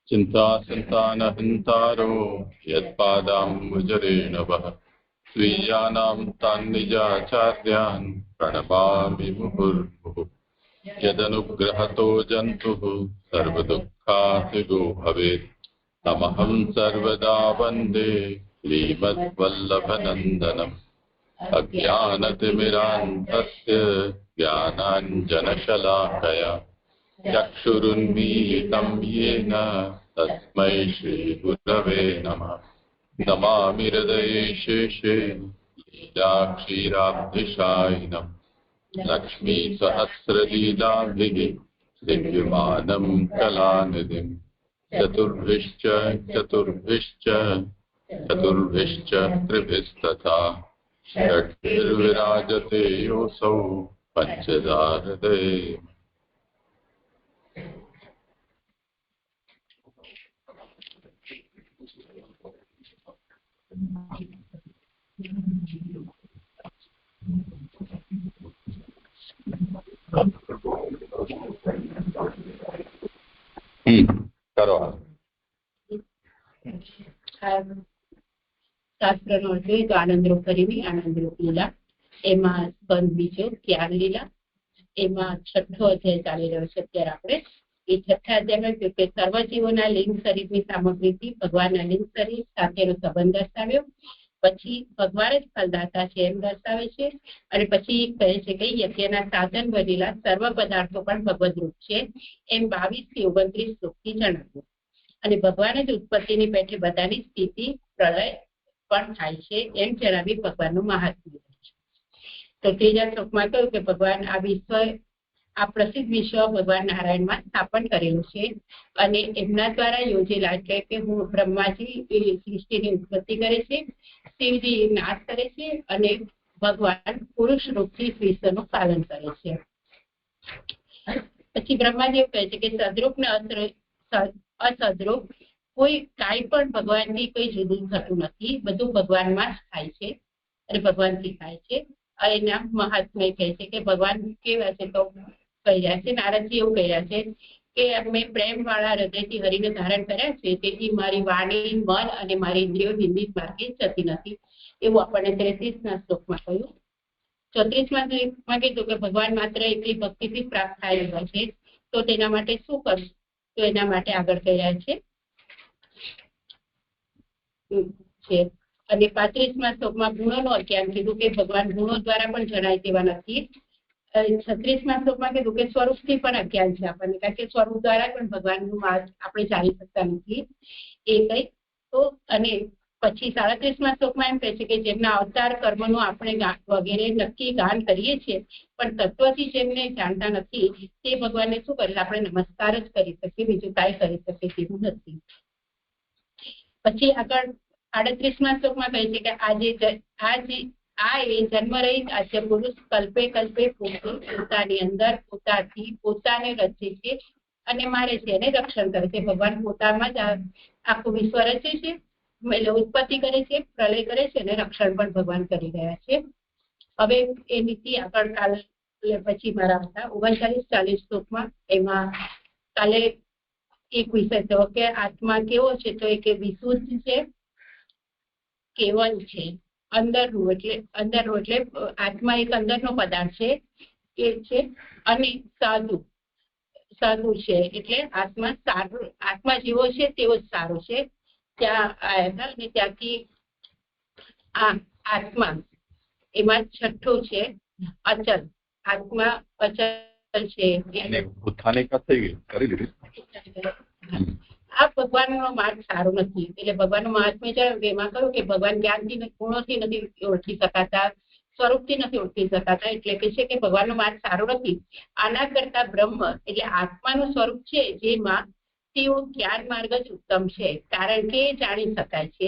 चिन्तासन्तानहन्तारो यत्पादाम्बुजरेणवः स्वीयानां तान् निजाचार्यान् प्रणमामि मुहुर्मुहुः। यदनुग्रहतो जन्तुः सर्वदुःखातिगो भवेत् तमहं सर्वदा वन्दे श्रीमद्वल्लभनन्दनम्। अज्ञानतिमिरान्धस्य ज्ञानाञ्जनशलाकया चक्षुरुन्मीलितं येन तस्मै श्रीगुरवे नमः। नमामि हृदये शेषे लीलाक्षीराब्धिशायिनम् लक्ष्मीसहस्रलीलाभिः दिव्यमानं कलानिधिम् चतुर्भिश्च त्रिभिस्तथा षड्भिर्विराजते योऽसौ पञ्चधा हृदये। કરો શાસ્ત્રનો અર્થ જોઈએ તો આનંદરૂપ પરિવી, આનંદરૂપ લીલા. એમાં સ્કંદ બીજો ત્યાગ લીલા, એમાં છઠ્ઠો અધ્યાય ચાલી રહ્યો છે અત્યારે આપણે. એ છઠ્ઠા અધ્યાયમાં કે સર્વજીવોના લિંગ શરીરની સામગ્રીથી ભગવાનના લિંગ શરીર સાથેનો સંબંધ દર્શાવ્યો. પછી ભગવાન જ ફલદાતા છે એમ દર્શાવે છે. અને પછી કહે છે કે યજ્ઞના સાધન બનેલા સર્વ પદાર્થો પણ ભગવદરૂપ છે એમ 22 થી 29 શ્લોકથી જણાવ્યું. અને ભગવાન જ ઉત્પત્તિની પેઠે બધાની સ્થિતિ પ્રલય પણ થાય છે એમ જણાવી ભગવાનનું મહાત્મ્ય છે. તો ત્રીજા શ્લોકમાં કહ્યું કે ભગવાન આ પ્રસિદ્ધ વિશ્વ ભગવાન નારાયણમાં સ્થાપન કરેલું છે અને એમના દ્વારા યોજેલા, એટલે કે હું બ્રહ્માજી સૃષ્ટિની ઉત્પત્તિ કરે છે, શિવજી નાશ કરે છે અને ભગવાન પુરુષ રૂપથી વિશ્વનું પાલન કરે છે. પછી બ્રહ્માજી એવું કહે છે કે સદરૂપ ને અસદરૂપ કોઈ કાંઈ પણ ભગવાનથી કોઈ જુદું થતું નથી, બધું ભગવાનમાં જ થાય છે અને ભગવાનથી થાય છે. એના મહાત્મય કહે છે કે ભગવાન કેવા છે તો કહી રહ્યા છે, નારદજી એવું કહી રહ્યા છે કે મેં પ્રેમ વાળા હૃદયથી હરિને ધારણ કર્યા છે, તેથી મારી વાણી, મન અને મારી ઇન્દ્રિયો નિંદિત માર્ગે જતી નથી. એવું આપણને 33ના શ્લોકમાં કહ્યું. 34માં શ્લોકમાં કીધું કે ભગવાન માત્ર એકલી ભક્તિથી પ્રાપ્ત થયેલા છે, તો તેના માટે શું કરવું? તો એના માટે આગળ કહી રહ્યા છે. અને 35માં શ્લોકમાં ગુણોનું અજ્ઞાન કીધું કે ભગવાન ગુણો દ્વારા પણ જણાય તેવા નથી. 36માં શ્લોકમાં કીધું કે સ્વરૂપથી પણ અજ્ઞાન છે આપણને, કારણ કે સ્વરૂપ દ્વારા પણ ભગવાનનું આપણે જાણી શકતા નથી એ કઈ. તો અને પછી 37માં શ્લોકમાં એમ કહે છે કે જેમના અવતાર કર્મનું આપણે વગેરે નક્કી ગાન કરીએ છીએ, પણ તત્વથી જેમને જાણતા નથી તે ભગવાનને શું કરે? આપણે નમસ્કાર જ કરી શકીએ, બીજું કાંઈ કરી શકીએ તેવું નથી. પછી આગળ 38માં શ્લોકમાં કહે છે કે આ એ જન્મરહિત આદ્ય પુરુષ કલ્પે કલ્પે પોતાની અંદર પોતાથી પોતાને રચે છે અને મારે છે એને રક્ષણ કરે છે. ભગવાન પોતામાં જ આખું વિશ્વ રચે છે, ઉત્પત્તિ કરે છે, પ્રલય કરે છે અને રક્ષણ પણ ભગવાન કરી રહ્યા છે. હવે એ નીતિ આગળ કાલે પછી મારા હતા 39-40 શ્લોકમાં. એમાં કાલે એક વિષય તો કે આત્મા કેવો છે, તો એ કે વિશુદ્ધ છે, કેવલ છે, અંદરનું એટલે આત્મા એક અંદરનો પદાર્થ છે એ છે, અને સાધુ છે એટલે આત્મા જેવો છે તેવો જ સારો છે. ત્યાં આવ્યા હતા અને ત્યાંથી આત્મા એમાં છઠ્ઠું છે અચલ. આત્મા અચલ છે. આ ભગવાનનો માર્ગ સારો નથી. એટલે ભગવાનનું મહાત્મ્ય જણાવ્યું એમાં કહ્યું કે ભગવાન જ્ઞાનથી ગુણોથી નથી ઓળખી શકાતા, સ્વરૂપથી નથી ઓળખી શકાતા, એટલે કે છે કે ભગવાનનો માર્ગ સારો નથી. આના કરતા બ્રહ્મ એટલે આત્માનું સ્વરૂપ છે જેમાં તેઓ જ્ઞાન માર્ગ જ ઉત્તમ છે, કારણ કે જાણી શકાય છે.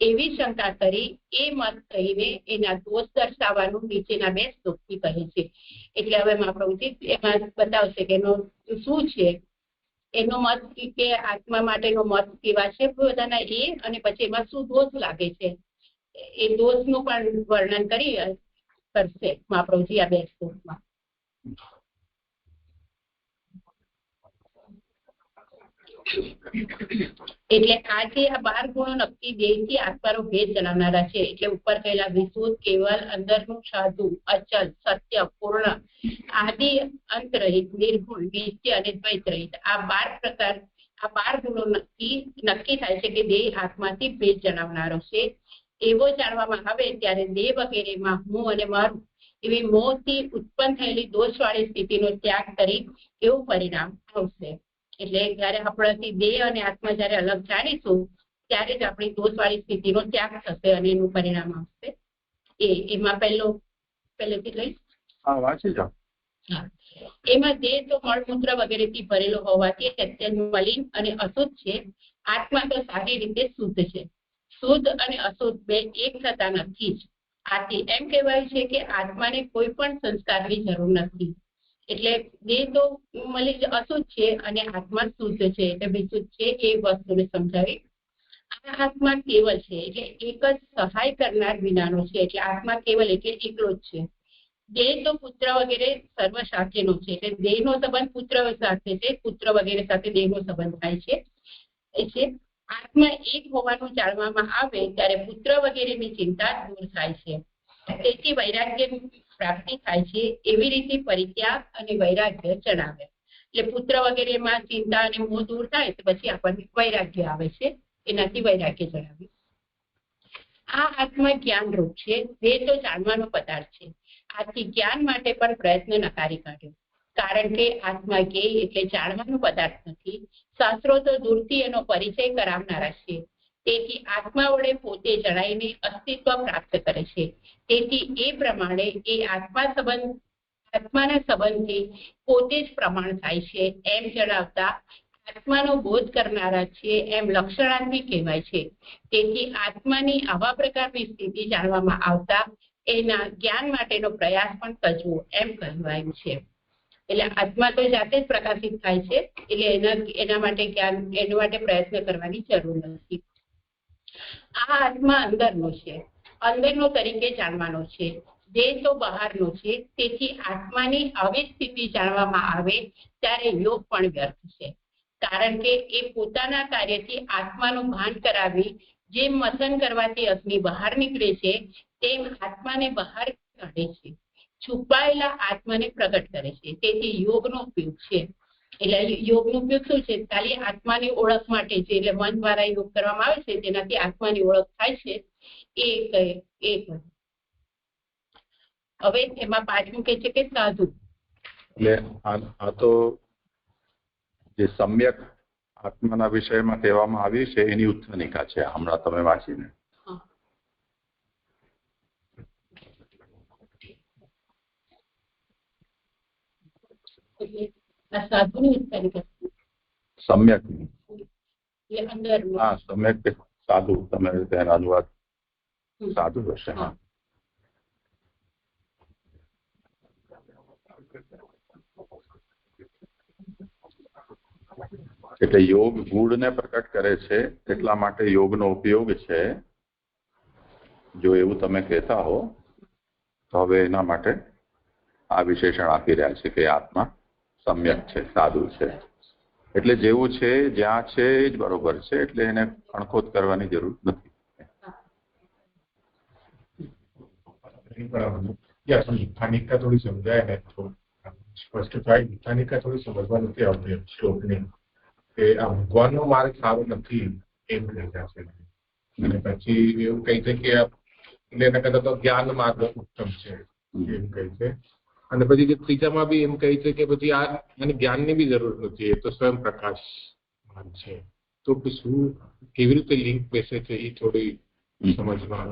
એવી શંકા કરી એ મત કહીને એના દોષ દર્શાવવાનું નીચેના 2 શ્લોકથી કહે છે. એટલે હવે મહાપ્રભુજી એમાં બતાવશે કે એનો શું છે, એનો મત કે આત્મા માટેનો મત કેવા છે બધાના એ, અને પછી એમાં શું દોષ લાગે છે એ દોષનું પણ વર્ણન કરશે મહાપ્રભુજી આ 2 શ્લોકમાં. એટલે આ જે આ 12 ગુણો નક્કી દેહથી આત્માનો ભેદ જણાવનારા છે. એટલે ઉપર કહેલા વિશુદ્ધ, કેવલ, અંદરનું, સાધુ, અચલ, સત્ય, પૂર્ણ, આદિ અંત રહિત, નિર્ગુણ, નિત્ય અને દ્વૈત રહિત, આ 12 પ્રકાર, આ 12 ગુણો નક્કી થાય છે કે દેહ આત્માથી ભેદ જણાવનારો છે. એવો જાણવામાં આવે ત્યારે દેહ વગેરેમાં હું અને મારું એવી મોહથી ઉત્પન્ન થયેલી દોષવાળી સ્થિતિનો ત્યાગ કરી એવું પરિણામ આવશે. એટલે જયારે આપણાથી દેહ અને આત્મા જયારે અલગ જાણીશું ત્યારે જ આપણી દોષવાળી સ્થિતિનો ત્યાગ થશે અને એનું પરિણામ આવશે. એમાં પહેલેથી લઈશ. વાંચી જાઓ. એમાં દેહ તો મળમૂત્ર વગેરેથી ભરેલો હોવાથી અત્યંત મલિન અને અશુદ્ધ છે. આત્મા તો સારી રીતે શુદ્ધ છે. શુદ્ધ અને અશુદ્ધ બે એક થતા નથી જ. આથી એમ કહેવાય છે કે આત્માને કોઈ પણ સંસ્કારની જરૂર નથી. એટલે દેહ તો અશુદ્ધ છે અને આત્મા શુદ્ધ છે એટલે વિશુદ્ધ છે. એ વસ્તુને સમજાવી. આ આત્મા કેવલ છે એટલે એક જ સહાય કરનાર વિનાનો છે. એટલે આત્મા કેવલ એટલે એકલો જ છે. દેહ તો પુત્ર વગેરે સર્વ સાથેનો છે. એટલે દેહનો સંબંધ પુત્ર સાથે છે. પુત્ર વગેરે સાથે દેહનો સંબંધ થાય છે. આત્મા એક હોવાનું જાણવામાં આવે ત્યારે પુત્ર વગેરેની ચિંતા દૂર થાય છે. તેથી વૈરાગ્ય પ્રાપ્તિ થાય છે. એવી રીતે પરિત્યાગ અને વૈરાગ્ય જણાવે. એટલે પુત્ર વગેરેમાં ચિંતા અને મોહ દૂર થાય તો પછી આપણને વૈરાગ્ય આવે છે. એનાથી વૈરાગ્ય જણાવે. આ આત્મા જ્ઞાન રૂપ છે. દેહ તો જાણવાનો પદાર્થ છે. આથી જ્ઞાન માટે પણ પ્રયત્ન નકારી કાઢ્યો. કારણ કે આત્મા જ્ઞેય એટલે જાણવાનો પદાર્થ નથી. શાસ્ત્રો તો દૂરથી એનો પરિચય કરાવનારા છે. તેથી આત્મા વડે પોતે જણાઈને અસ્તિત્વ પ્રાપ્ત કરે છે. તેથી એ પ્રમાણે એ આત્માના સંબંધથી પોતે જ પ્રમાણ થાય છે એમ જણાવતા આત્માનો બોધ કરનારા છે એમ લક્ષણાત્મિક કહેવાય છે. તેથી આત્માની આવા પ્રકારની સ્થિતિ જાણવામાં આવતા એના જ્ઞાન માટેનો પ્રયાસ પણ કરવો એમ કહેવાયું છે. એટલે આત્મા તો જાતે જ પ્રકાશિત થાય છે. એટલે એના માટે પ્રયત્ન કરવાની જરૂર નથી. આ આત્મા અંદરનો છે. અંદરનો તરીકે જાણવાનો છે. દેહ તો બહારનો છે. તેથી આત્માની આવી સ્થિતિ જાણવામાં આવે ત્યારે યોગ પણ વ્યર્થ છે. કારણ કે એ પોતાના કાર્યથી આત્માનું ભાન કરાવી જેમ મથન કરવાથી અગ્નિ બહાર નીકળે છે તેમ આત્માને બહાર કાઢે છે. છુપાયેલા આત્માને પ્રગટ કરે છે. તેથી યોગનો ઉપયોગ છે. એટલે યોગનો ઉપયોગ શું છે? ખાલી આત્માની ઓળખ માટે છે. એટલે મન દ્વારા યોગ કરવામાં આવે છે તેનાથી આત્માની ઓળખ થાય છે. હવે એમાં પાછું કે છે કે સાધુ. એટલે આ તો જે સમ્યક આત્માના વિષયમાં કહેવામાં આવ્યું છે એની ઉત્થાનિકા છે. હમણાં તમે વાંચીને સમ્યક સમ્યક સાધુ તમે તેનો અનુવાદ સાધુ હશે. એટલે યોગ ગૂઢને પ્રકટ કરે છે એટલા માટે યોગનો ઉપયોગ છે. જો એવું તમે કહેતા હો તો હવે એના માટે આ વિશેષણ આપી રહ્યા છે કે આત્મા સમ્યક છે, સાધુ છે. એટલે જેવું છે જ્યાં છે એ જ બરોબર છે. એટલે એને અણખોદ કરવાની જરૂર નથી. સ્થાનિકતા થોડી સમજાય ને તો સ્પષ્ટ થાય. સ્થાનિકતા થોડી સમજવા નથી આવતી શ્લોકની કે આ ભગવાનનો માર્ગ સારો નથી એમ કહી જશે. અને પછી એવું કહે છે કે એના કરતા તો જ્ઞાન માર્ગ ઉત્તમ છે એમ કહે છે. અને પછી જે ત્રીજામાં બી એમ કહે છે કે પછી આ મને જ્ઞાનની બી જરૂર નથી, એ તો સ્વયં પ્રકાશ માર્ગ છે. તો શું કેવી રીતે લિંક બેસે છે એ થોડી સમજવા.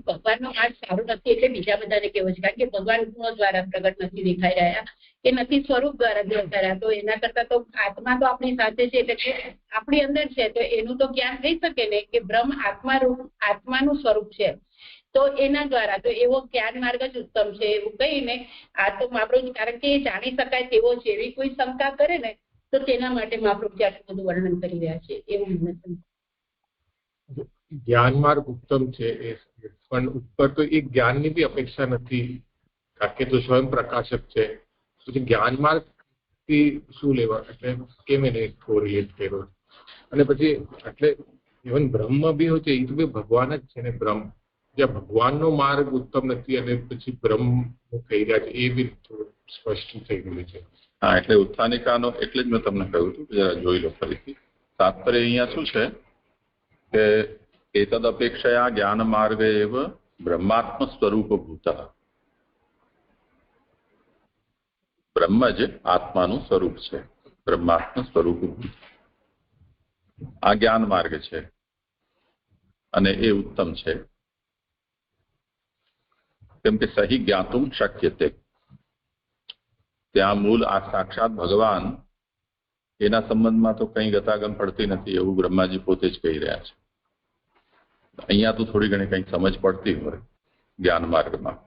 ભગવાનનો માર્ગ સારો નથી એટલે બીજા બધાને કેવું છે. કારણ કે ભગવાન ગુણો દ્વારા પ્રગટ નથી દેખાઈ રહ્યા કે નથી સ્વરૂપ દ્વારા દેખાઈ રહ્યા. તો એના કરતા તો આત્મા તો આપણી સાથે છે એટલે કે આપણી અંદર છે તો એનું તો જ્ઞાન થઈ શકે ને કે બ્રહ્મ આત્માનું સ્વરૂપ છે. તો એના દ્વારા તો એવો જ્ઞાન માર્ગ જ ઉત્તમ છે એવું કહીને આ તો મહાપ્રભુ કારણ કે એ જાણી શકાય તેવો છે એવી કોઈ શંકા કરે ને તો તેના માટે મહાપ્રભુ આટલું બધું વર્ણન કરી રહ્યા છે એવું મને જ્ઞાન માર્ગ ઉત્તમ છે પણ ઉપર તો એ જ્ઞાનની બી અપેક્ષા નથી કારણ કે તો સ્વયં પ્રકાશક છે. પછી જ્ઞાન માર્ગ થી શું લેવા, એટલે કેમ એને કોરિલેટ કર્યો? અને પછી એટલે ઇવન બ્રહ્મ બી હોય છે એ તો બી ભગવાન જ છે ને. બ્રહ્મ જ્યાં ભગવાનનો માર્ગ ઉત્તમ નથી અને પછી બ્રહ્મ થઈ રહ્યા છે એ બી થોડું સ્પષ્ટ થઈ ગયું છે. હા, એટલે ઉત્થાનિકાનો એટલે જ મેં તમને કહ્યું હતું, જરા જોઈ લો ફરીથી. તાત્પર્ય અહીંયા શું છે કે એતદ અપેક્ષયા જ્ઞાન માર્ગ એવ બ્રહ્માત્મ સ્વરૂપ ભૂત. બ્રહ્મ જ આત્માનું સ્વરૂપ છે, બ્રહ્માત્મ સ્વરૂપ ભૂત. આ જ્ઞાન માર્ગ છે અને એ ઉત્તમ છે, કેમ કે સહી જ્ઞાતુમ શક્યતે. ત્યાં મૂળ આ સાક્ષાત ભગવાન એના સંબંધમાં તો કંઈ ગતાગમ પડતી નથી એવું બ્રહ્માજી પોતે જ કહી રહ્યા છે. અહીંયા તો થોડી ઘણી કંઈક સમજ પડતી હોય જ્ઞાન માર્ગમાં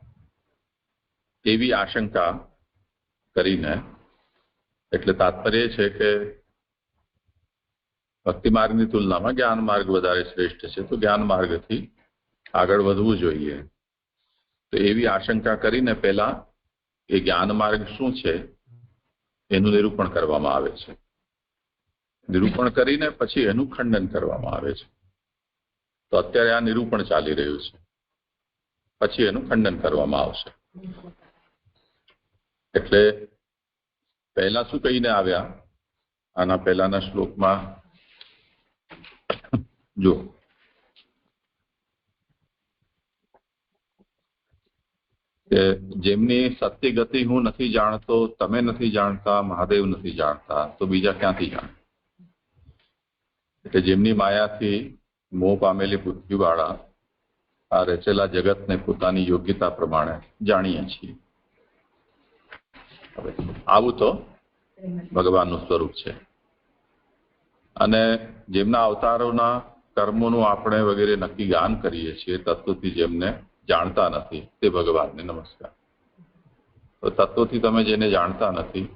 એવી આશંકા કરીને, એટલે તાત્પર્ય છે કે ભક્તિ માર્ગની તુલનામાં જ્ઞાન માર્ગ વધારે શ્રેષ્ઠ છે, તો જ્ઞાન માર્ગથી આગળ વધવું જોઈએ. તો એવી આશંકા કરીને પહેલા એ જ્ઞાન માર્ગ શું છે એનું નિરૂપણ કરવામાં આવે છે. નિરૂપણ કરીને પછી એનું ખંડન કરવામાં આવે છે. તો અત્યારે આ નિરૂપણ ચાલી રહ્યું છે, પછી એનું ખંડન કરવામાં આવશે. એટલે પહેલા શું કહીને આવ્યા આના પહેલાના શ્લોકમાં જો કે જેમની સત્ય ગતિ હું નથી જાણતો, તમે નથી જાણતા, મહાદેવ નથી જાણતા, તો બીજા ક્યાંથી જાણે? એટલે જેમની માયાથી મોહ પામેલી પૃથ્વીવાળા આ રચેલા જગતને પોતાની યોગ્યતા પ્રમાણે જાણીએ છીએ. હવે આવું તો ભગવાનનું સ્વરૂપ છે. અને જેમના અવતારોના કર્મોનું આપણે વગેરે નક્કી ગાન કરીએ છીએ, તત્વથી જેમને જાણતા નથી તે ભગવાનને નમસ્કાર. તો તત્વથી તમે જેને જાણતા નથી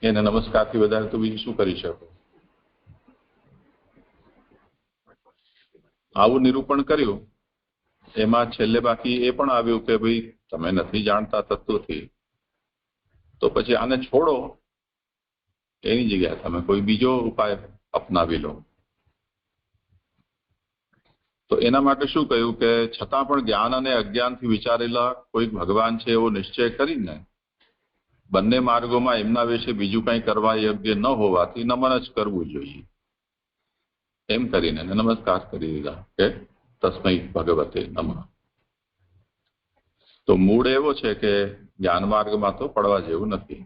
એને નમસ્કારથી વધારે તો બીજું શું કરી શકો? આવું નિરૂપણ કર્યું. એમાં છેલ્લે બાકી એ પણ આવ્યું કે ભાઈ તમે નથી જાણતા તત્વથી, તો પછી આને છોડો, એની જગ્યાએ તમે કોઈ બીજો ઉપાય અપનાવી લો. તો એના માટે શું કહ્યું કે છતાં પણ જ્ઞાન અને અજ્ઞાનથી વિચારેલા કોઈક ભગવાન છે એવો નિશ્ચય કરીને બંને માર્ગોમાં એમના વિશે બીજું કંઈ કરવા યોગ્ય ન હોવાથી નમન જ કરવું જોઈએ, એમ કરીને નમસ્કાર કરી દીધા કે તસ્મૈ ભગવતે નમઃ. તો મૂળ એવો છે કે જ્ઞાન માર્ગમાં તો પડવા જેવું નથી.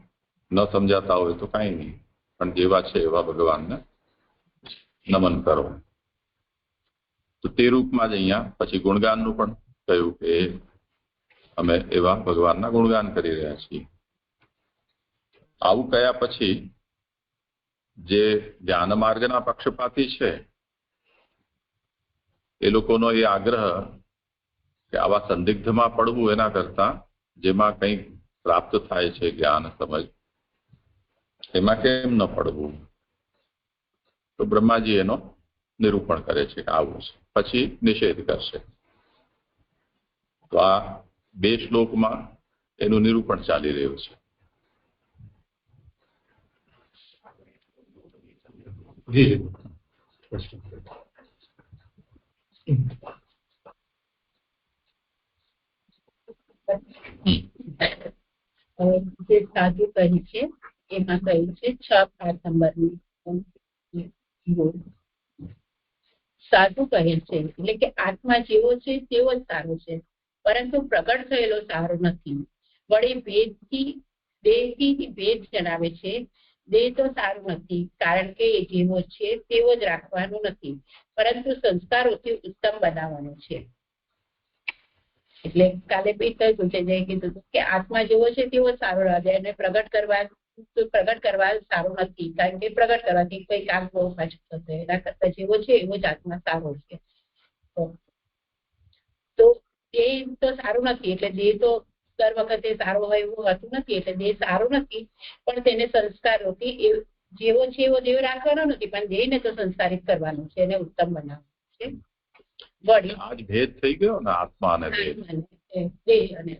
ન સમજાતા હોય તો કાંઈ નહીં, પણ જેવા છે એવા ભગવાનને નમન કરો. તો તે રૂપમાં જ અહીંયા પછી ગુણગાનનું પણ કહ્યું કે અમે એવા ભગવાનના ગુણગાન કરી રહ્યા છીએ. આવું કયા પછી જે જ્ઞાન માર્ગના પક્ષપાતી છે એ લોકોનો એ આગ્રહ કે આવા સંદિગ્ધમાં પડવું એના કરતા જેમાં કંઈક પ્રાપ્ત થાય છે જ્ઞાન સમજ, એમાં કેમ ન પડવું? તો બ્રહ્માજી એનો નિરૂપણ કરે છે કે આવું છે, પછી નિષેધ કરશે. તો આ બે શ્લોકમાં એનું નિરૂપણ ચાલી રહ્યું છે. જી જે સાધુ કહી છે એમાં કહ્યું છે 6 નંબરની સાધુ કહે છે એટલે કે આત્મા જેવો છે તેવો જ સારો છે, પરંતુ પ્રગટ થયેલો સારો નથી. વળી દેહથી ભેદ જણાવે છે. દેહ તો સારું નથી, કારણ કે એ જેવો છે તેવો જ રાખવાનો નથી, પરંતુ સંસ્કારોથી ઉત્તમ બનાવવાનો છે. એટલે કાલે બી કહ્યું છે, જય કીધું કે આત્મા જેવો છે તેવો જ સારો લાગે, અને પ્રગટ કરવા સારું નથી, કારણ કે પ્રગટ કરવાથી કઈ કામ બહુ પાછું થશે. એના કરતા જેવો છે એવો જ આત્મા સારો છે. તો દેહ તો સારું નથી, એટલે દેહ તો દર વખતે સારો હોય એવું હોતું નથી, એટલે દેહ સારો નથી, પણ તેને સંસ્કારોથી જેવો છે એવો દેહ રાખવાનો નથી, પણ દેહને તો સંસ્કારિત કરવાનું છે, એને ઉત્તમ બનાવવાનું છે. આજ ભેદ થઈ ગયો ને આત્મા અને દેહ. દેહ અને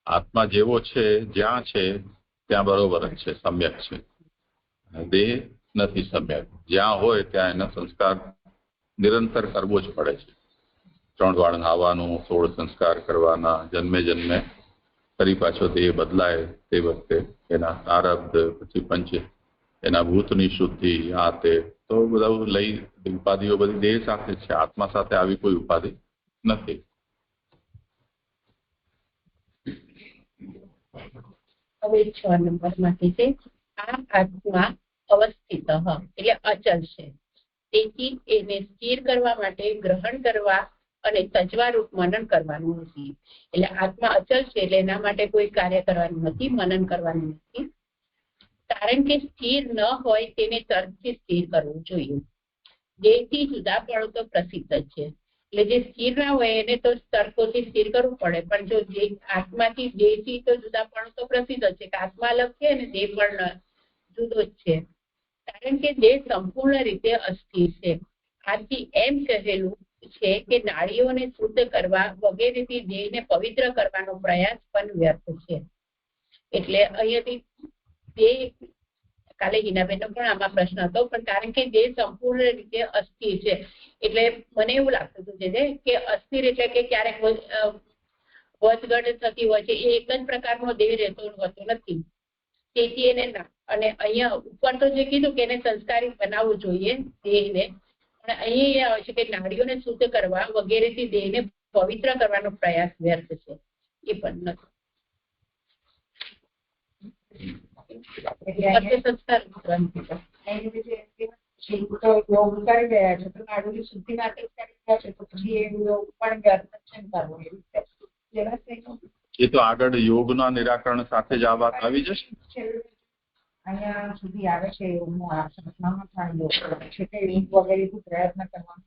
આત્મા જેવો છે જ્યાં છે ત્યાં બરોબર જ છે, સમ્યક છે. દેહ નથી સમ્યક. જ્યાં હોય ત્યાં એના સંસ્કાર નિરંતર કરવો જ પડે છે. 3 વાર નાહવાનું, 16 સંસ્કાર કરવાના, જન્મે જન્મે ફરી પાછો દેહ બદલાય તે વખતે એના આરબ્ધ, પછી પંચ એના ભૂતની શુદ્ધિ, આ તે તો બધું લઈ ઉપાધિઓ બધી દેહ સાથે છે. આત્મા સાથે આવી કોઈ ઉપાધિ નથી. હવે 6 નંબરમાંથી છે આ આત્મા અવસ્થિત એટલે અચલ છે, તેથી એને સ્થિર કરવા માટે ગ્રહણ કરવા અને તજવારૂપ મનન કરવાનું નથી. એટલે આત્મા અચલ છે એટલે એના માટે કોઈ કાર્ય કરવાનું નથી, મનન કરવાનું નથી. કારણ કે સ્થિર ન હોય તેને તર્કથી સ્થિર કરવું જોઈએ. દેહથી જુદા પડો તો પ્રસિદ્ધ છે, એટલે જે સ્થિર ના હોય એને તો તર્કોથી સ્થિર કરવું પડે. પણ જો આત્માથી દેહથી તો જુદા પડો તો પ્રસિદ્ધ છે કે આત્મા અલગ છે અને દેહ પણ જુદો જ છે. કારણ કે દેહ સંપૂર્ણ રીતે અસ્થિર છે. આથી એમ કહેલું છે કે નાડીઓને શુદ્ધ કરવા વગેરેથી દેહને પવિત્ર કરવાનો પ્રયાસ પણ વ્યર્થ છે. એટલે અહીંયાથી દેહ, કાલે હિનાબેનનો પણ આમાં પ્રશ્ન હતો, પણ કારણ કે દેહ સંપૂર્ણ રીતે અસ્થિર છે એટલે મને એવું લાગતું હતું કે અસ્થિર એટલે કે ક્યારેક વધઘટ થતી હોય છે, એ એક જ પ્રકારનો દેહ રહેતો હોતો નથી. તેથી એને ના, અને અહીંયા ઉપર તો જે કીધું કે એને સંસ્કારી બનાવવું જોઈએ દેહને, પણ અહીંયા આવે છે કે નાડીઓને શુદ્ધ કરવા વગેરેથી દેહને પવિત્ર કરવાનો પ્રયાસ વ્યર્થ છે, એ પણ નથી. સંસ્કાર યોગ કરી રહ્યા છે તો નાડીની શુદ્ધિ માટે કરી રહ્યા છે તો પછી એ યોગ પણ વ્યર્થ છે કરવો. એ તો આગળ યોગના નિરાકરણ સાથે જ આ વાત આવી જશે. અહીંયા સુધી આવે છે યોગનું આ સંસ્થામાં પણ યોગ છે કે લીંક વગેરેથી પ્રયત્ન કરવાનો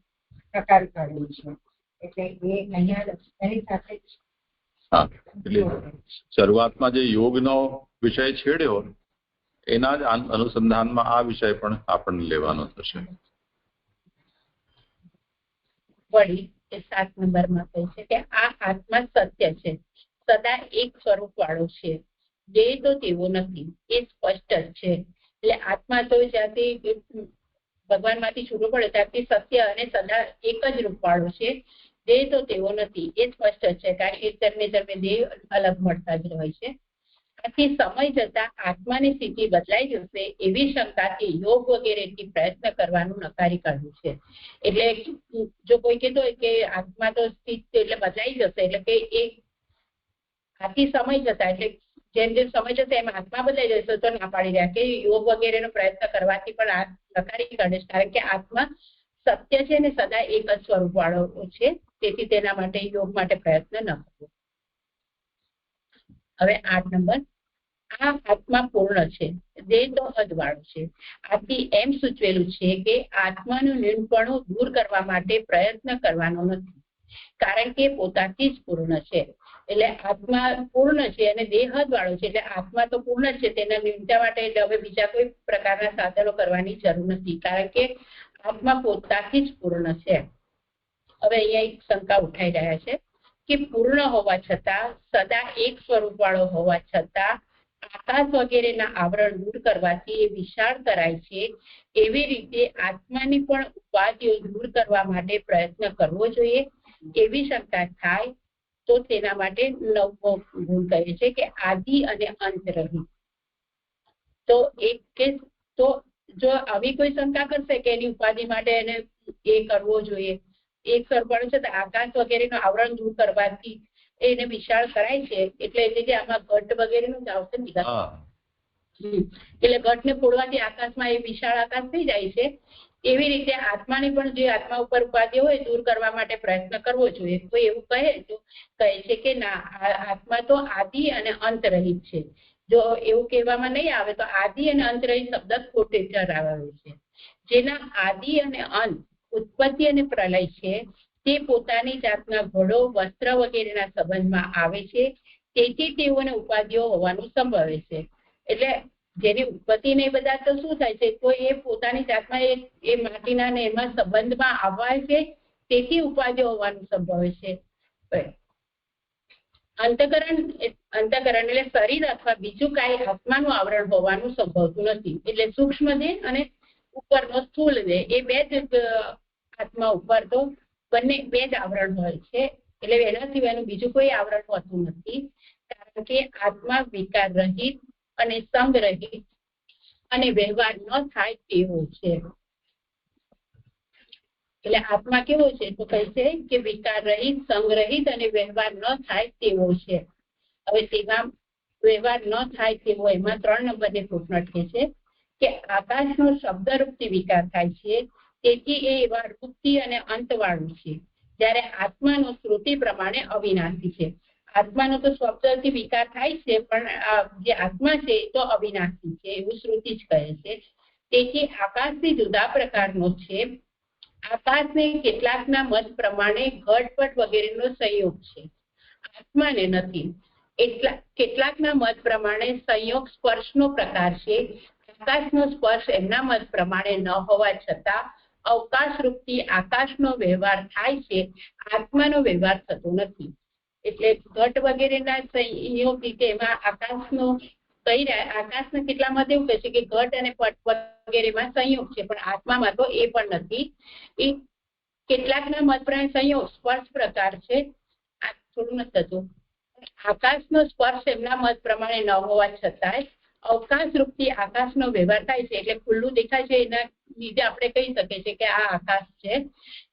પ્રકાર કાઢ્યો છે, એટલે એ અહીંયા એની સાથે જ. હા, એટલે શરૂઆતમાં જે યોગનો વિષય છેડ્યો એના જ અનુસંધાનમાં આ વિષય પણ આપણને લેવાનો થશે. વળી 7 નંબરમાં કહે છે કે આ આત્મા સત્ય છે, સદા એક સ્વરૂપ વાળો છે. દેહ તો તેવો નથી, એ સ્પષ્ટ જ છે. એટલે આત્મા તો જ્યાંથી ભગવાનમાંથી છૂટો પડે ત્યાંથી સત્ય અને સદા એક જ રૂપ વાળો છે. દેહ તો તેવો નથી, એ સ્પષ્ટ છે, કારણ કે જન્મે જન્મે દેહ અલગ મળતા જ હોય છે. આથી સમય જતા આત્માની સ્થિતિ બદલાઈ જશે એવી શંકાથી યોગ વગેરેથી પ્રયત્ન કરવાનું નકારી કાઢ્યું છે. એટલે જો કોઈ કહેતો હોય કે આત્મા તો સ્થિત એટલે બદલાઈ જશે, એટલે કે એ આથી સમય જતા એટલે જેમ જેમ સમય જશે એમ આત્મા બદલાઈ જશે તો ના પાડી રહ્યા કે યોગ વગેરેનો પ્રયત્ન કરવાથી પણ આ નકારી કાઢે છે. કારણ કે આત્મા સત્ય છે ને સદા એક જ સ્વરૂપ વાળો છે, તેથી તેના માટે યોગ માટે પ્રયત્ન ન કરવો. હવે 8 નંબર, આ આત્મા પૂર્ણ છે, દેહ તો હદવાળો છે. આથી એમ સૂચવેલું છે કે આત્માનું નિર્ણપણું દૂર કરવા માટે પ્રયત્ન કરવાનો નથી, કારણ કે પોતાથી જ પૂર્ણ છે. એટલે આત્મા પૂર્ણ છે અને દેહ હદવાળો છે, એટલે આત્મા તો પૂર્ણ છે, તેના નિર્ણય માટે એટલે હવે બીજા કોઈ પ્રકારના સાધનો કરવાની જરૂર નથી, કારણ કે આત્મા પોતાથી જ પૂર્ણ છે. હવે અહીંયા એક શંકા ઉઠાઈ રહ્યા છે કે પૂર્ણ હોવા છતાં, સદા એક સ્વરૂપ વાળો હોવા છતાં આકાશ વગેરેના આવરણ દૂર કરવાથી એ વિશાળ કરાય છે, એવી રીતે આત્માની પણ ઉપાધિઓ દૂર કરવા માટે પ્રયત્ન કરવો જોઈએ. એવી શંકા થાય તો તેના માટે 9મો ગુણ કહે છે કે આદિ અને અંત રહિત. તો તો જો આવી કોઈ શંકા કરશે કે એની ઉપાધિ માટે એને એ કરવો જોઈએ, એક સ્વરૂપ છે આકાશ વગેરેનું આવરણ દૂર કરવાથી એને વિશાળ કરાય છે, એટલે જે આમાં ઘટ વગેરેનું જ આવશે ને, એટલે ઘટને ફોડવાથી આકાશમાં એ વિશાળ આકાશ થઈ જાય છે. એવી રીતે આત્માની પણ જે આત્મા ઉપર ઉપાધિ હોય દૂર કરવા માટે પ્રયત્ન કરવો જોઈએ. કોઈ એવું કહે તો કહે છે કે ના, આત્મા તો આદિ અને અંત રહિત છે. જો એવું કહેવામાં નહીં આવે તો આદિ અને અંત રહિત શબ્દ ખોટે ઠરાવે છે. જેના આદિ અને અંત, ઉત્પત્તિ અને પ્રલય છે, તે પોતાની જાતના ઘડો, વસ્ત્ર વગેરેના સંબંધમાં આવે છે, તેથી તેઓને ઉપાધિઓ હોવાનું સંભવે છે. એટલે જેની ઉત્પત્તિ ને બધા તો શું થાય છે, તો એ પોતાની જાતમાં એ માટીના ને એમાં સંબંધમાં આવવા છે, તેથી ઉપાધિઓ હોવાનું સંભવે છે. અંતઃકરણ એટલે શરીર અથવા બીજું કાંઈ આત્માનું આવરણ હોવાનું સંભવતું નથી. એટલે સૂક્ષ્મ દેહ અને ઉપરનો સ્થૂળ દેહ એ બે જ આત્મા ઉપર તો બંને બે જ આવરણ હોય છે. એટલે એના સિવાયનું બીજું કોઈ આવરણ હોતું નથી, કારણ કે આત્મા વિકાર રહિત અને સંગ રહિત અને વ્યવહાર ન થાય તેવો છે. એટલે આત્મા કેવો છે તો કહે છે કે વિકાર રહિત, સંગ રહિત અને વ્યવહાર ન થાય તેવો છે. હવે તેમાં વ્યવહાર ન થાય તેવો એમાં 3 નંબરની ફૂટનોટ કહે છે કે આકાશનો શબ્દરૂપથી વિકાર થાય છે, તેથી એ એવા રૂપથી અને અંતવાળું છે, જ્યારે આત્માનો શ્રુતિ પ્રમાણે અવિનાશી છે. આત્માનો તો શબ્દથી વિકાર થાય છે, પણ જે આત્મા છે એ તો અવિનાશી છે એવું શ્રુતિ જ કહે છે. તેથી આકાશથી જુદા પ્રકારનો છે. આકાશને કેટલાકના મત પ્રમાણે ઘટપટ વગેરેનો સંયોગ છે, આત્માને નથી. કેટલાકના મત પ્રમાણે સંયોગ સ્પર્શનો પ્રકાર છે. આકાશનો સ્પર્શ એમના મત પ્રમાણે ન હોવા છતાં અવકાશ રૂપથી આકાશનો વ્યવહાર થાય છે, આત્માનો વ્યવહાર થતો નથી. એટલે ઘટ વગેરેના સંયોગ રીતે એમાં આકાશનો કહી રહ્યા, આકાશના કેટલા મત એવું કહે છે કે ઘટ અને પટ વગેરેમાં સંયોગ છે, પણ આત્મામાં તો એ પણ નથી. એ કેટલાકના મત પ્રમાણે સંયોગ સ્પર્શ પ્રકાર છે, આ થોડું નથી થતું. આકાશનો સ્પર્શ એમના મત પ્રમાણે ન હોવા છતાંય અવકાશ રૂપથી આકાશનો વ્યવહાર થાય છે, એટલે ખુલ્લું દેખાય છે. એના લીધે આપણે કહી શકીએ છીએ કે આ આકાશ છે,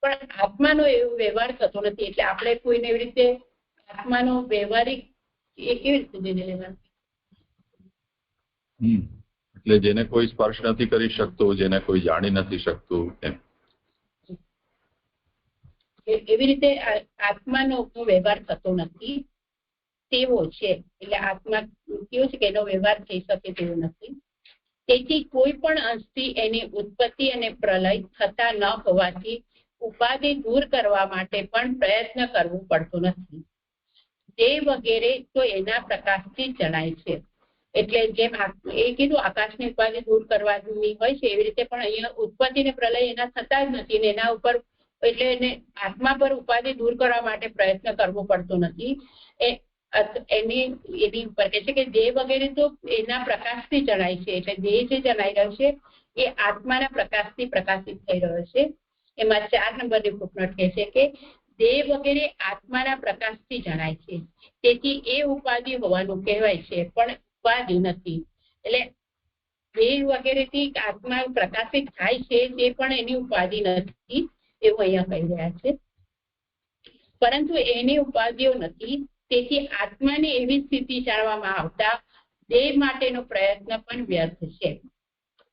પણ આત્માનો એવો વ્યવહાર થતો નથી. એટલે આપણે કોઈને એવી રીતે આત્માનો વ્યવહારિક એ કેવી રીતે લેવાનું? એટલે જેને કોઈ સ્પર્શ નથી કરી શકતું, જેને કોઈ જાણી નથી શકતું, એવી રીતે આત્માનો વ્યવહાર થતો નથી તેવો છે. એટલે આત્મા કેવું છે કે એનો વ્યવહાર થઈ શકે તેવો નથી. તેથી કોઈ પણ અંશથી એની ઉત્પત્તિ અને પ્રલય થતા ન હોવાથી ઉપાધિ દૂર કરવા માટે પણ પ્રયત્ન કરવો પડતો નથી. દેહ વગેરે તો એના પ્રકાશથી જણાય છે. એટલે જેમ એ કીધું આકાશની ઉપાધિ દૂર કરવાની હોય છે, એવી રીતે પણ અહીંયા ઉત્પત્તિ ને પ્રલય એના થતા જ નથી ને એના ઉપર, એટલે એને આત્મા પર ઉપાધિ દૂર કરવા માટે પ્રયત્ન કરવો પડતો નથી. એની ઉપર કહે છે કે દેહ વગેરે તો એના પ્રકાશથી જણાય છે. એટલે દેહ જે જણાઈ રહ્યો છે એ આત્માના પ્રકાશથી પ્રકાશિત થઈ રહ્યો છે. એમાં 4 નંબરની ફૂટનોટ કહે છે કે દેહ વગેરે આત્માના પ્રકાશથી જણાય છે, તેથી એ ઉપાધિ હોવાનું કહેવાય છે, પણ ઉપાધિ નથી. એટલે દેહ વગેરેથી આત્મા પ્રકાશિત થાય છે તે પણ એની ઉપાધિ નથી એવું અહીંયા કહી રહ્યા છે. પરંતુ એની ઉપાધિઓ નથી, તેથી આત્માની એવી સ્થિતિ જાણવામાં આવતા દેહ માટેનો પ્રયત્ન પણ વ્યર્થ છે.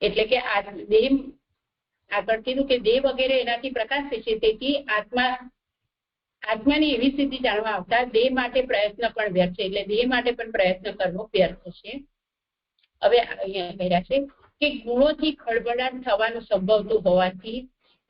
એટલે કે દેહ આગળ કીધું કે દેહ વગેરે એનાથી પ્રકાશ છે, તેથી આત્માની એવી સ્થિતિ જાણવા આવતા દેહ માટે પ્રયત્ન પણ વ્યર્થ છે. એટલે દેહ માટે પણ પ્રયત્ન કરવો વ્યર્થ છે. હવે અહીંયા કહ્યા છે કે ગુણોથી ખળભળાટ થવાનું સંભવતું હોવાથી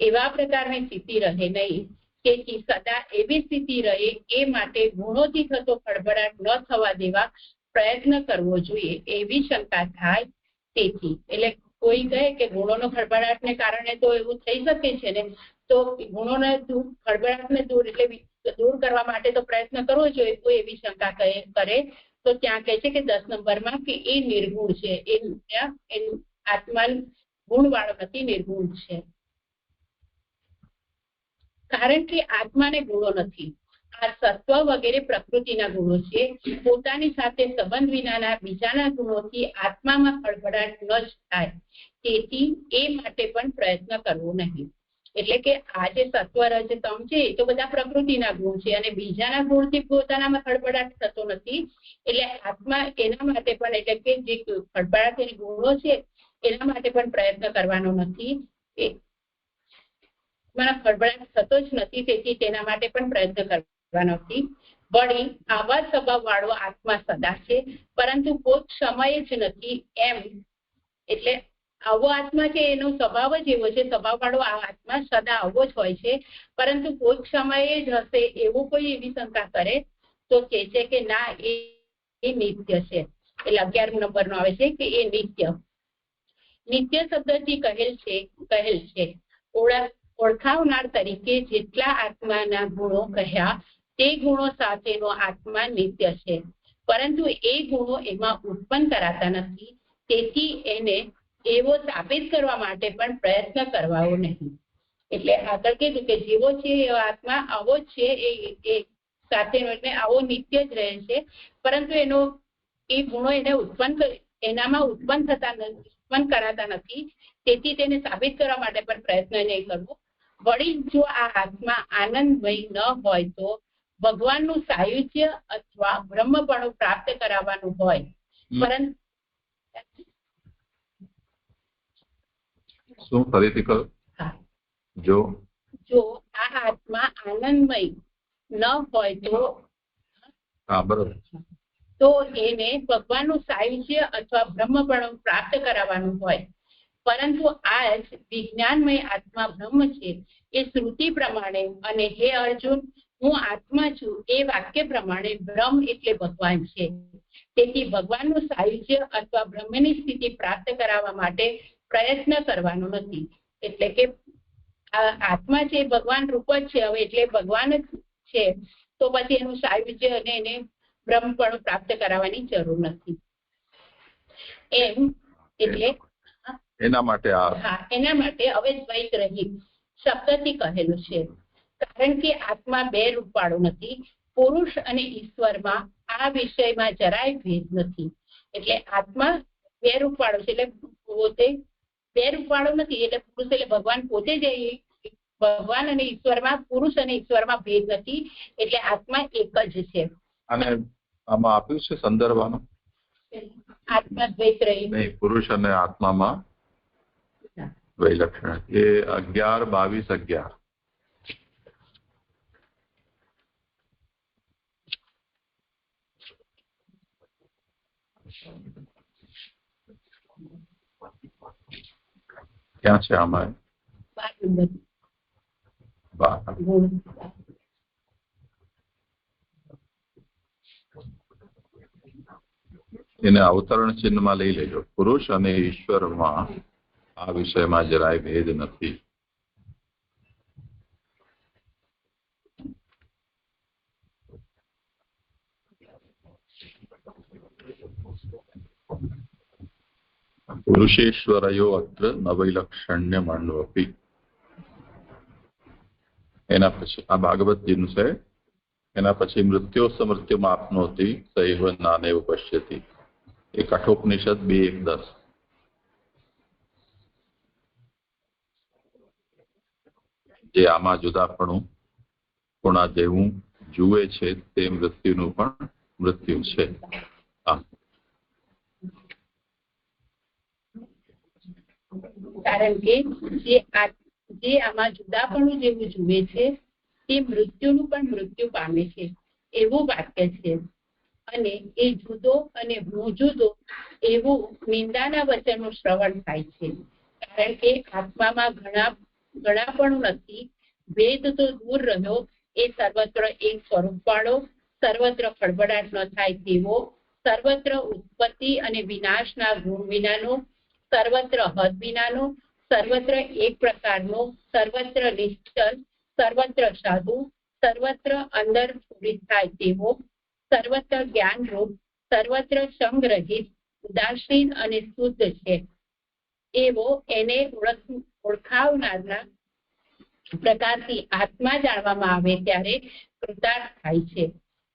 એવા પ્રકારની સ્થિતિ રહે નહીં, તેથી સદા એવી સ્થિતિ રહે એ માટે ગુણોથી થતો ખળભળાટ ન થવા દેવા પ્રયત્ન કરવો જોઈએ એવી શંકા થાય. તેથી એટલે કોઈ કહે કે ગુણોનો ખળભળાટને કારણે તો એવું થઈ શકે છે ને, તો ગુણોને ખળભળાટને દૂર કરવા માટે તો પ્રયત્ન કરવો જોઈએ. કોઈ એવી શંકા કરે તો ત્યાં કહે છે કે 10 નંબરમાં કે એ નિર્ગુણ છે. એ આત્મા ગુણવાળો નથી, નિર્ગુણ છે. કારણ કે આત્માને ગુણો નથી. આ સત્વ વગેરે પ્રકૃતિના ગુણો છે. પોતાની સાથે સંબંધ વિનાના બીજાના ગુણોથી આત્મામાં ખળભળાટ ન જ થાય, તેથી એ માટે પણ પ્રયત્ન કરવો નહીં. એટલે કે આ જે સત્વ રજ તમ છે એ તો બધા પ્રકૃતિના ગુણ છે, અને બીજાના ગુણથી પોતાનામાં ખળભળાટ થતો નથી. એટલે આત્મા એના માટે પણ, એટલે કે જે ખળભળાટ ગુણો છે એના માટે પણ પ્રયત્ન કરવાનો નથી. ખળભળાટ થતો જ નથી, તેથી તેના માટે પણ પ્રયત્ન કરવાનો નથી. વળી આવા સ્વભાવ વાળો આત્મા સદા છે, પરંતુ કોઈ સમયે જ નથી એમ. એટલે આવો આત્મા છે એનો સ્વભાવ જ એવો છે, સ્વભાવ વાળો આ આત્મા સદા આવો જ હોય છે, પરંતુ કોઈક સમયે જ હશે એવું કોઈ એવી શંકા કરે તો કહે છે કે ના, એ નિત્ય છે. એટલે 11 નંબરનો આવે છે કે એ નિત્ય શબ્દથી કહેલ છે. ઓળખાવનાર તરીકે જેટલા આત્માના ગુણો કહ્યા તે ગુણો સાથેનો આત્મા નિત્ય છે, પરંતુ એ ગુણો એમાં ઉત્પન્ન કરાતા નથી. તેથી એને એવો સાબિત કરવા માટે પણ પ્રયત્ન કરવાઓ નહીં. એટલે આગળ કીધું કે જેવો છે એવો આત્મા આવો જ છે, એ સાથેનો એટલે આવો નિત્ય જ રહે છે, પરંતુ એનો એ ગુણો એને એનામાં ઉત્પન્ન કરાતા નથી. તેથી તેને સાબિત કરવા માટે પણ પ્રયત્ન નહીં કરવો. વળી જો આ આત્મા આનંદમય ન હોય તો ભગવાનનું સાયુજ્ય અથવા બ્રહ્મપણું પ્રાપ્ત કરાવવાનું હોય, પરંતુ શું ફરીથી કહો? જો આ આત્મા આનંદમય ન હોય બરોબર, તો એને ભગવાનનું સાયુજ્ય અથવા બ્રહ્મપણું પ્રાપ્ત કરાવવાનું હોય, પરંતુ આ જ વિજ્ઞાનમય આત્મા બ્રહ્મ છે એ શ્રુતિ પ્રમાણે અને હે અર્જુન હું આત્મા છું એ વાક્ય પ્રમાણે બ્રહ્મ એટલે ભગવાન છે. તેથી ભગવાનનું સાયુજ્ય અથવા બ્રહ્મની સ્થિતિ પ્રાપ્ત કરાવવા માટે પ્રયત્ન કરવાનો નથી. એટલે કે આત્મા છે ભગવાન રૂપ જ છે, હવે એટલે ભગવાન જ છે, તો પછી એનું સાયુજ્ય અને એને બ્રહ્મપણું પ્રાપ્ત કરાવવાની જરૂર નથી. એમ એટલે એના માટે એના માટે હવે દ્વૈત રહિત શબ્દથી કહેલું છે, કારણ કે આત્મા બે રૂપવાળો નથી. પુરુષ અને ઈશ્વરમાં આ વિષયમાં જરાય ભેદ નથી. એટલે આત્મા બે રૂપવાળો છે, એટલે પોતે બે રૂપવાળો નથી. એટલે પુરુષ એટલે ભગવાન પોતે જ ભગવાન અને ઈશ્વરમાં પુરુષ અને ઈશ્વરમાં ભેદ નથી. એટલે આત્મા એક જ છે. અને આમાં આપ્યું છે સંદર્ભમાં આત્મા દ્વૈત રહિત નહીં, પુરુષ અને આત્મામાં વૈલક્ષણ એ 11:22-11 ક્યાં છે આમાં? 12 એને અવતરણ ચિહ્નમાં લઈ લેજો. પુરુષ અને ઈશ્વરમાં આ વિષયમાં જરાય ભેદ નથી. પુરુષેશ્વરયો અત્ર ન વૈલક્ષણ્યમન્વપી. એના પછી આ ભાગવતજીનું છે. એના પછી મૃત્યો સમૃત્યુમાં આપનોતી સૈવ નાનેવ પશ્યતિ. એ કઠોપનિષદ 2:1-10. જે આમાં જુદાપણું કોણા જેવું જુએ છે તે મૃત્યુનું પણ મૃત્યુ છે. કારણ કે જે આમાં જુદાપણું જેવું જુએ છે તે મૃત્યુનું પણ મૃત્યુ પામે છે એવું વાક્ય છે. અને એ જુદો અને હું જુદો એવું નિંદાના વચનનું શ્રવણ થાય છે. કારણ કે આત્મામાં ઘણાપણું નથી. ભેદ તો દૂર રહ્યો, એ સર્વત્ર એક સ્વરૂપ વાળો, સર્વત્ર ખળબળાટ ન થાય તેવો, સર્વત્ર ઉત્પત્તિ અને વિનાશના ગુણ વિનાનો, સર્વત્ર હદ વિનાનો, સર્વત્ર એક પ્રકારનો, સર્વત્ર નિશ્ચલ, સર્વત્ર સાધુ, સર્વત્ર અંદર સ્ફુરિત થાય તેવો, સર્વત્ર જ્ઞાનરૂપ, સર્વત્ર સંગ્રહિત, ઉદાસીન અને શુદ્ધ છે એવો એને ઓળખાવનારના પ્રકારથી આત્મા જાણવામાં આવે ત્યારે કૃતાર્થ થાય છે.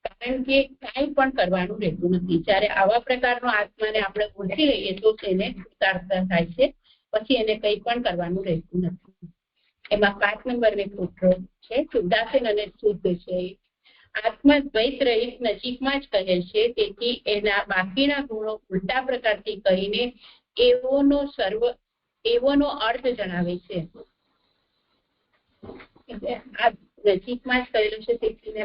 કારણ કે કાંઈ પણ કરવાનું રહેતું નથી. જ્યારે આવા પ્રકારનો આત્માને આપણે ઓળખી લઈએ તો તેને કૃતાર્થતા થાય છે. પછી એને કંઈ પણ કરવાનું રહેતું નથી. એમાં 5 નંબરની સૂત્રો છે, ઉદાસીન અને શુદ્ધ છે. આત્મા દ્વૈત રહિત નજીકમાં જ કહે છે. તેથી એના બાકીના ગુણો ઉલટા પ્રકારથી કહીને એવોનો અર્થ જણાવે છે. આ નજીકમાં જ કહેલું છે, તેથી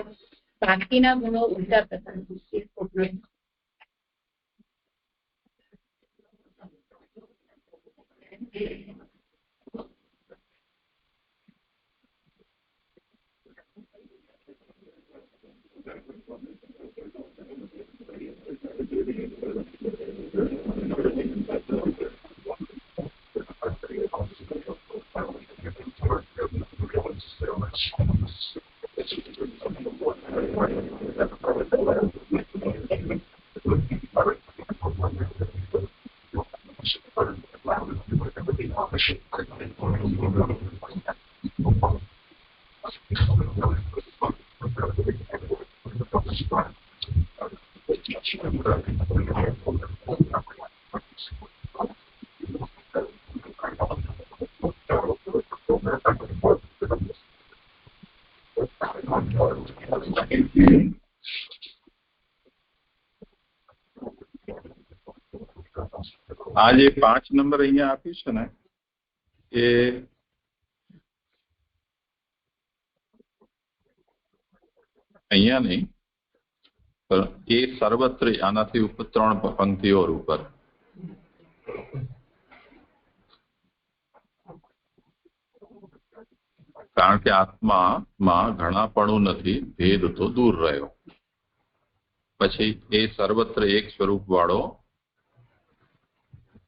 બાકીના ગુણો ઉલટા પ્રકારથી. આ જે 5 નંબર અહીંયા આપ્યું છે ને એ અહીંયા નહીં, પણ એ સર્વત્ર આનાથી ઉપર 3 પંક્તિઓ ઉપર કારણ કે આત્મામાં ઘણાપણું નથી, ભેદ તો દૂર રહ્યો. પછી એ સર્વત્ર એક સ્વરૂપ વાળો,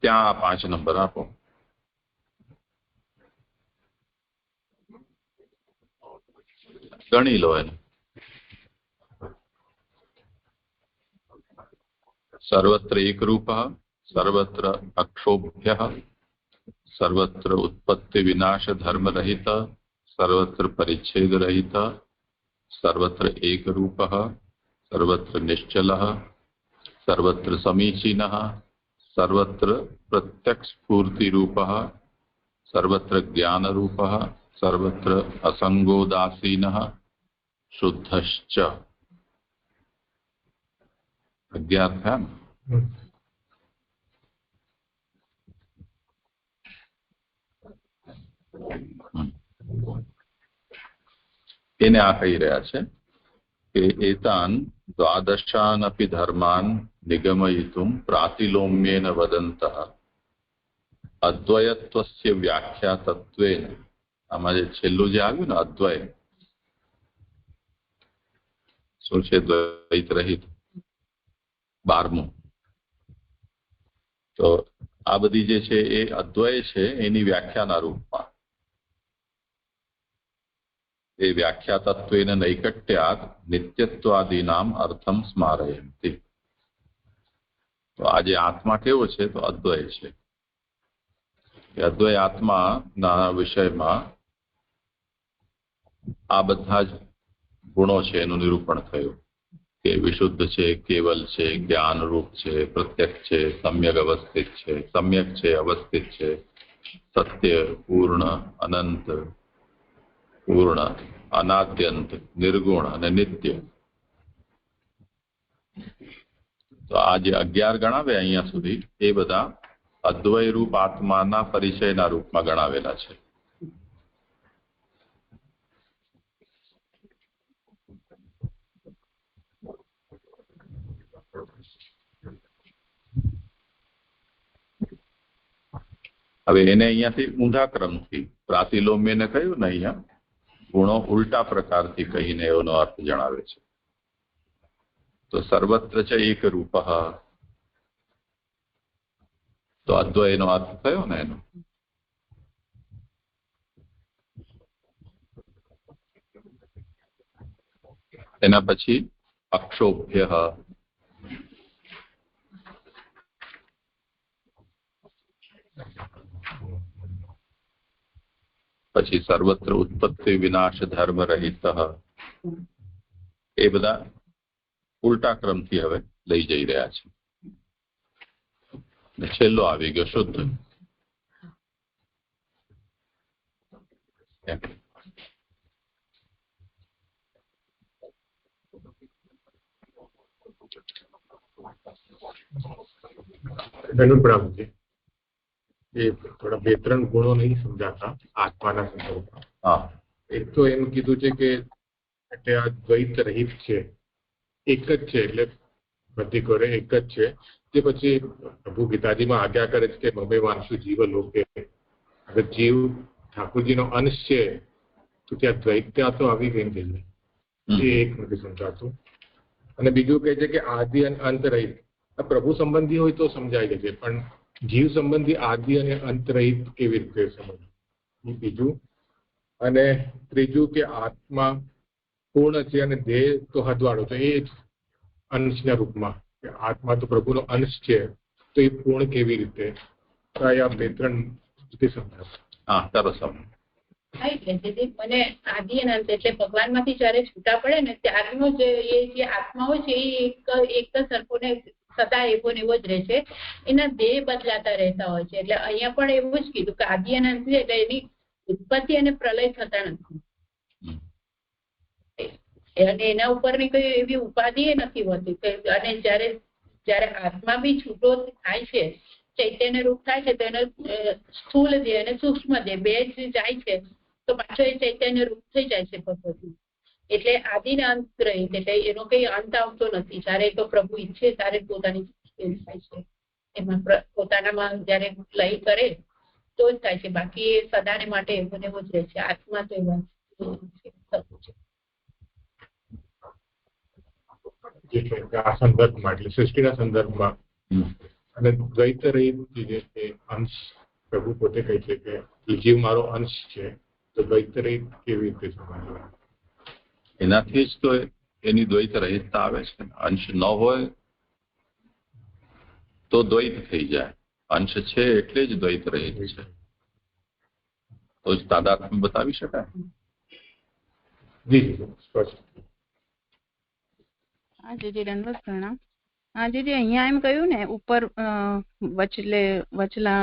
ત્યાં 5 નંબર આપો. ગણી લો એને. સર્વત્ર એકરૂપ, સર્વત્ર અક્ષોભ્ય, સર્વત્ર ઉત્પત્તિ વિનાશ ધર્મ રહિત, સર્વત્ર પરિચ્છેદ રહિત, સર્વત્ર એકરૂપ, સર્વત્ર નિશ્ચલ, સર્વત્ર સમીચીન, સર્વત્ર પ્રત્યક્ષ સ્ફૂર્તિ રૂપ, સર્વત્ર જ્ઞાન રૂપ, સર્વત્ર અસંગોદાસીન, શુદ્ધશ્ચ. 11 થયા ને? એને આ કહી રહ્યા છે કે એતાન દ્વાદશાન અપી ધર્માન નિગમયિતુમ પ્રાતિલોમ્યેન વદંતઃ અદ્વયત્વસ્ય વ્યાખ્યા તત્વેન. આમાં જે છેલ્લું જે આવ્યું ને અદ્વય, શું છે? દ્વૈત રહિત. 12મું. તો આ બધી જે છે એ અદ્વય છે એની વ્યાખ્યાના રૂપમાં. એ વ્યાખ્યા તત્વેન નૈકટ્યાદ નિત્યત્વાદીનામ અર્થમ સ્મારયંતિ. તો આજે આત્મા કેવો છે? તો અદ્વય છે. અદ્વય આત્માના વિષયમાં આ બધા જ ગુણો છે એનું નિરૂપણ થયું કે વિશુદ્ધ છે, કેવલ છે, જ્ઞાનરૂપ છે, પ્રત્યક્ષ છે, સમ્યક અવસ્થિત છે, સમ્યક છે, અવસ્થિત છે, સત્ય, પૂર્ણ, અનંત, પૂર્ણ, અનાદ્યંત, નિર્ગુણ અને નિત્ય. તો આ જે 11 ગણાવે અહીંયા સુધી એ બધા અદ્વય રૂપ આત્માના પરિચયના રૂપમાં ગણાવેલા છે. હવે એને અહીંયાથી ઊંધા ક્રમથી પ્રાતિલોમ્યને કહ્યું ને, અહીંયા ગુણો ઉલટા પ્રકારથી કહીને એનો અર્થ જણાવે છે. તો સર્વત્ર છે એક રૂપ, તો અદ્વયનો અર્થ થયો ને એનો. એના પછી અક્ષોભ્ય, પછી સર્વત્ર ઉત્પત્તિ વિનાશ ધર્મ રહિત. એ બધા ઉલટા ક્રમથી હવે લઈ જઈ રહ્યા છે. છેલ્લો આવી ગયો શુદ્ધ. ધનુપ્રામજી એ થોડા 2-3 ગુણો નહીં સમજાતા આત્માના સંદર્ભમાં. હા, એક તો એમ કીધું છે કે એટલે આ દ્વૈત રહિત છે, એક જ છે, એટલે બધી કરે એક જ છે. તે પછી પ્રભુ ગીતાજીમાં આજ્ઞા કરે છે કે મમે વાંશુ જીવ લોકે. અગર જીવ ઠાકોરજીનો અંશ છે તો ત્યાં દ્વૈત ત્યાં તો આવી ગઈ છે. એ એક નથી સમજાતું. અને બીજું કહે છે કે આદિ અને અંત રહિત. પ્રભુ સંબંધી હોય તો સમજાય છે, પણ જીવ સંબંધી આદિ અને અંત રહિત કેવી રીતે સમજવું, બીજું. અને ત્રીજું કે આત્મા પૂર્ણ છે અને દેહ તો હદવાળો, તો એ જ અંશના રૂપમાં આત્મા તો પ્રભુનો અંશ છે, તો એ પૂર્ણ કેવી રીતે? તો આ બે ત્રણ રીતે સમજાવો. હા, સરસ. મને આદિ અને અંત એટલે ભગવાન માંથી જયારે છૂટા પડે ને ત્યારનો જે આત્મા હોય છે એ એક સરખો ને સદા એવો ને એવો જ રહે છે, એના દેહ બદલાતા રહેતા હોય છે. એટલે અહીંયા પણ એવું જ કીધું કે આદિ અને અંત એટલે એની ઉત્પત્તિ અને પ્રલય થતા નથી, અને એના ઉપરની કઈ એવી ઉપાધિ નથી હોતી. અને જયારે આત્મા બી છૂટો થાય છે, ચૈતન્ય રૂપ થાય છે, તો એનો સ્થૂળ દેહ અને સૂક્ષ્મ દેહ બે જ જાય છે, તો પાછો એ ચૈતન્ય રૂપ થઈ જાય છે ભગવતનું. એટલે આદિ ને અંત રહિત, એટલે એનો કઈ અંત આવતો નથી. જયારે તો પ્રભુ ઈચ્છે ત્યારે પોતાની થાય છે, એમાં પોતાનામાં જયારે લય કરે તો જ થાય છે. બાકી એ સદાને માટે એવો ને એવો જ રહે છે. આત્મા તો એવા છે આ સંદર્ભમાં એટલે સૃષ્ટિના સંદર્ભમાં અને દ્વૈત રહિત જે અંશ પ્રભુ પોતે કહે છે કે જીવ મારો અંશ છે, તો દ્વૈત રહિત કેવી રીતે સમજવા? એનાથી જ તો એની દ્વૈત રહિતતા આવે છે. અંશ ન હોય તો દ્વૈત થઈ જાય, અંશ છે એટલે જ દ્વૈત રહિત છે, તો જ તાદાત્મ્ય બતાવી શકાય. જી સ્પષ્ટ. હા જીજી, દંડવત પ્રણામ. હા જીજી, અહીંયા એમ કહ્યું ને ઉપર વચલા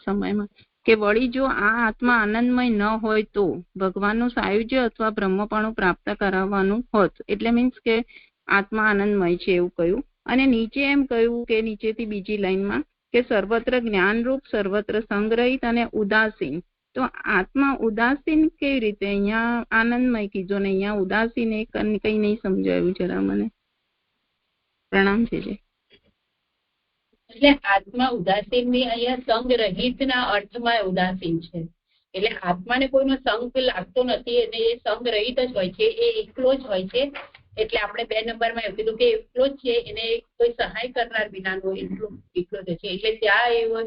સમયમાં કે વળી જો આ આત્મા આનંદમય ન હોય તો ભગવાનનું સાયુજ્ય અથવા બ્રહ્મપણું પ્રાપ્ત કરાવવાનું હોત. એટલે મીન્સ કે આત્મા આનંદમય છે એવું કહ્યું. અને નીચે એમ કહ્યું કે નીચેથી બીજી લાઈનમાં કે સર્વત્ર જ્ઞાનરૂપ, સર્વત્ર સંગ્રહિત અને ઉદાસીન. તો આત્મા ઉદાસીન કેવી રીતે? અહીંયા આનંદમય કીધું ને અહીંયા ઉદાસીન એ કઈ નહીં સમજાયું જરા મને. પ્રણામ છે. એટલે આત્મા ઉદાસીન ની અહીંયા સંગ રહિત ના અર્થમાં ઉદાસીન છે. એટલે આત્માને કોઈનો સંગ લાગતો નથી અને એ સંગ રહિત જ હોય છે, એ એકલો જ હોય છે. એટલે આપણે 2 નંબરમાં એવું કીધું કે એકલો જ છે, એને કોઈ સહાય કરનાર વિનાનો એકલો જ છે. એટલે ત્યાં એવો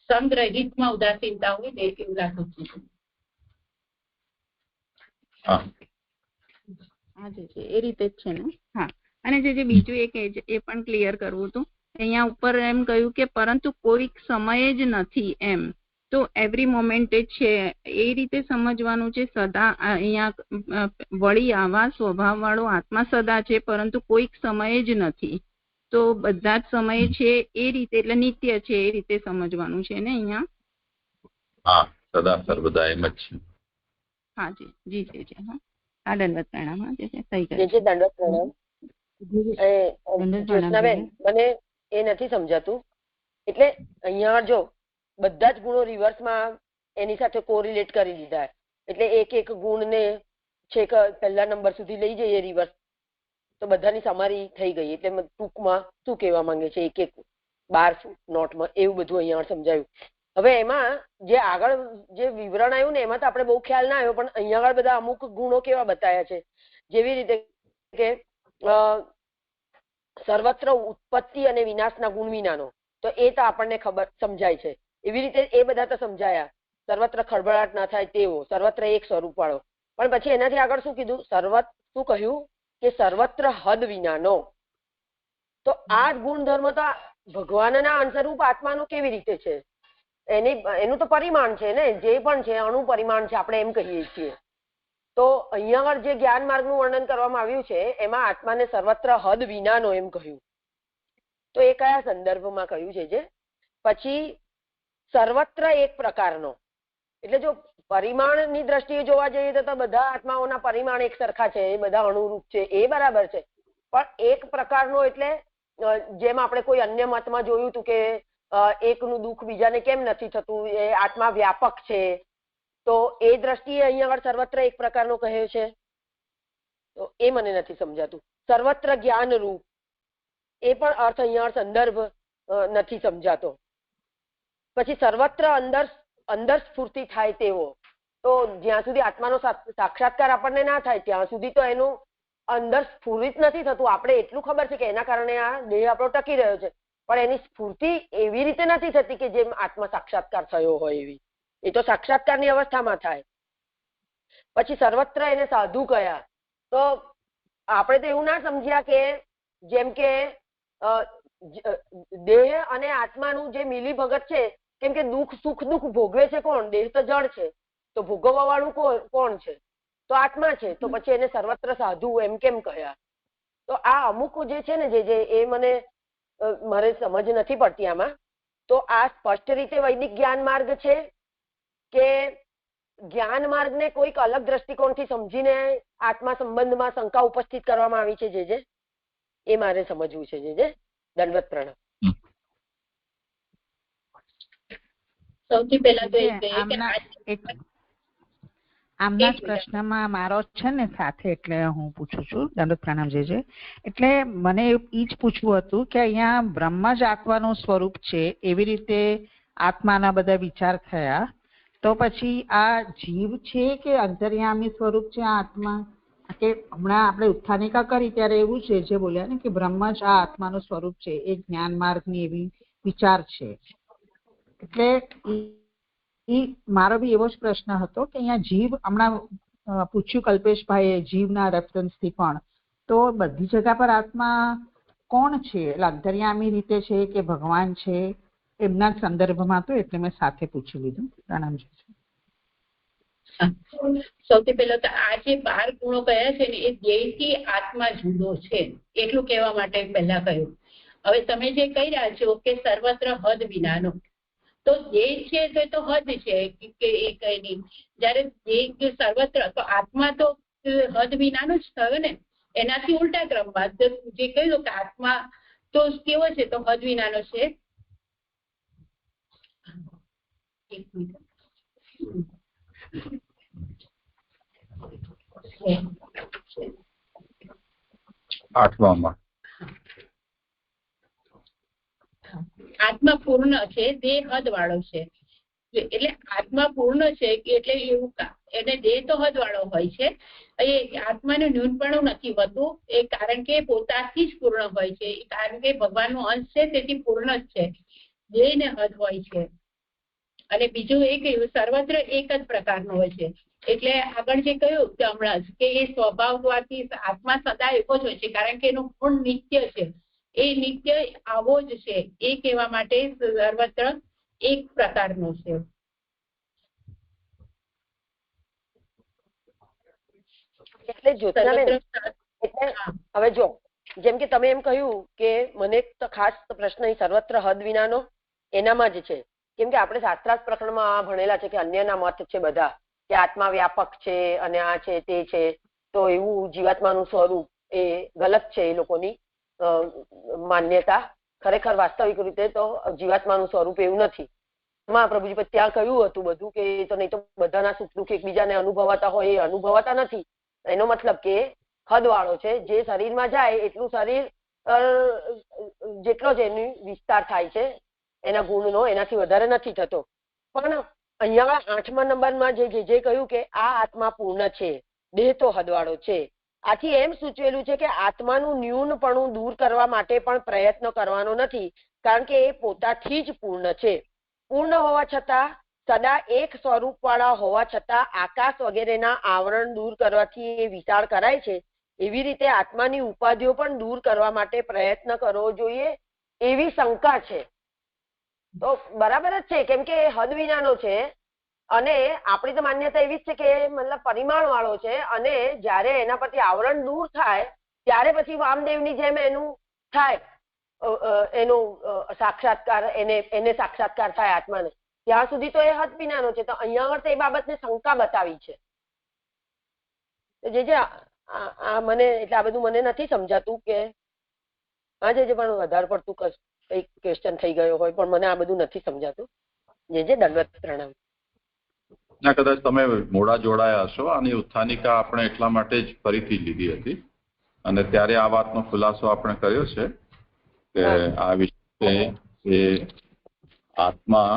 સંગ રહિતમાં ઉદાસીનતા હોય ને એવું લાગે છે. હા જી, એ રીતે જ છે ને. હા, અને જે બીજું એક એ પણ ક્લિયર કરવું હતું. અહીંયા ઉપર એમ કહ્યું કે પરંતુ કોઈક સમયે જ નથી એમ, તો એવરી મોમેન્ટ છે એ રીતે સમજવાનું છે. સદા અહીંયા વળી આવા સ્વભાવ વાળો આત્મા સદા છે, પરંતુ કોઈક સમયે જ નથી, તો બધા જ સમયે છે એ રીતે, એટલે નિત્ય છે એ રીતે સમજવાનું છે ને અહીંયા. હા, સદા સર્વદા એમ જ છે. હા જી જી જી જી. હા, દંડવત પ્રણામ. હા જી, સહી કરે. દંડવત પ્રણામ. જ્યોત્સનાબેન, મને એ નથી સમજાતું. એટલે અહીંયા જો બધા જ ગુણો રિવર્સમાં એની સાથે કોરિલેટ કરી દીધા, એટલે એક એક ગુણને છેક પહેલા નંબર સુધી લઈ જઈએ રિવર્સ, તો બધાની સમારી થઈ ગઈ. એટલે ટૂંકમાં શું કહેવા માંગે છે, એક એક 12 નોટમાં એવું બધું અહીંયા સમજાયું. હવે એમાં જે આગળ જે વિવરણ આવ્યું ને એમાં તો આપણે બહુ ખ્યાલ ના આવ્યો, પણ અહીંયા આગળ બધા અમુક ગુણો કેવા બતાવ્યા છે, જેવી રીતે કે સર્વત્ર ઉત્પત્તિ અને વિનાશના ગુણ વિનાનો, તો એ તો આપણને ખબર સમજાય છે. એવી રીતે એ બધા તો સમજાયા. સર્વત્ર ખળભળાટ ના થાય તેવો, સર્વત્ર એક સ્વરૂપ વાળો. પણ પછી એનાથી આગળ શું કીધું? શું કહ્યું કે સર્વત્ર હદ વિનાનો. તો આ ગુણધર્મ તો ભગવાનના અંશરૂપ આત્માનો કેવી રીતે છે? એનું તો પરિમાણ છે ને, જે પણ છે અણુ પરિમાણ છે, આપણે એમ કહીએ છીએ. તો અહીંયા આગળ જે જ્ઞાન માર્ગનું વર્ણન કરવામાં આવ્યું છે એમાં આત્માને સર્વત્ર હદ વિનાનો એમ કહ્યું. તો એ કયા સંદર્ભમાં કહ્યું છે? જે પછી સર્વત્ર એક પ્રકારનો, એટલે જો પરિમાણની દ્રષ્ટિએ જોવા જઈએ તો બધા આત્માઓના પરિમાણ એક સરખા છે, એ બધા અણુરૂપ છે, એ બરાબર છે. પણ એક પ્રકારનો એટલે જેમ આપણે કોઈ અન્ય મતમાં જોયું હતું કે એકનું દુઃખ બીજાને કેમ નથી થતું, એ આત્મા વ્યાપક છે, તો એ દ્રષ્ટિએ અહીંયા આગળ સર્વત્ર એક પ્રકારનો કહ્યો છે. તો એ મને નથી સમજાતું. સર્વત્ર જ્ઞાન રૂપ, એ પણ અર્થ અહીંયા સંદર્ભ નથી સમજાતો. પછી સર્વત્ર અંદર સ્ફૂર્તિ થાય તેવો, તો જ્યાં સુધી આત્માનો સાક્ષાત્કાર આપણને ના થાય ત્યાં સુધી તો એનું અંદર સ્ફુરિત નથી થતું. આપણે એટલું ખબર છે કે એના કારણે આ દેહ આપણો ટકી રહ્યો છે, પણ એની સ્ફૂર્તિ એવી રીતે નથી થતી કે જેમ આત્મા સાક્ષાત્કાર થયો હોય એવી. એ તો સાક્ષાત્કારની અવસ્થામાં થાય. પછી સર્વત્ર એને સાધુ કયા, તો આપણે તો એવું ના સમજ્યા કે જેમ કે દેહ અને આત્માનું જે મિલીભગત છે, કેમ કે સુખ દુઃખ ભોગવે છે કોણ? દેહ તો જળ છે, તો ભોગવવા વાળું કોણ છે? તો આત્મા છે. તો પછી એને સર્વત્ર સાધુ એમ કેમ કહ્યા? તો આ અમુક જે છે ને જે એ મારે સમજ નથી પડતી આમાં. તો આ સ્પષ્ટ રીતે વૈદિક જ્ઞાન માર્ગ છે કે જ્ઞાન માર્ગને કોઈક અલગ દ્રષ્ટિકોણથી સમજીને આત્મા સંબંધમાં શંકા ઉપસ્થિત કરવામાં આવી છે? જે એ મારે સમજવું છે. જે દંડવત પ્રણામ. સૌથી પહેલા તો એ કહીએ કે આમના જ પ્રશ્નમાં મારો છે ને સાથે, એટલે હું પૂછું છું. દંડવત પ્રણામ. જે એટલે મને એ જ પૂછવું હતું કે અહીંયા બ્રહ્મ જ આત્માનું સ્વરૂપ છે, એવી રીતે આત્માના બધા વિચાર થયા, તો પછી આ જીવ છે કે અંતર્યામી સ્વરૂપ છે આ આત્મા? કે હમણાં આપણે ઉત્થાનિકા કરી ત્યારે એવું છે જે બોલ્યા ને કે બ્રહ્મ જ આ આત્માનું સ્વરૂપ છે, એ જ્ઞાન માર્ગની એવી વિચાર છે. એટલે મારો બી એવો જ પ્રશ્ન હતો કે અહીંયા જીવ, હમણાં પૂછ્યું કલ્પેશભાઈએ જીવના રેફરન્સથી, પણ તો બધી જગ્યા પર આત્મા કોણ છે? એટલે અંતર્યામી રીતે છે કે ભગવાન છે? એમના સંદર્ભમાં તો એટલે મેં સાથે પૂછી લીધું. પ્રણામજી. સૌથી પહેલા તો આ જે 12 ગુણો કયા છે ને એ ધ્યેયથી આત્મા જુદો છે એટલું કહેવા માટે પહેલા કહ્યું. હવે તમે જે કહી રહ્યા છો કે સર્વત્ર હદ વિનાનો, તો ધ્યેય છે તો એ તો હદ છે કે એ કઈ નહીં. જયારે ધ્યેય સર્વત્ર, તો આત્મા તો હદ વિનાનો જ થયો ને. એનાથી ઉલટા ક્રમમાં જે કહ્યું કે આત્મા તો કેવો છે? તો હદ વિનાનો છે. એક મિનિટ. આઠમામાં આત્મા પૂર્ણ છે, દેહ હદ વાળો છે. એટલે આત્મા પૂર્ણ છે એટલે એવું એને દેહ તો હદ વાળો હોય છે. એ આત્માનું ન્યૂનપણું નથી હોતું, એ કારણ કે પોતાથી જ પૂર્ણ હોય છે. કારણ કે ભગવાનનો અંશ છે, તેથી પૂર્ણ જ છે. દેહ ને હદ હોય છે. અને બીજું એ કહ્યું સર્વત્ર એક જ પ્રકારનો હોય છે. એટલે આગળ જે કહ્યું કે હમણાં જ કે એ સ્વભાવથી આત્મા સદા એવો જ હોય છે, કારણ કે એનું ગુણ નિત્ય છે. એ નિત્ય આવો જ છે એ કહેવા માટે સર્વત્ર એક પ્રકારનો છે. એટલે જ્યોત્સનાબેન, હવે જો જેમ કે તમે એમ કહ્યું કે મને ખાસ પ્રશ્ન સર્વત્ર હદ વિનાનો એનામાં જ છે. કેમ કે આપણે શાસ્ત્રાર્થ પ્રકરણમાં ભણેલા છે કે અન્યના મત છે બધા, કે આત્મા વ્યાપક છે અને આ છે તે છે, તો એવું જીવાત્માનું સ્વરૂપ એ ગલત છે. એ લોકોની માન્યતા ખરેખર વાસ્તવિક રીતે તો જીવાત્માનું સ્વરૂપ એવું નથી. પ્રભુજી ત્યાં કહ્યું હતું બધું કે તો નહીં તો બધાના સુખ દુઃખ એકબીજાને અનુભવાતા હોય, એ અનુભવાતા નથી. એનો મતલબ કે હદવાળો છે, જે શરીરમાં જાય એટલું શરીર જેટલો જ એનો વિસ્તાર થાય છે એના ગુણનો, એનાથી વધારે નથી થતો. પણ અહીંયા 8મા નંબરમાં જે કહ્યું કે આ આત્મા પૂર્ણ છે, દેહ તો હદવાળો છે, આથી એમ સૂચવેલું છે કે આત્માનું ન્યૂનપણું દૂર કરવા માટે પણ પ્રયત્ન કરવાનો નથી, કારણ કે એ પોતાથી જ પૂર્ણ છે. પૂર્ણ હોવા છતાં, સદા એક સ્વરૂપ વાળા હોવા છતાં આકાશ વગેરેના આવરણ દૂર કરવાથી એ વિચાર કરાય છે. એવી રીતે આત્માની ઉપાધિઓ પણ દૂર કરવા માટે પ્રયત્ન કરવો જોઈએ એવી શંકા છે. તો બરાબર જ છે, કેમ કે હદ વિનાનો છે અને આપણી તો માન્યતા એવી જ છે કે મતલબ પરિમાણ વાળો છે, અને જયારે એના પરથી આવરણ દૂર થાય ત્યારે પછી વામદેવની જેમ એનું થાય, એનો સાક્ષાત્કાર, એને સાક્ષાત્કાર થાય આત્માને. ત્યાં સુધી તો એ હદ વિનાનો છે. તો અહીંયા આગળ તો એ બાબતને શંકા બતાવી છે. મને એટલે આ બધું મને નથી સમજાતું કે આજે પણ વધારે પડતું કઈ ક્વેશ્ચન થઈ ગયો હોય, પણ મને આ બધું નથી સમજાતું. દંડવત પ્રણામ. ના, કદાચ તમે મોડા જોડાયા હશો. આની ઉત્થાનિકા આપણે એટલા માટે જ ફરીથી લીધી હતી અને ત્યારે આ વાતનો ખુલાસો આપણે કર્યો છે કે આ વિશે એ આત્મા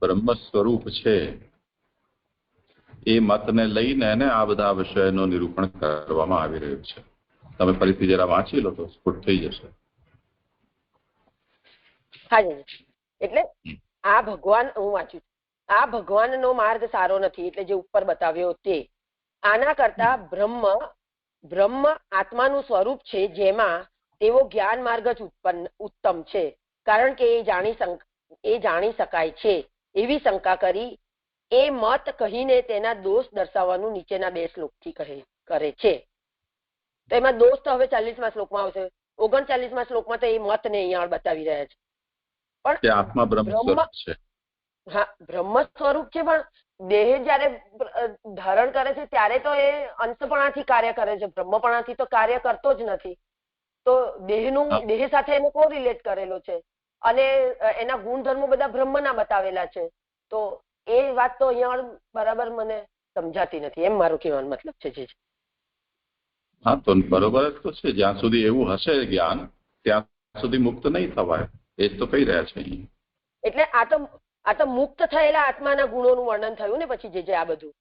બ્રહ્મ સ્વરૂપ છે એ મતને લઈને આ બધા વિષયનું નિરૂપણ કરવામાં આવી રહ્યું છે. તમે ફરીથી જરા વાંચી લો તો સ્ફુટ થઈ જશે. હા જી. એટલે આ ભગવાન, હું વાંચું છું, આ ભગવાનનો માર્ગ સારો નથી, એટલે જે ઉપર બતાવ્યો તે. આના કરતા બ્રહ્મ બ્રહ્મ આત્માનું સ્વરૂપ છે જેમાં તેવો જ્ઞાન માર્ગ જ ઉત્તમ છે, કારણ કે એ જાણી શકાય છે એવી શંકા કરી એ મત કહીને તેના દોષ દર્શાવવાનું નીચેના 2 શ્લોકથી કરે છે. તો એમાં દોષ તો હવે 40મા શ્લોકમાં આવશે. 39મા શ્લોકમાં તો એ મતને અહીંયા બતાવી રહ્યા છે. પણ આત્મા બ્રહ્મ સ્વરૂપ છે. હા, બ્રહ્મ સ્વરૂપ છે, પણ દેહ જયારે ધારણ કરે છે ત્યારે તો એ અંશપણાથી કાર્ય કરે છે, બ્રહ્મપણાથી તો કાર્ય કરતો જ નથી. તો દેહ સાથે એને કો રિલેટ કરેલો છે અને એના ગુણધર્મો બધા બ્રહ્મના બતાવેલા છે. તો એ વાત તો અહીંયા બરાબર મને સમજાતી નથી, એમ મારું કહેવાનો મતલબ છે. હા, તો બરોબર જ તો છે. જ્યાં સુધી એવું હશે જ્ઞાન ત્યાં સુધી મુક્ત નહીં થવાય, એ જ તો કહી રહ્યા છે અહીં. એટલે આ તો મુક્ત થયેલા આત્માના ગુણોનું વર્ણન થયું ને પછી જે આ બધું.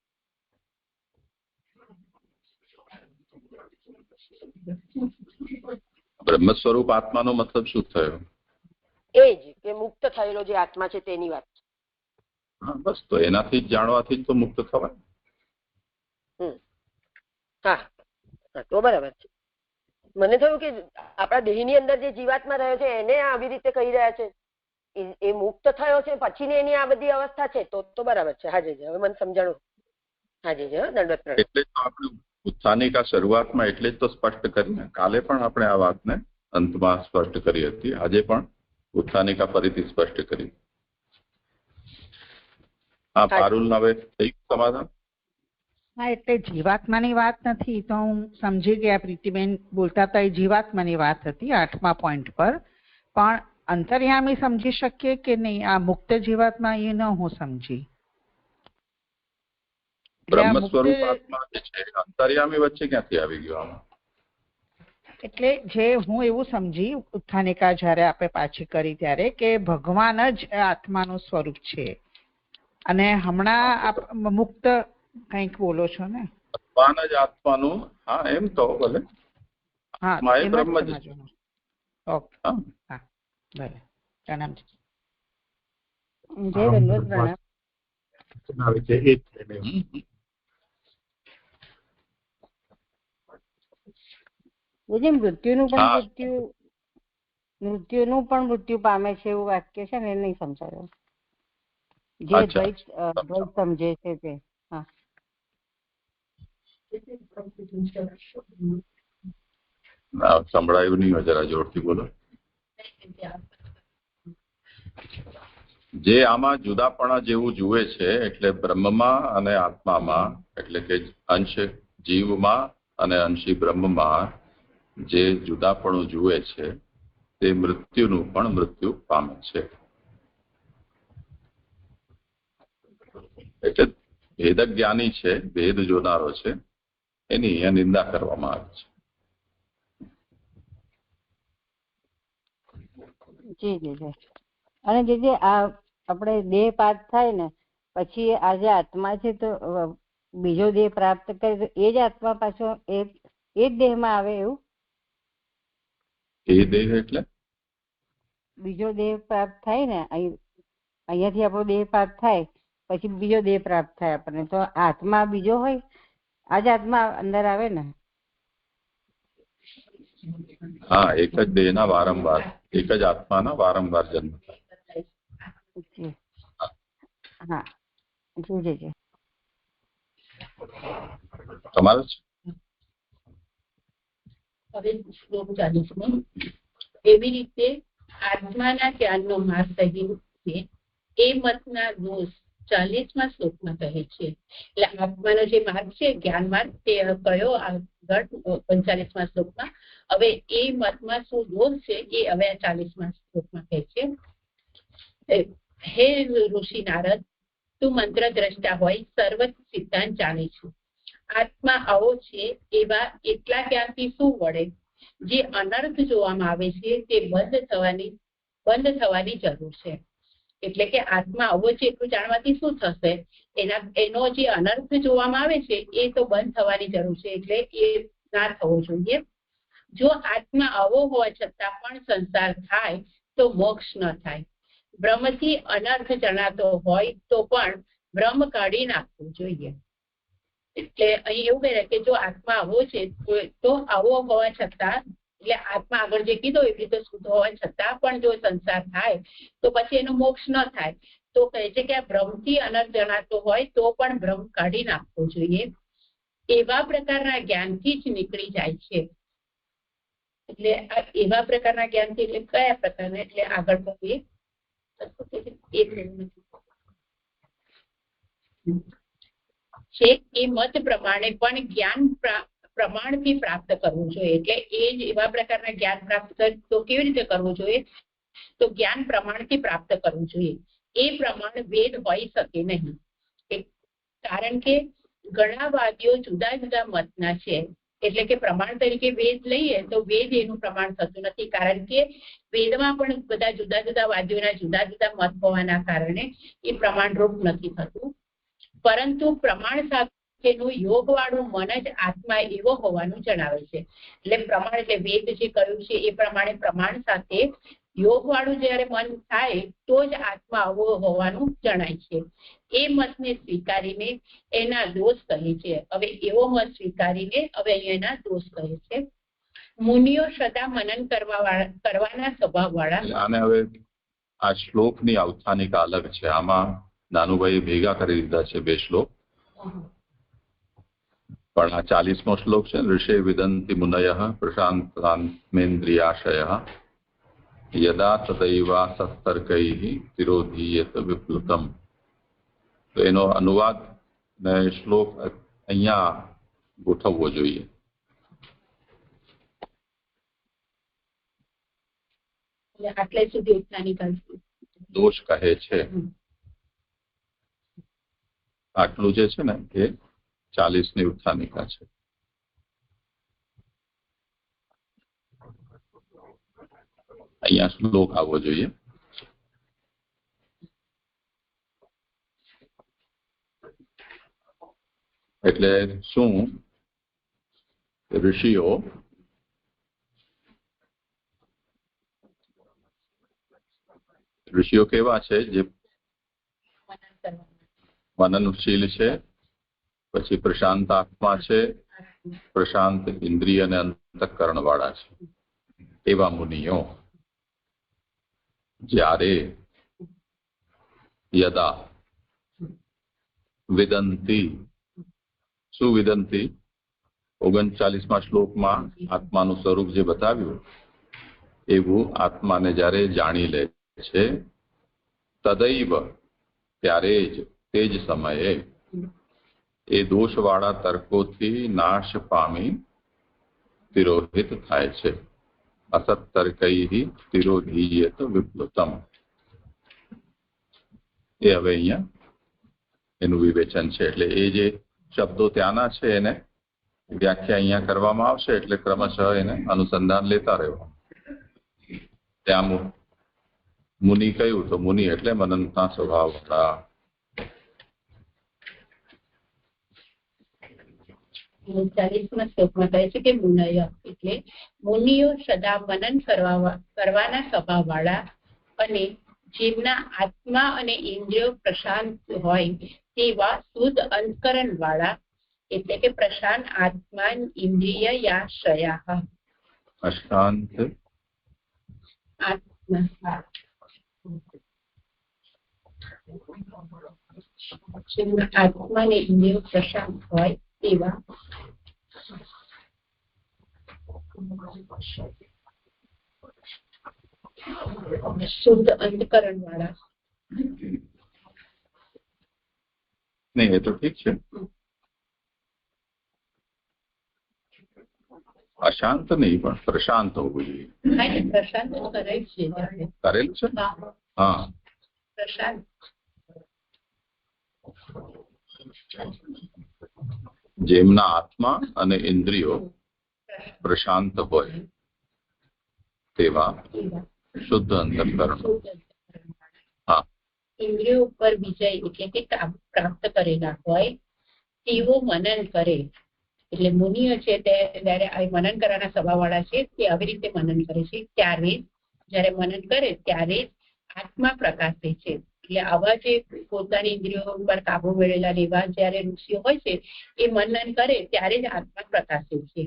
બ્રહ્મ સ્વરૂપ આત્માનો મતલબ શું થયો? એ જ કે મુક્ત થયેલો જે આત્મા છે તેની વાત. હા, બસ તો એનાથી જ જાણવાથી જ તો મુક્ત થવાય. હા, તો બરાબર છે. મને થયું કે આપણા દેહની અંદર જે જીવાત્મા રહ્યો છે એને આવી રીતે કહી રહ્યા છે, એ મુક્ત થયો છે પછી એની આ બધી અવસ્થા છે, તો બરાબર છે. હાજી, હવે મને સમજાણું. હાજી, દંડવત પ્રણામ. એટલે તો આપણે ઉત્થાનિકા શરૂઆતમાં એટલે જ તો સ્પષ્ટ કરીને, કાલે પણ આપણે આ વાતને અંતમાં સ્પષ્ટ કરી હતી, આજે પણ ઉત્થાનિકા ફરીથી સ્પષ્ટ કરી. હા, પારુલ, હવે થઈ સમાધાન? હા, એટલે જીવાત્માની વાત નથી તો હું સમજી ગયા. પ્રીતિબેન બોલતા હતા એ જીવાત્માની વાત હતી 8મા પોઈન્ટ પર. પણ અંતર્યામી સમજી શકીએ કે નહીં? આ મુક્ત જીવાત્મા એ ન હું સમજી. બ્રહ્મ સ્વરૂપ આત્મા જે છે અંતર્યામી વચ્ચે ક્યાંથી આવી ગયો આમાં? એટલે જે હું એવું સમજી ઉત્થાનિકા જયારે આપણે પાછી કરી ત્યારે કે ભગવાન જ આત્માનું સ્વરૂપ છે, અને હમણાં મુક્ત કંઈક બોલો છો ને? ભગવાન જ આત્માનું. હા, એમ તો ભલે. હા, બ્રહ્મ જ. ઓકે, હા, ભલે. પ્રણામ. જય દંડવત પ્રણામ. મૃત્યુનું પણ મૃત્યુ પામે છે એવું વાક્ય છે ને, એ નહીં સમજાયું. જે દ્વૈત સમજે છે તે. હા, સંભળાયું નહીં, જરા જોરથી બોલો. જે આમાં જુદાપણા જેવું જુએ છે એટલે બ્રહ્મમાં અને આત્મામાં, એટલે કે અંશ જીવમાં અને અંશી બ્રહ્મમાં જે જુદાપણું જુએ છે તે મૃત્યુનું પણ મૃત્યુ પામે છે. એટલે ભેદ જ્ઞાની છે, ભેદ જોનારો છે, એની અહીંયા નિંદા કરવામાં આવે છે. જી જી. અને જે આ આપણે દેહ પાત થાય ને પછી આ જે આત્મા છે તો બીજો દેહ પ્રાપ્ત કરે તો એ જ આત્મા પાછો એ જ દેહમાં આવે એવું? એ દેહ એટલે બીજો દેહ પ્રાપ્ત થાય ને, અહીંયાથી આપણો દેહ પ્રાપ્ત થાય પછી બીજો દેહ પ્રાપ્ત થાય આપણને, તો આત્મા બીજો હોય? આ જ આત્મા અંદર આવે ને? હા, એક જ દેહના વારંવાર, એક જ આત્માના વારંવાર જન્મ થાય. હા, જી જી જી. તમારે હવે શ્લોક 40 એવી રીતે આત્માના જ્ઞાનનો માર્ગ કહ્યું છે એ મતના દોષ 40મા શ્લોકમાં કહે છે. એટલે આત્માનો જે માર્ગ છે જ્ઞાન માર્ગ તે કયો આગળ 45મા શ્લોકમાં. હવે એ મતમાં શું દોષ છે એ હવે 40મા શ્લોકમાં કહે છે. હે ઋષિ નારદ, તું મંત્ર દ્રષ્ટા હોય સર્વ સિદ્ધાંત જાણે છું. આત્મા આવો છે એવા એટલા જ્ઞાનથી શું વળે? જે અનર્થ જોવામાં આવે છે તે બંધ થવાની જરૂર છે. એટલે કે આત્મા આવો છે એટલું જાણવાથી શું થશે? એનો જે અનર્થ જોવામાં આવે છે એ તો બંધ થવાની જરૂર છે, એટલે એ ના થવો જોઈએ. જો આત્મા આવો હોવા છતાં પણ સંસાર થાય તો મોક્ષ ન થાય. બ્રહ્મથી અનર્થ જણાતો હોય તો પણ બ્રહ્મ કાઢી નાખવું જોઈએ. એટલે અહીં એવું કહે કે જો આત્મા આવો છે તો આવો હોવા છતાં, એટલે આત્મા આગળ જે કીધો એવી રીતે શુદ્ધ હોવા છતાં પણ જો સંસાર થાય તો પછી એનો મોક્ષ ન થાય. તો કહે છે કે આ ભ્રમથી અનર્થ જણાતો હોય તો પણ ભ્રમ કાઢી નાખવો જોઈએ, એવા પ્રકારના જ્ઞાનથી જ નીકળી જાય છે. એટલે આ એવા પ્રકારના જ્ઞાનથી એટલે કયા પ્રકારના, એટલે આગળ કહીએ છે એ મત પ્રમાણે પણ જ્ઞાન પ્રમાણથી પ્રાપ્ત કરવું જોઈએ. એટલે એ જ એવા પ્રકારના જ્ઞાન પ્રાપ્ત તો કેવી રીતે કરવું જોઈએ? તો જ્ઞાન પ્રમાણથી પ્રાપ્ત કરવું જોઈએ. એ પ્રમાણ વેદ હોઈ શકે નહીં, કારણ કે ઘણા વાદીઓ જુદા જુદા મતના છે. એટલે કે પ્રમાણ તરીકે વેદ લઈએ તો વેદ એનું પ્રમાણ થતું નથી, કારણ કે વેદમાં પણ બધા જુદા જુદા વાદીઓના જુદા જુદા મત હોવાના કારણે એ પ્રમાણરૂપ નથી થતું. પરંતુ પ્રમાણ સાથેનું યોગવાળું મન જ આત્મા એવો હોવાનું જણાવે છે. એટલે પ્રમાણ એટલે વેદ જે કહ્યું છે એ પ્રમાણે પ્રમાણ સાથે યોગવાળું જ્યારે મન થાય તો જ આત્મા આવો હોવાનું જણાય છે. એ મતને સ્વીકારીને એના દોષ કહે છે. હવે એવો મત સ્વીકારીને હવે એના દોષ કહે છે. મુનિઓ સદા મનન કરવાના સ્વભાવ વાળા. આને હવે આ શ્લોકની અવસ્થાનિકા અલગ છે. આમાં નાનુભાઈ ભેગા કરી દીધા છે બે શ્લોક, પણ આ 40મો શ્લોક છે. ઋષે વિદંતિ મુનયઃ પ્રશાંતાત્મેન્દ્રિયાશયઃ યદા તદૈવા સત્તર્કૈઃ તિરોધીયત વિપ્લુતમ. તો એનો અનુવાદ ને શ્લોક અહીંયા ગોઠવવો જોઈએ. આટલે સુધી ઉત્થાનિકા દોષ કહે છે. આટલું જે છે ને એ 40ની ઉત્થાનિકા છે. અહીંયા શ્લોક આવવો જોઈએ. એટલે શું ઋષિઓ કેવા છે? જે મનનશીલ છે, પછી પ્રશાંત આત્મા છે, પ્રશાંત ઇન્દ્રિય અને અંતઃકરણ વાળા છે. એવા મુનિઓ જ્યારે યદા વિદંતી, શું વિદંતી? 39મા શ્લોકમાં આત્માનું સ્વરૂપ જે બતાવ્યું એવું આત્માને જ્યારે જાણી લે છે, તદૈવ ત્યારે જ તે જ સમયે એ દોષવાળા તર્કોથી નાશ પામી તિરોહિત થાય છે. અસત તર્કૈઃ તિરોધીયત વિપ્લુતમ. એ હવે અહીંયા એનું વિવેચન છે. એટલે એ જે શબ્દો ત્યાંના છે એને વ્યાખ્યા અહીંયા કરવામાં આવશે, એટલે ક્રમશઃ એને અનુસંધાન લેતા રહેવું. ત્યાં મુનિ કહ્યું તો મુનિ એટલે મનનના સ્વભાવ વાળા. 40મા શ્લોકમાં કહે છે કે મુનય એટલે મુનિઓ સદા મનન કરવાના સ્વભાવ વાળા અને જેમના આત્મા અને ઇન્દ્રિયો પ્રશાંત હોય તેવા શુદ્ધ અંતકરણ વાળા. એટલે કે પ્રશાંત આત્મા ઇન્દ્રિય યાશયા. અશાંત આત્મા આત્મા ને ઇન્દ્રિયો પ્રશાંત હોય તેવા શુદ્ધ અંતકરણ વાળા. નહીં, એ તો ઠીક છે. અશાંત નહીં પણ પ્રશાંત હોવું જોઈએ. પ્રશાંત કરેલ છે, કરેલ છે. હા, પ્રશાંત જેમના આત્મા અને ઇન્દ્રિયો પ્રશાંત હોય તેવા શુદ્ધ અંતઃકરણ. હા, ઇન્દ્રિયો ઉપર વિજય એટલે કે પ્રાપ્ત કરેલા હોય તેવો મનન કરે. એટલે મુનિઓ છે તે જયારે મનન કરવાના સ્વભાવવાળા છે તે આવી રીતે મનન કરે છે. ત્યારે જયારે મનન કરે ત્યારે આત્મા પ્રકાશે છે. એટલે આવા જે પોતાની ઇન્દ્રિયો પર કાબુ મેળવેલા એવા જયારે ઋષિઓ હોય છે એ મનન કરે ત્યારે જ આત્મા પ્રકાશે છે.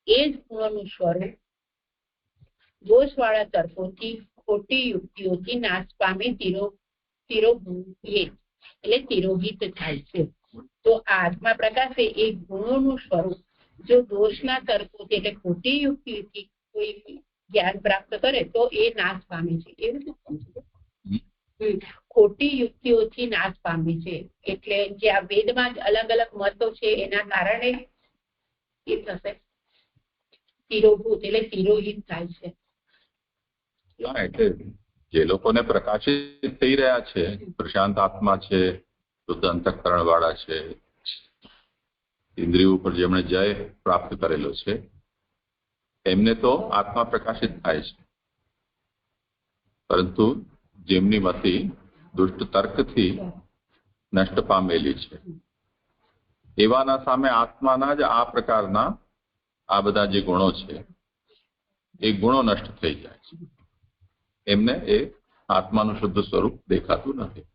એ જ ગુણોનું સ્વરૂપ દોષવાળા તર્કોથી ખોટી યુક્તિઓથી નાશ પામી એટલે તિરોહિત થાય છે. તો આ આત્મા પ્રકાશે એ ગુણોનું સ્વરૂપ જો દોષના તર્કોથી એટલે ખોટી યુક્તિથી કોઈ જ્ઞાન પ્રાપ્ત કરે તો એ નાશ પામે છે. એવું શું ખોટી યુક્તિઓથી નાશ પામે છે એટલે જે આ વેદમાં અલગ અલગ મતો છે એના કારણે એ થશે તિરોભૂત એટલે તિરોહિત થાય છે. એટલે જે લોકોને પ્રકાશિત થઈ રહ્યા છે, પ્રશાંત આત્મા છે, શુદ્ધ અંતઃકરણ વાળા છે, ઇન્દ્રિયો ઉપર જેમણે જય પ્રાપ્ત કરેલો છે, એમને તો આત્મા પ્રકાશિત થાય છે. પરંતુ જેમની મતિ દુષ્ટ તર્કથી નષ્ટ પામેલી છે એવાના સામે આત્માના જ આ પ્રકારના આ બધા જે ગુણો છે એ ગુણો નષ્ટ થઈ જાય છે. એમને એ આત્માનું શુદ્ધ સ્વરૂપ દેખાતું નથી.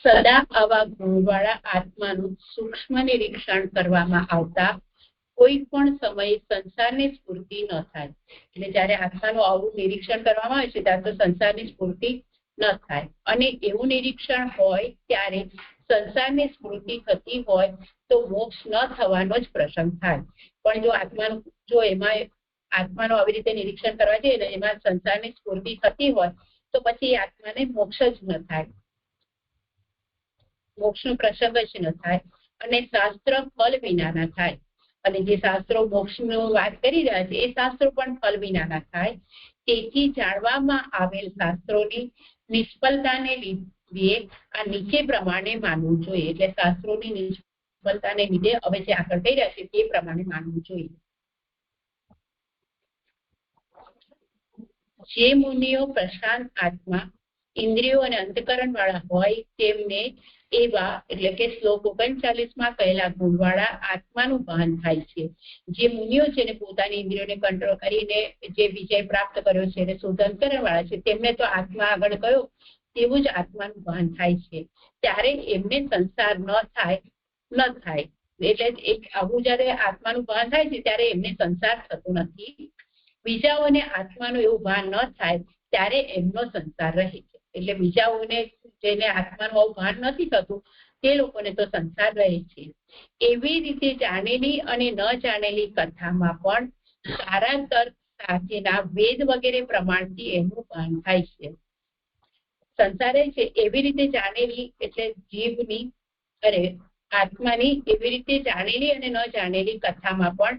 સદા આવા ગુણવાળા આત્માનું સૂક્ષ્મ નિરીક્ષણ કરવામાં આવતા કોઈ પણ સમયે સંસારની સ્ફૂર્તિ ન થાય. એટલે જયારે આત્માનું આવું નિરીક્ષણ કરવામાં આવે છે ત્યારે તો સંસારની સ્ફૂર્તિ ન થાય. અને એવું નિરીક્ષણ હોય ત્યારે સંસારની સ્ફૂર્તિ થતી હોય તો મોક્ષ ન થવાનો જ પ્રસંગ થાય. પણ જો એમાં આત્માનું આવી રીતે નિરીક્ષણ કરવા જઈએ ને એમાં સંસારની સ્ફૂર્તિ થતી હોય તો પછી આત્માને મોક્ષ જ ન થાય, મોક્ષનો પ્રસંગ જ ન થાય. અને શાસ્ત્ર ફલ વિનાના થાય. અને જે શાસ્ત્રો મોક્ષનો વાત કરી રહ્યા છે એ શાસ્ત્રો પણ ફલ વિનાના થાય. તેથી જાણવામાં આવેલ શાસ્ત્રોની નિષ્ફળતાને લીધે આ નીચે પ્રમાણે માનવું જોઈએ. એટલે શાસ્ત્રોની નિષ્ફળતાને લીધે હવે જે આગળ થઈ રહ્યા છે તે પ્રમાણે માનવું જોઈએ. જે મુનિઓ પ્રશાંત આત્મા ઇન્દ્રિયો અને અંતકરણ વાળા હોય તેમને એવા એટલે કે શ્લોક 39 કહેલા ગુણવાળા આત્માનું ભાન થાય છે. જે મુનિઓ છે ને પોતાની ઇન્દ્રિયોને કંટ્રોલ કરીને જે વિજય પ્રાપ્ત કર્યો છે અને શુદ્ધ અંતકરણ વાળા છે તેમને તો આત્મા આગળ કયો તેવું જ આત્માનું ભાન થાય છે. ત્યારે એમને સંસાર ન થાય. એટલે એક આવું જયારે આત્માનું ભાન થાય છે ત્યારે એમને સંસાર થતો નથી. બીજાઓને આત્માનું એવું ભાન ન થાય ત્યારે એમનો સંસાર રહે છે. એટલે બીજાઓને જેને આત્માનું આવું ભાન નથી થતું તે લોકોને તો સંસાર રહે છે. એવી રીતે જાણેલી અને ન જાણેલી કથામાં પણ સારા તર્ક સાથેના વેદ વગેરે પ્રમાણથી એનું ભાન થાય છે. સંસારે છે એવી રીતે જાણેલી એટલે જીવની આત્માની એવી રીતે જાણેલી અને ન જાણેલી કથામાં પણ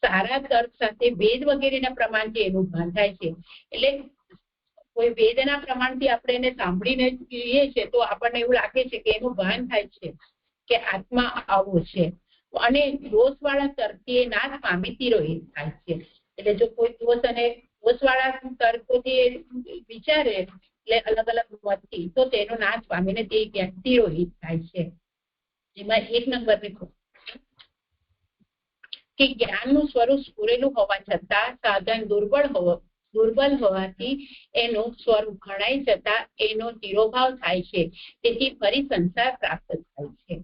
સારા તર્ક સાથે વેદ વગેરેના પ્રમાણથી એનું ભાન થાય છે. એટલે કોઈ વેદના પ્રમાણથી આપણે એને સાંભળીને જોઈએ છે તો આપણને એવું લાગે છે કે એનું ભાન થાય છે કે આત્મા આવો છે. અને દોષવાળા તર્કથી નાશ પામી તિરોહિત થાય છે. એટલે જો કોઈ દોષવાળા તર્કોથી વિચારે એટલે અલગ અલગ મતથી તો તેનો નાશ પામીને તે તિરોહિત થાય છે. એમાં 1 નંબરની કે જ્ઞાનનું સ્વરૂપ સ્ફુરેલું હોવા છતાં સાધન દુર્બળ હોવાથી એનું સ્વરૂપ ઘણાઈ જતા એનો તિરોભાવ થાય છે. તેથી ફરી સંસાર પ્રાપ્ત થાય છે.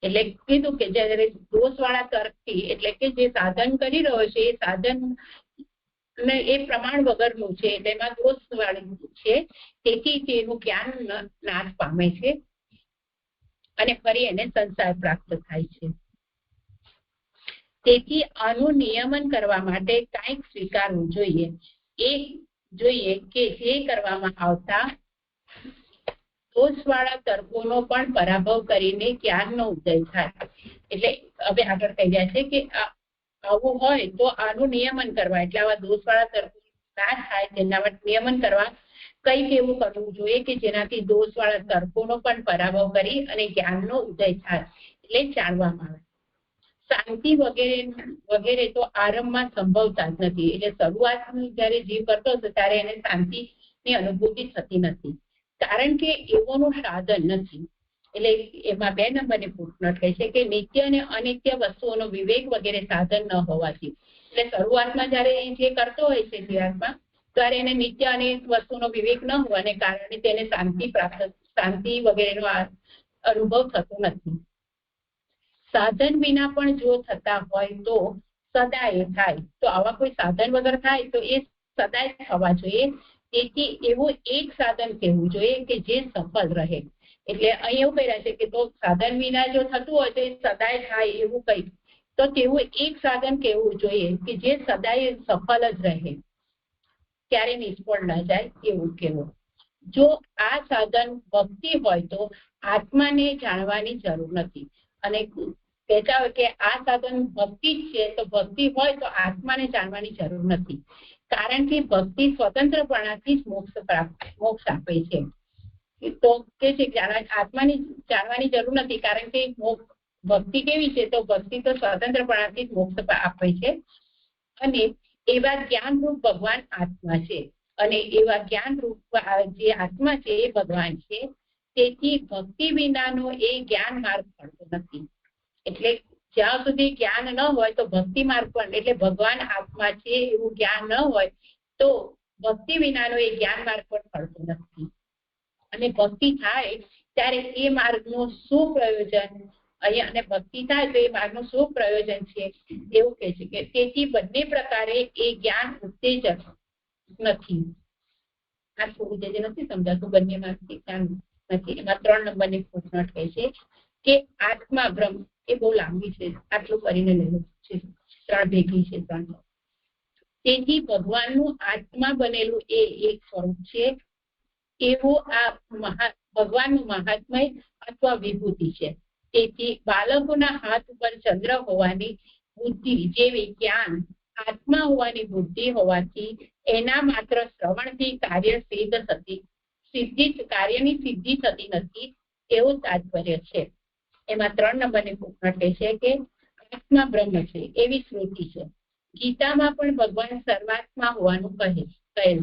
એટલે કીધું કે જયારે દોષવાળા તર્કથી એટલે કે જે સાધન કરી રહ્યો છે એ સાધન એ પ્રમાણ વગરનું છે એટલે એમાં દોષ વાળું છે. તેથી તેનું જ્ઞાન નાશ પામે છે અને ફરી એને સંસાર પ્રાપ્ત થાય છે. તેથી આનું નિયમન કરવા માટે કંઈક સ્વીકારવું જોઈએ. એ જોઈએ કે જે કરવામાં આવતા દોષવાળા તર્કોનો પણ પરાભવ કરીને જ્ઞાનનો ઉદય થાય. એટલે હવે આગળ કહી રહ્યા છે કે આવું હોય તો આનું નિયમન કરવા એટલે આવા દોષવાળા તર્કો ના થાય તેના માટે નિયમન કરવા કંઈક એવું કરવું જોઈએ કે જેનાથી દોષવાળા તર્કોનો પણ પરાભવ કરી અને જ્ઞાનનો ઉદય થાય એટલે જાણવામાં આવે. શાંતિ વગેરે તો આરંભમાં સંભવતા જ નથી. એટલે શરૂઆતનું જયારે જીવ કરતો હતો ત્યારે એને શાંતિની અનુભૂતિ થતી નથી કારણ કે એવોનું સાધન નથી. એટલે એમાં 2 નંબરની ફૂટનોટ કહે છે કે નિત્ય અને અનિત્ય વસ્તુઓનો વિવેક વગેરે સાધન ન હોવાથી. એટલે શરૂઆતમાં જયારે એ જે કરતો હોય છે જીવાત્મા, ત્યારે એને નિત્ય અને વસ્તુનો વિવેક ન હોવાને કારણે તેને શાંતિ વગેરેનો અનુભવ થતો નથી. સાધન વિના પણ જો થતા હોય તો સદાય થાય. તો આવા કોઈ સાધન વગર થાય તો એ સદાય થવા જોઈએ. તેથી એવું એક સાધન કહેવું જોઈએ કે જે સફળ રહે. એટલે અહીં એવું કહી રહ્યા છે કે તો સાધન વિના જો થતું હોય તો એ સદાય થાય એવું કઈ, તો તેવું એક સાધન કહેવું જોઈએ કે જે સદાય સફળ જ રહે, ક્યારે નિષ્ફળ ન જાય એવું કહેવું. જો આ સાધન ભક્તિ હોય તો આત્માને જાણવાની જરૂર નથી. અને કહેતા હોય કે આ સાધન ભક્તિ જ છે, તો ભક્તિ હોય તો આત્માને જાણવાની જરૂર નથી. કારણ કે ભક્તિ સ્વતંત્રપણાથી જ મોક્ષ આપે છે. તો કે છે આત્માની જાણવાની જરૂર નથી, કારણ કે ભક્તિ કેવી છે, તો ભક્તિ તો સ્વતંત્રપણાથી જ મોક્ષ આપે છે. અને એવા જ્ઞાનરૂપ ભગવાન આત્મા છે, અને એવા જ્ઞાનરૂપ જે આત્મા છે એ ભગવાન છે. તેથી ભક્તિ વિનાનો એ જ્ઞાન માર્ગ મળતો નથી. એટલે જ્યાં સુધી જ્ઞાન ન હોય તો ભક્તિ માર્ગ પણ, એટલે ભગવાન આત્મા છે એવું જ્ઞાન ન હોય તો ભક્તિ વિનાનો એ જ્ઞાન માર્ગ પણ મળતો નથી. અને ભક્તિ થાય ત્યારે એ માર્ગનું શું પ્રયોજન, અહીંયા અને ભક્તિ થાય તો એ માર્ગનું શું પ્રયોજન છે એવું કહે છે કે તેથી બંને પ્રકારે એ જ્ઞાન ઉત્તેજક નથી. આ થોડું જે નથી સમજાતું, બંને માર્ગથી જ્ઞાન નથી. એમાં 3 નંબરની ફૂટનોટ કહે છે કે આત્મા બ્રહ્મ, એ બહુ લાંબી છે, આટલું કરીને લેવું છે, 3 ભેગી છે 3. તેથી ભગવાનનું આત્મા બનેલું એ એક સ્વરૂપ છે, એવું આ ભગવાનનું મહાત્મય અથવા વિભૂતિ છે. તેથી બાળકોના હાથ ઉપર ચંદ્ર હોવાની બુદ્ધિ જેવી જ્ઞાન આત્મા હોવાની બુદ્ધિ હોવાથી એના માત્ર શ્રવણથી કાર્યની સિદ્ધિ થતી નથી એવું તાત્પર્ય છે. એમાં 3 નંબરની ફૂટનોટ કહે છે કે આત્મા બ્રહ્મ છે એવી શ્રુતિ છે. ગીતામાં પણ ભગવાન સર્વાત્મા હોવાનું કહેલ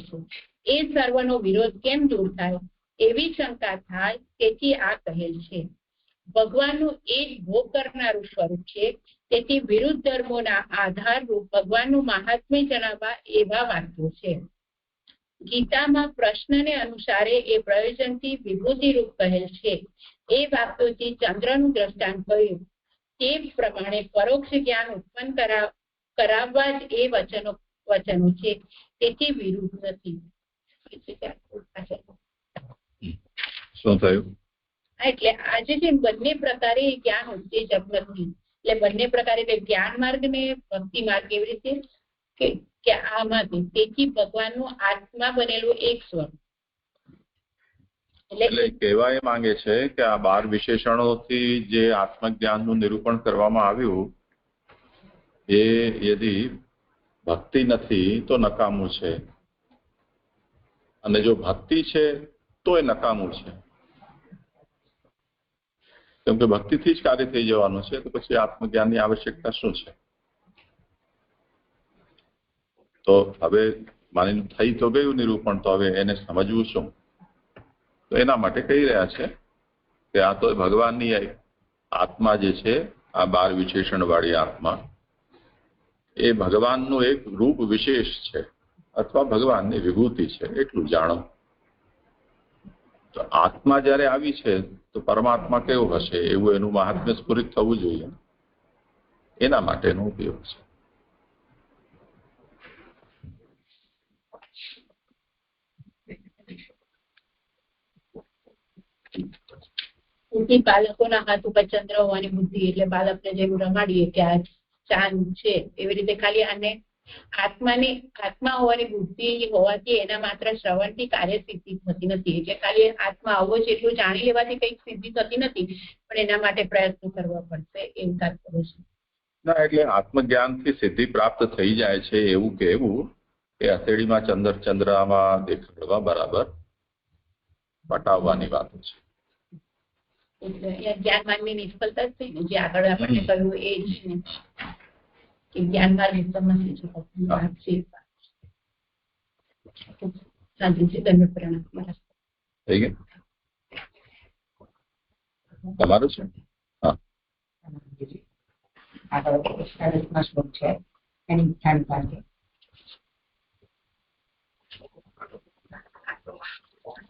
છે. એ સર્વનો વિરોધ કેમ દૂર થાય એવી શંકા થાય, તેથી આ કહેલ છે. ભગવાનનું એક ભોગ કરનારું સ્વરૂપ છે. તેથી વિરુદ્ધ ધર્મોના આધારરૂપ ભગવાનનું મહાત્મ્ય જણાવવા એવા વાક્યો છે. ગીતામાં પ્રશ્નને અનુસારે એ પ્રયોજનથી વિભૂતિ રૂપ કહેલ છે. એ વાક્યોથી ચંદ્રનું દ્રષ્ટાંત કહ્યું તે પ્રમાણે પરોક્ષ જ્ઞાન ઉત્પન્ન કરાવવા જ એ વચનો છે. તેથી વિરુદ્ધ નથી. શું થયું? એટલે આજે છે બંને પ્રકારે જ્ઞાન ઉત્તેજક નથી. એટલે બંને પ્રકારે જ્ઞાન માર્ગ ને ભક્તિ માર્ગ એવી રીતે કે આમાંથી. તેથી ભગવાનનું આત્મા બનેલું એક સ્વરૂપ. એટલે કહેવા એ માંગે છે કે આ 12 વિશેષણોથી જે આત્મજ્ઞાનનું નિરૂપણ કરવામાં આવ્યું એ યદી ભક્તિ નથી તો નકામું છે, અને જો ભક્તિ છે તો એ નકામું છે. કેમ કે ભક્તિથી જ કાર્ય થઈ જવાનું છે, તો પછી આત્મજ્ઞાનની આવશ્યકતા શું છે? તો હવે માની થઈ તો ગયું નિરૂપણ, તો હવે એને સમજવું શું? તો એના માટે કહી રહ્યા છે કે આ તો ભગવાનની આત્મા જે છે, આ 12 વિશેષણ વાળી આત્મા, એ ભગવાનનું એક રૂપ વિશેષ છે અથવા ભગવાનની વિભૂતિ છે, એટલું જાણો. તો આત્મા જયારે આવી છે તો પરમાત્મા કેવું હશે એવું એનું મહાત્મ્ય સ્ફુરિત થવું જોઈએ. એના માટેનો ઉપયોગ છે. બાળકોના હાથ ઉપર ચંદ્ર હોવાની બુદ્ધિ, એટલે બાળકને જેમ રમાડીએ કે આ ચાંદ છે એવી રીતે ખાલી આને આત્મા હોવાની બુદ્ધિ હોવાથી એના માત્ર શ્રવણથી કાર્ય સિદ્ધિ થતી નથી. એટલે ખાલી આત્મા આવો છે એટલું જાણી લેવાથી કઈક સિદ્ધિ થતી નથી, પણ એના માટે પ્રયત્ન કરવા પડશે એવું તાત્પર્ય છે. ના, એટલે આત્મજ્ઞાનથી સિદ્ધિ પ્રાપ્ત થઈ જાય છે એવું કહેવું એ હથેળીમાં ચંદ્રમાં દેખાડવા બરાબર પટાવવાની વાતો છે. જ્ઞાન માર્ગની નિષ્ફળતા જ થઈ ને, જે આગળ આપણને કહ્યું એ જ ને કે જ્ઞાન માર્ગ ઉત્તમ નથી. સાંજે છે ધન્યવાદ. થઈ ગયું. તમારું છે? હા, આગળ 41 શ્લોક છે એની ધ્યાન પાસે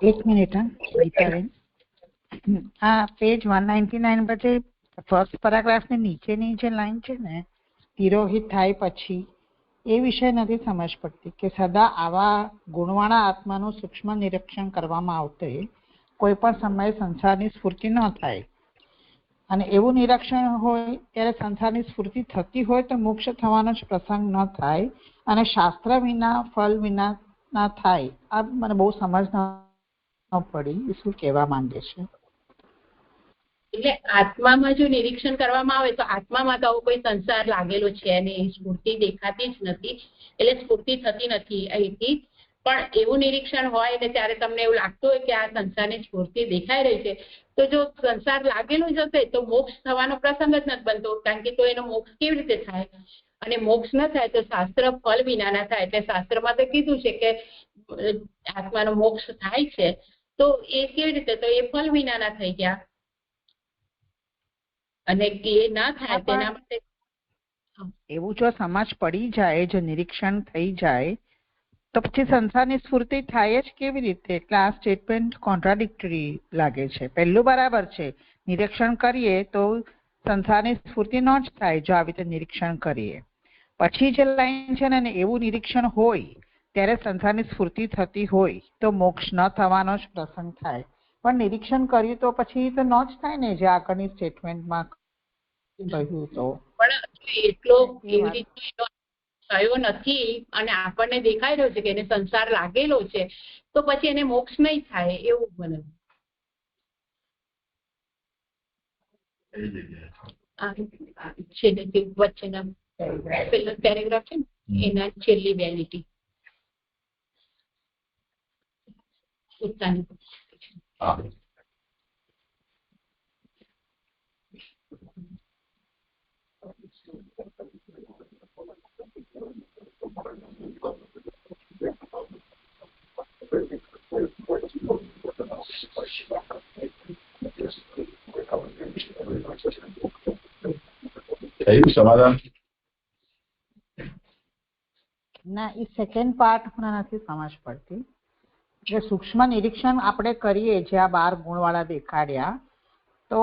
એક મિનિટ. ગીતાબેન, હા પેજ 199 પછી ફર્સ્ટ પેરાગ્રાફ ની નીચેની જે લાઈન છે ને, તિરોહિત થાય પછી, એ વિષય નથી સમજ પડતી કે સદા આવા ગુણવાળા આત્માનું સૂક્ષ્મ નિરીક્ષણ કરવામાં આવતે કોઈ પણ સમયે સંસારની સ્ફૂર્તિ ન થાય, અને એવું નિરીક્ષણ હોય ત્યારે સંસારની સ્ફૂર્તિ થતી હોય તો મોક્ષ થવાનો જ પ્રસંગ ન થાય, અને શાસ્ત્ર વિના ફળ વિના ના થાય. આ મને બહુ સમજ ન પડી, એ શું કહેવા માંગે છે? એટલે આત્મામાં જો નિરીક્ષણ કરવામાં આવે તો આત્મામાં તો આવો કોઈ સંસાર લાગેલો છે નહીં, સ્ફૂર્તિ દેખાતી જ નથી, એટલે સ્ફૂર્તિ થતી નથી અહીંથી. પણ એવું નિરીક્ષણ હોય ને ત્યારે તમને એવું લાગતું હોય કે આ સંસારની સ્ફૂર્તિ દેખાઈ રહી છે, તો જો સંસાર લાગેલો જ હશે તો મોક્ષ થવાનો પ્રસંગ જ નથી બનતો, કારણ કે તો એનો મોક્ષ કેવી રીતે થાય? અને મોક્ષ ન થાય તો શાસ્ત્ર ફળ વિના ના થાય. એટલે શાસ્ત્રમાં તો કીધું છે કે આત્માનો મોક્ષ થાય છે, તો એ કેવી રીતે? તો એ ફળ વિના ના થઈ ગયા, અને એ ના થાય તેના માટે એવું જો સમજ પડી જાય, જો નિરીક્ષણ થઈ જાય તો પછી સંસારની સ્ફૂર્તિ થાય જ કેવી રીતે? એટલે આ સ્ટેટમેન્ટ કોન્ટ્રાડિક્ટરી લાગે છે. પહેલું બરાબર છે, નિરીક્ષણ કરીએ તો સંસારની સ્ફૂર્તિ ન જ થાય જો આવી રીતે નિરીક્ષણ કરીએ. પછી જે લાઈન છે ને, એવું નિરીક્ષણ હોય ત્યારે સંસારની સ્ફૂર્તિ થતી હોય તો મોક્ષ ન થવાનો જ પ્રસંગ થાય. પણ નિરીક્ષણ કર્યું તો પછી તો ન જ થાય ને, જે આગળની સ્ટેટમેન્ટમાં કહ્યું તો. પણ એટલો એવી રીતે થયો નથી અને આપણને દેખાઈ રહ્યો છે કે એને સંસાર લાગેલો છે, તો પછી એને મોક્ષ નહીં થાય એવું મને વચ્ચેના પેરેગ્રાફ છે ને એના છેલ્લી બે લીટી પોતાની. સમાધાન ના, એ સેકન્ડ પાર્ટ મને નથી સમજ પડતી. જે સૂક્ષ્મ નિરીક્ષણ આપણે કરીએ, જે આ 12 ગુણવાળા દેખાડ્યા, તો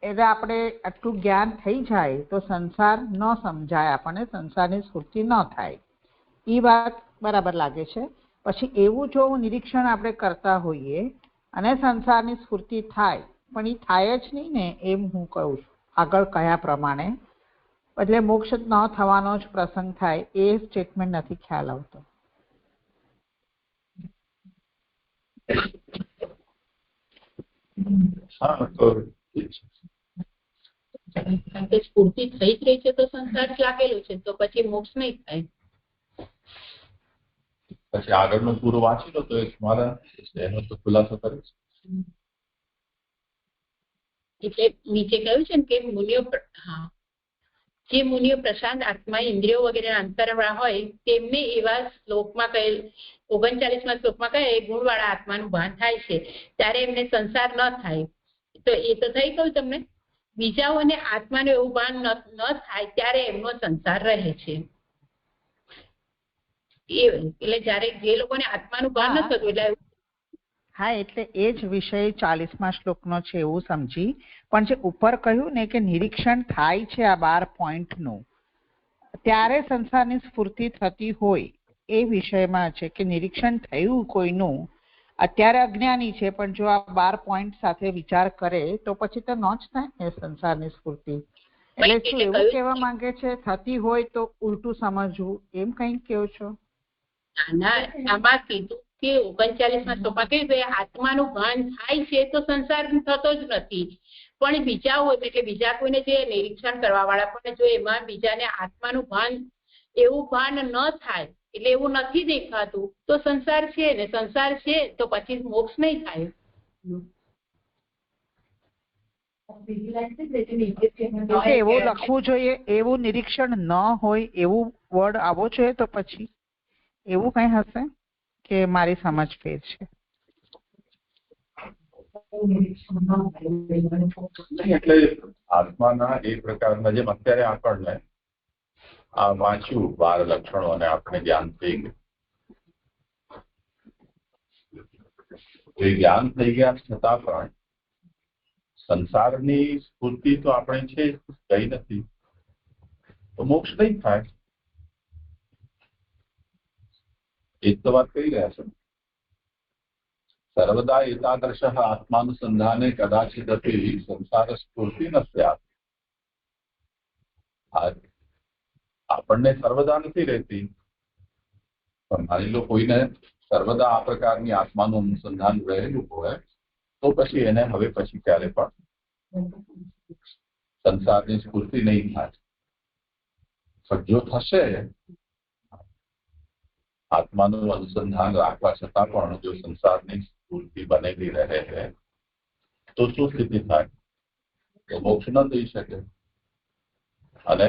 એટલે આપણે આટલું જ્ઞાન થઈ જાય તો સંસાર ન સમજાય, આપણને સંસારની સ્ફૂર્તિ ન થાય, એ વાત બરાબર લાગે છે. પછી એવું જો નિરીક્ષણ આપણે કરતા હોઈએ અને સંસારની સ્ફૂર્તિ થાય, પણ એ થાય જ નહીં ને, એમ હું કહું છું આગળ કયા પ્રમાણે, એટલે મોક્ષ ન થવાનો જ પ્રસંગ થાય, એ સ્ટેટમેન્ટ નથી ખ્યાલ આવતો. સ્ફૂર્તિ થઈ જ રહી છે તો સંસાર લાગેલો છે, તો પછી મોક્ષ નહીં થાય. પછી આગળનું પૂરું વાંચી લો તો એ સમાધાન એનો તો ખુલાસો કરે છે. એટલે નીચે કહ્યું છે ને કે મુનિઓ, હા, જે મુનિઓ પ્રશાંત આત્મા ઇન્દ્રિયો વગેરે અંતરવાળા હોય તેમને એવા શ્લોકમાં કહેલ 39મા શ્લોકમાં કહે ગુણવાળા આત્માનું ભાન થાય છે ત્યારે એમને સંસાર ન થાય. તો એ તો થઈ ગયું તમને. બીજાઓને આત્માનું એવું ભાન ન થાય ત્યારે એમનો સંસાર રહે છે. એટલે જયારે જે લોકોને આત્માનું ભાન ન થતું, એટલે હા, એટલે એ જ વિષય 40મા શ્લોકનો છે એવું સમજી. પણ જે ઉપર કહ્યું ને કે નિરીક્ષણ થાય છે આ 12 પોઈન્ટનું, ત્યારે સંસારની સ્ફૂર્તિ થતી હોય, એ વિષયમાં છે કે નિરીક્ષણ થયું કોઈનું, અત્યારે અજ્ઞાની છે પણ જો આ 12 પોઈન્ટ સાથે વિચાર કરે તો પછી તો ન જ થાય ને સંસારની સ્ફૂર્તિ. એટલે શું એવું કહેવા માંગે છે, થતી હોય તો ઉલટું સમજવું, એમ કંઈક કહો છો? આમાં કીધું કે 39મા શ્લોકમાં કહ્યું આત્માનું ભાન થાય છે તો સંસાર થતો જ નથી. પણ બીજા હોય એટલે બીજા કોઈને જે નિરીક્ષણ કરવા વાળા પણ જો એમાં બીજાને આત્માનું ભાન એવું ભાન ન થાય, એટલે એવું નથી દેખાતું, તો સંસાર છે ને સંસાર છે તો પછી મોક્ષ નહીં થાય. એવું લખવું જોઈએ, એવું નિરીક્ષણ ન હોય એવું વર્ડ આવવો જોઈએ, તો પછી એવું કઈ હશે કે મારી સમજ ફેર છે? એટલે આત્માના એ પ્રકારના જેમ અત્યારે આપણને આ વાંચ્યું 12 લક્ષણો અને આપણે જ્ઞાન થઈ ગયું. એ જ્ઞાન થઈ ગયા છતાં પણ સંસારની સ્ફૂર્તિ તો આપણે છે કઈ નથી, તો મોક્ષ નહીં થાય. એક તો વાત કહી રહ્યા છે, સર્વદા એતાદૃશ આત્માનુસંધાને કદાચિદપી સંસાર સ્ફૂર્તિ ન સ્યાત. આપણને સર્વદા નથી રહેતી, પણ માની લો કોઈને સર્વદા આ પ્રકારની આત્માનું અનુસંધાન રહેલું હોય તો પછી એને હવે પછી ક્યારે પણ સંસારની સ્ફૂર્તિ નહીં થાય. પણ જો થશે આત્માનું અનુસંધાન રાખવા છતાં પણ જો સંસારની સ્ફૂર્તિ બનેલી રહે તો શું સ્થિતિ થાય? તો મોક્ષ ન થઈ શકે. અને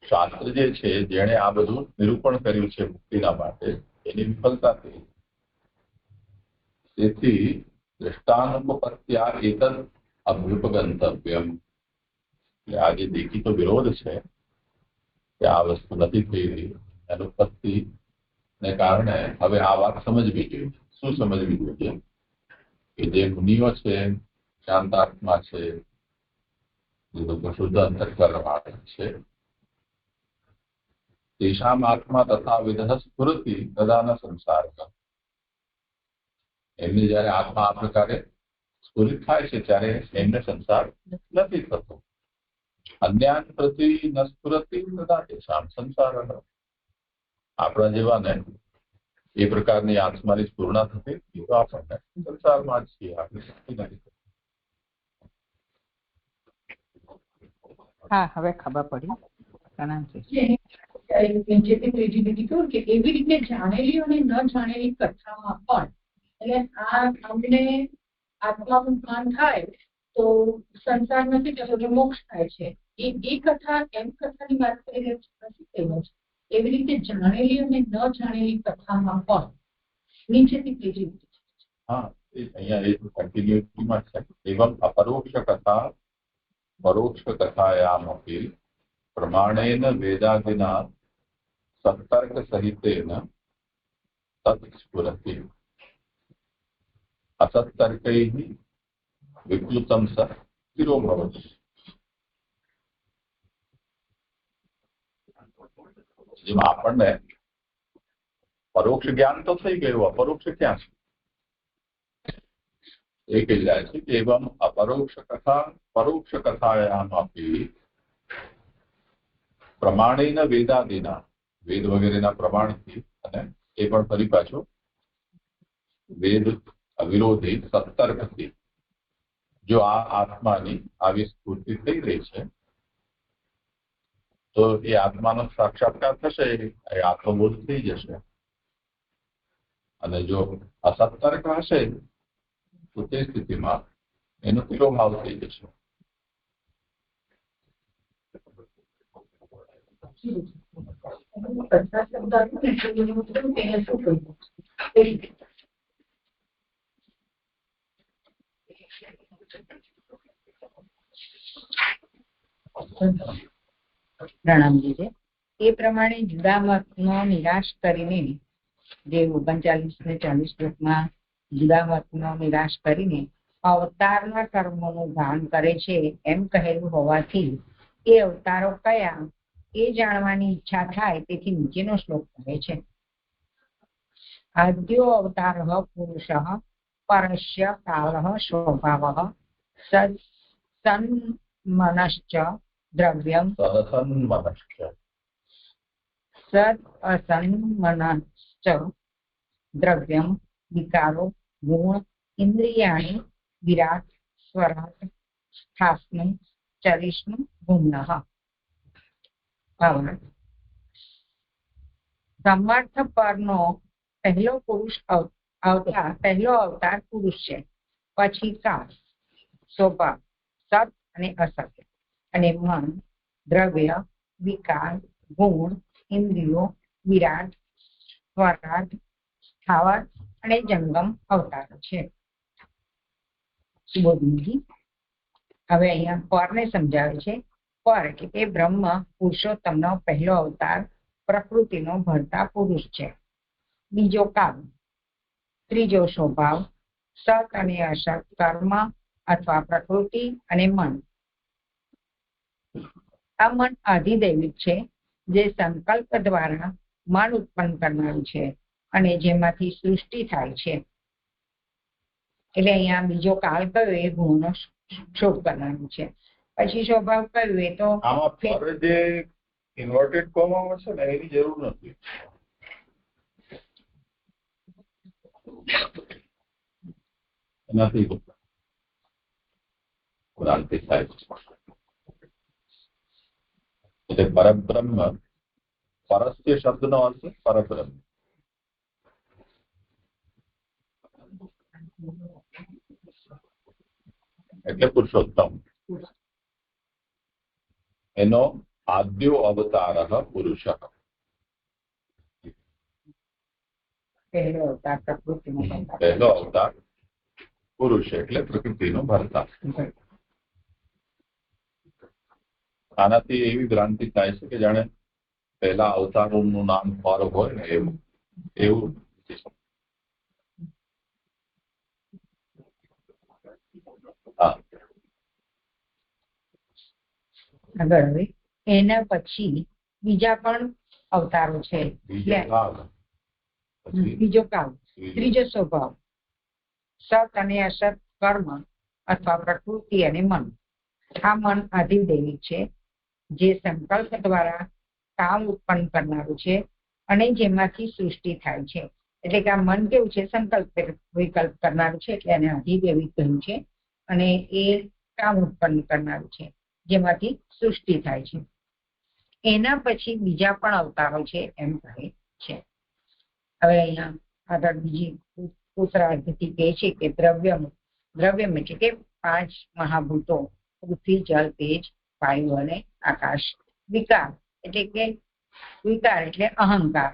શાસ્ત્ર જે છે જેણે આ બધું નિરૂપણ કર્યું છે મુક્તિના માટે એની વિફલતા થઈ. તેથી દૃષ્ટાનુપત્યા એતદ અભ્યુપગંતવ્યમ. આ જે દેખીતો વિરોધ છે કે આ વસ્તુ નથી થઈ રહી, અનુપત્તિ ને કારણે હવે આ વાત સમજવી જોઈએ. શું સમજવી જોઈએ? કે જે મુનિઓ છે, શાંતાત્મા છે, જે લોકો શુદ્ધ અંતઃકરણ છે, તેષામ આત્મા તથા વિધ સ્ફુરતિ તદા ન સંસાર. એમની જયારે આત્મા આ પ્રકારે સ્ફુરિત થાય છે ત્યારે એમને સંસાર નથી થતો. અન્યાન પ્રતિ ન સ્ફુરતિ તદા તેષામ સંસાર. આપણા જેવાને એ પ્રકારની આત્માની સ્ફૂર્ણા થતી તો આપણને સંસારમાં જ છીએ, આપણે શક્તિ નથી. હા, હવે ખબર પડી. કે એવી રીતે જાણેલી અને ન જાણેલી કથામાં પણ એટલે અમને આત્માનું ભાન થાય તો સંસાર નથી થતો એટલે મોક્ષ થાય છે. એ કથા એમ કથાની વાત કરી નથી કહ્યું છે. એવી રીતે જાણેલી અને ન જાણેલી કથામાં પણ નીચેથી ત્રીજી રીતે. હા, અહીંયા એ કન્ટિન્યુટીમાં છે. એવમ અપરોક્ષ કથા પરોક્ષ કથાયામપી પ્રમાણેન વેદાદિના સત્તર્ક સહિતેન તત્ સ્ફુરતિ. અસત્તર્કૈઃ વિપ્લુતમ સ સ્થિરો ભવતિ. જેમાં આપણને પરોક્ષ જ્ઞાન તો થઈ ગયું, અપરોક્ષ ક્યાં છે એ કહી રહ્યા છે કે એવમ અપરોક્ષ કથા પરોક્ષ કથાયામપી પ્રમાણેન વેદાદિના, વેદ વગેરેના પ્રમાણથી, અને એ પણ ફરી પાછો વેદ અવિરોધી સત્તર્કથી જો આ આત્માની આવી સ્ફૂર્તિ થઈ રહી છે તો એ આત્માનો સાક્ષાત્કાર થશે, એ આત્મબોધ થઈ જશે. અને જો અસત્તર્ક હશે તો તે સ્થિતિમાં એનો તિરોભાવ થઈ જશે. પ્રણામજી છે. એ પ્રમાણે જુદા મતનો નિરાશ કરીને, જે 39 ને 40 શ્લોકમાં જુદા મતનો નિરાશ કરીને અવતારના કર્મોનું ભાન કરે છે એમ કહેલું હોવાથી એ અવતારો કયા એ જાણવાની ઈચ્છા થાય. તેથી નીચેનો શ્લોક કહે છે. આદ્યો અવતાર પુરુષ પરસ્ય કાલ સ્વભાવ સન્મનશ્ચ દ્રવ્યમ સદઅસન્મનશ્ચ દ્રવ્યમ વિકારો ગુણ ઇન્દ્રિયાણિ વિરાટ સ્વરાટ સ્થાસ્નું ચરિષ્ણુ ભૂમ્નઃ. સમર્થ પરનો પહેલો અવતાર પુરુષ છે, પછી કાળ, સ્વભાવ, સત અને અસત, અને મન, દ્રવ્ય, વિકાર, ગુણ, ઇન્દ્રિયો, વિરાટ, સ્વરાટ, સ્થાવર અને જંગમ અવતારો છે. સુબોધનજી. હવે અહીંયા પરને સમજાવે છે. પર એટલે કે બ્રહ્મ પુરુષોત્તમનો પહેલો અવતાર પ્રકૃતિનો ભરતા પુરુષ છે. બીજો કાળ, ત્રીજો સ્વભાવ, સત અને અસત, કર્મ અથવા પ્રકૃતિ અને મન. આ મન આધિદૈવિક છે, જે સંકલ્પ દ્વારા મન ઉત્પન્ન કરનારું છે અને જેમાંથી સૃષ્ટિ થાય છે. એટલે અહીંયા બીજો કાળ કયો એ ગુણનો શોધ કરનારું છે. પછી સ્વભાવ કયું એ તો આમાં પર જે ઇન્વર્ટેડ કોમામાં છે ને એની જરૂર નથી. નથી ક્રાંતિ થાય એટલે પરબ્રહ્મ, પરસ્ય શબ્દનો અર્થ પરબ્રહ્મ. એટલે પુરુષોત્તમ. એનો આદ્યો અવતાર પુરુષ. પહેલો અવતાર પ્રકૃતિનો પહેલો અવતાર પુરુષ એટલે પ્રકૃતિનો ભરતા. આનાથી એવી ભ્રાંતિ થાય છે કે જાણે પહેલા અવતારોનું નામ પર હોય ને એવું. આગળ હવે એના પછી બીજા પણ અવતારો છે. બીજો કાળ, ત્રીજો સ્વભાવ, સત અને અસત, કર્મ અથવા પ્રકૃતિ અને મન. આ મન આધિદૈવિક છે, જે સંકલ્પ દ્વારા કામ ઉત્પન્ન કરનારું છે અને જેમાંથી સૃષ્ટિ થાય છે. એટલે કે આ મન કેવું છે? સંકલ્પ વિકલ્પ કરનારું છે, એટલે એને આધિદૈવિક કહ્યું છે. અને એ કામ ઉત્પન્ન કરનારું છે, જેમાંથી સૃષ્ટિ થાય છે. એના પછી બીજા પણ અવતારો છે એમ કહે છે. હવે અહીંયા આગળ બીજી ઉત્તરાર્ધથી કહે છે કે દ્રવ્યમ એટલે કે 5 મહાભૂતો, પૃથ્વી, જળ, તેજ, વાયુ અને આકાશ. વિકાર એટલે અહંકાર.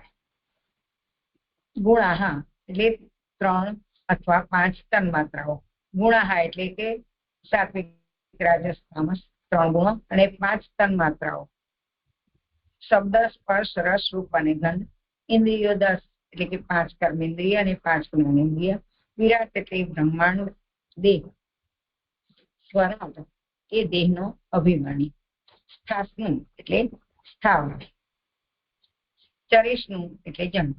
ગુણાહા એટલે 3 અથવા 5 તન્માત્રાઓ. ગુણાહા એટલે કે સાત્વિક, રાજસ, તામસ 3 ગુણો અને 5 તન્માત્રાઓ. શબ્દ, સ્પર્શ, રસ, રૂપ અને ગંધ. ઇન્દ્રિયો 10 એટલે કે 5 કર્મેન્દ્રિય અને 5 જ્ઞાનેન્દ્રિય. વિરાટ એટલે બ્રહ્માંડ. દેહ, સ્વરાટ એ દેહનો અભિમાની. સ્થાસ્નું એટલે સ્થાવર. ચરેશનું એટલે જન્મ.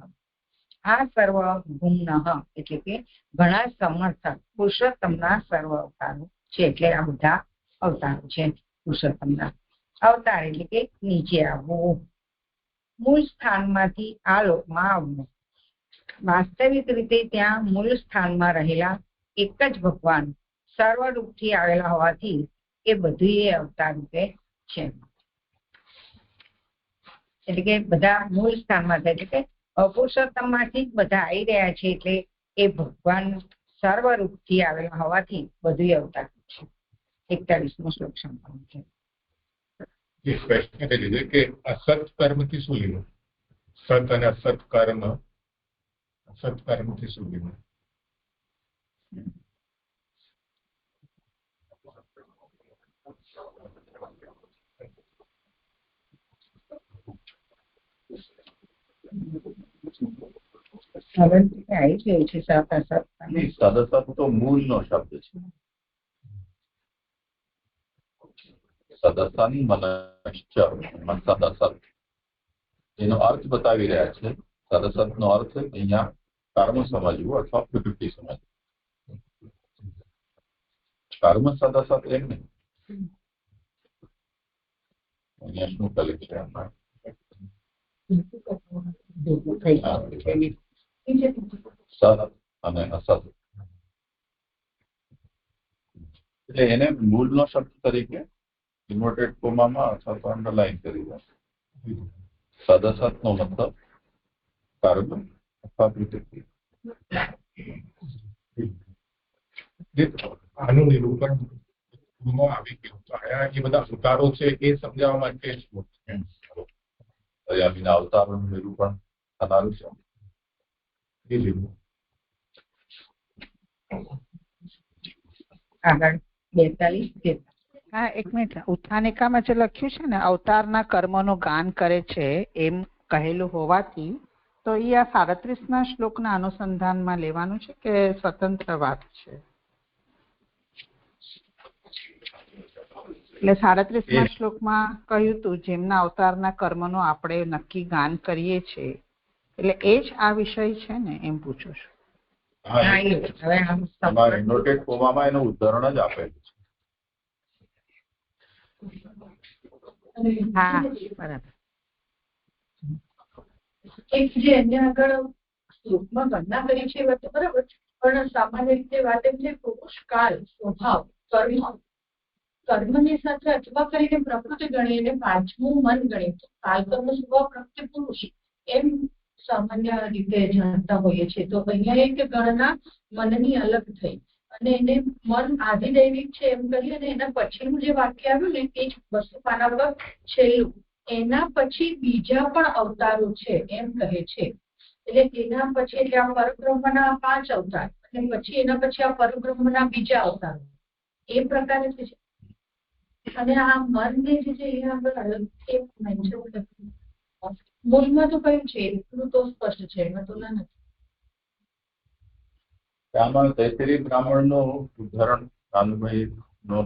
આ સર્વ ગુણ એટલે કે ઘણા સમર્થક પુરુષોત્તમના સર્વ અવતારો છે. એટલે આ બધા અવતારો છે પુરુષોત્તમના. અવતાર એટલે કે નીચે આવવું, મૂળ સ્થાનમાંથી આ લોકમાં આવવું. વાસ્તવિક રીતે ત્યાં મૂળ સ્થાનમાં રહેલા એક જ ભગવાન સર્વરૂપથી આવેલા હોવાથી એ બધું એ અવતાર રૂપે છે. એટલે કે બધા મૂળ સ્થાનમાં થાય, એટલે કે પુરુષોત્તમ માંથી જ બધા આવી રહ્યા છે. એટલે એ ભગવાન સર્વરૂપથી આવેલા હોવાથી બધું અવતાર છે. 41મો શ્લોક સંપન્ન છે. પ્રશ્ન કરી દીધો કે અસત કર્મથી શું લેવું? સત અને અસત કર્મ, અસત કર્મથી શું લેવું? આવી ગયું છે સત અસત. સદસત તો મૂળનો શબ્દ છે. સદસન મનશ્ચ સદસત એનો અર્થ બતાવી રહ્યા છે. સદસત નો અર્થ અહીંયા કર્મ સમજવું અથવા પ્રકૃતિ સમજવું. કર્મ સદસત એમ નહીં. અહીંયા શું કરે છે? સત અને અસત એટલે એને મૂળનો શબ્દ તરીકે ઇન્વર્ટેડ કોમામાં અથવા તો અંડરલાઈન કરી દે. સદસત નો મતલબ કર્મ અથવા પ્રકૃતિ. આનું નિરૂપણ આવી ગયું. તો આયા જે બધા અવતારો છે એ સમજાવવા માટે દયામીના અવતારોનું નિરૂપણ થનારું છે. આગળ 42. હા, એક મિનિટ. ઉત્થાનિકામાં જે લખ્યું છે ને, અવતારના કર્મનું ગાન કરે છે એમ કહેલું હોવાથી, તો એ આ 37ના શ્લોકના અનુસંધાનમાં લેવાનું છે કે સ્વતંત્ર વાત છે? એટલે 37મા શ્લોકમાં કહ્યું હતું જેમના અવતારના કર્મનું આપણે નક્કી ગાન કરીએ છીએ, એટલે એ જ આ વિષય છે ને, એમ પૂછું છું. તમારે નોટેડ ફોર્મમાં એનું ઉદાહરણ જ આપેલું છે. હા, બરાબર. એક જે અહીંયા આગળ શ્લોકમાં ગણના કરી છે એ વાત તો બરાબર, પણ સામાન્ય રીતે વાત એમ છે પુરુષ, કાળ, સ્વભાવ, કર્મની સાથે અથવા કરીને પ્રકૃતિ ગણી અને પાંચમું મન ગણી. તો કાલ કર્મ, સ્વભાવ, પ્રકૃતિ, પુરુષ એમ સામાન્ય રીતે જાણતા હોઈએ છીએ. તો અહીંયા એક ગણના મનની અલગ થઈ અને એને મન આધિદૈવિક છે એમ કરીએ અને એના પછીનું જે વાક્ય આવ્યું ને એ જ 200 પાના પર છેલ્લું, એના પછી બીજા પણ અવતારો છે એમ કહે છે. એટલે એના પછી એટલે આ પરબ્રહ્મના 5 અવતાર અને પછી એના પછી આ પરબ્રહ્મના બીજા અવતારો એ પ્રકારે છે. અને આ મનને જે છે એ આગળ મૂળમાં તો કયું છે એટલું તો સ્પષ્ટ છે, એમાં તો ના નથી. આમાં તૈત્તરીય બ્રાહ્મણનું ઉદાહરણ કાનુભાઈ નો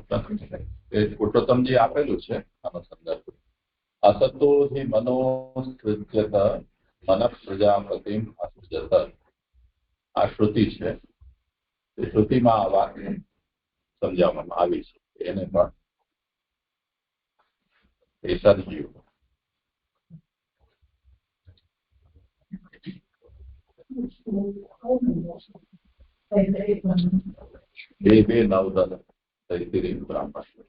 પુરુષોત્તમજી આપેલું છે આનો સંદર્ભ. અસતો હિ મનો સૃજ્યત મન પ્રજાપતિમ અસૃજત. આ શ્રુતિ છે. એ શ્રુતિમાં આ વાત સમજાવવામાં આવી છે. એને પણ એ સદજીવ બે 9 તૈત્તરીય બ્રાહ્મણ.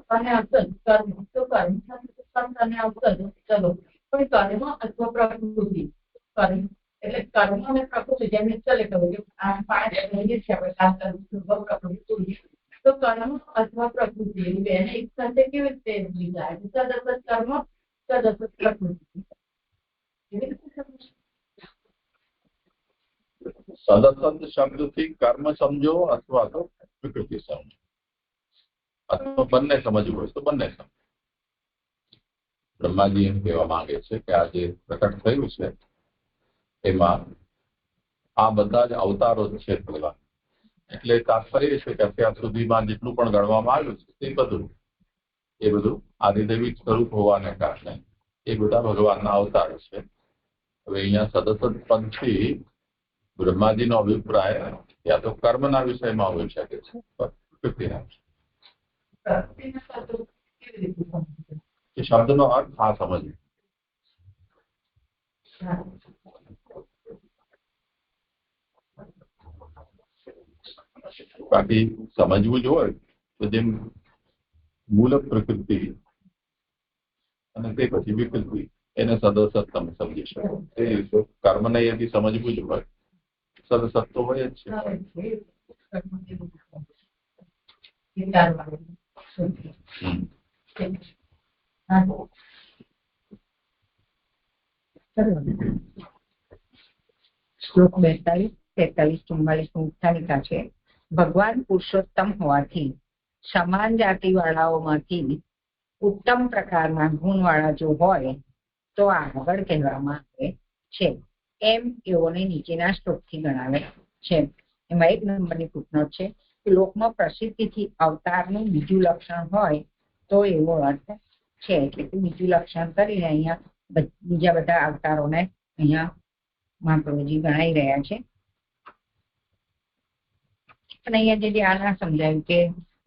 અને અસલ કર્મ તો કર્મ અને અસલ ચલો પણ કર્મ અથવા પ્રકૃતિ કર્મ એટલે કર્મ અને પ્રકૃતિ જેને ચલે કહ્યું કે આ 5 એનર્જી છે આપણે પ્રકૃતિ. તો કર્મ અથવા પ્રકૃતિ એને એક સાથે કેવી રીતે લીધા? સદસત કર્મ, સદસત પ્રકૃતિ. સદસત શબ્દથી કર્મ સમજો અથવા તો પ્રકૃતિ સમજો, અથવા બંને સમજવું હોય તો બંને સમજો. બ્રહ્માજી એમ કહેવા માંગે છે કે આ જે પ્રકટ થયું છે એમાં આ બધા જ અવતારો જ છે પેલા. એટલે તાત્પર્ય છે કે અત્યાર સુધીમાં જેટલું પણ ગણવામાં આવ્યું છે તે બધું આદિદૈવિક સ્વરૂપ હોવાને કારણે એ બધા ભગવાનના અવતારો છે. હવે અહીંયા સદસત પદથી બ્રહ્માજીનો અભિપ્રાય યા તો કર્મના વિષયમાં હોઈ શકે છે, પ્રકૃતિના. શબ્દનો અર્થ આ સમજ. બાકી સમજવું જ હોય તો જેમ મૂળ પ્રકૃતિ અને તે પછી વિકૃતિ એને સદસત તમે સમજી શકો. તે રીતે કર્મને યદી સમજવું જ હોય સદસત તો હોય જ છે. શ્લોક 42, 43, 44 ઉત્થાનિકા છે. ભગવાન પુરુષોત્તમ હોવાથી સમાન જાતિ વાળાઓમાંથી ઉત્તમ પ્રકારના ગુણ વાળા જો હોય તો આગળ કહેવામાં આવે છે એમ એઓને નીચેના શ્લોકથી ગણાવે છે. એમાં 1 નંબરની ફૂટનોટ છે કે લોકમાં પ્રસિદ્ધિથી અવતારનું બીજું લક્ષણ હોય તો એવો અર્થ છે. એટલે કે બીજું લક્ષણ કરીને અહીંયા બીજા બધા અવતારોને અહીંયા મહાપ્રભુજી ગણાઈ રહ્યા છે. અને અહીંયા જે ધ્યાન સમજાયું કે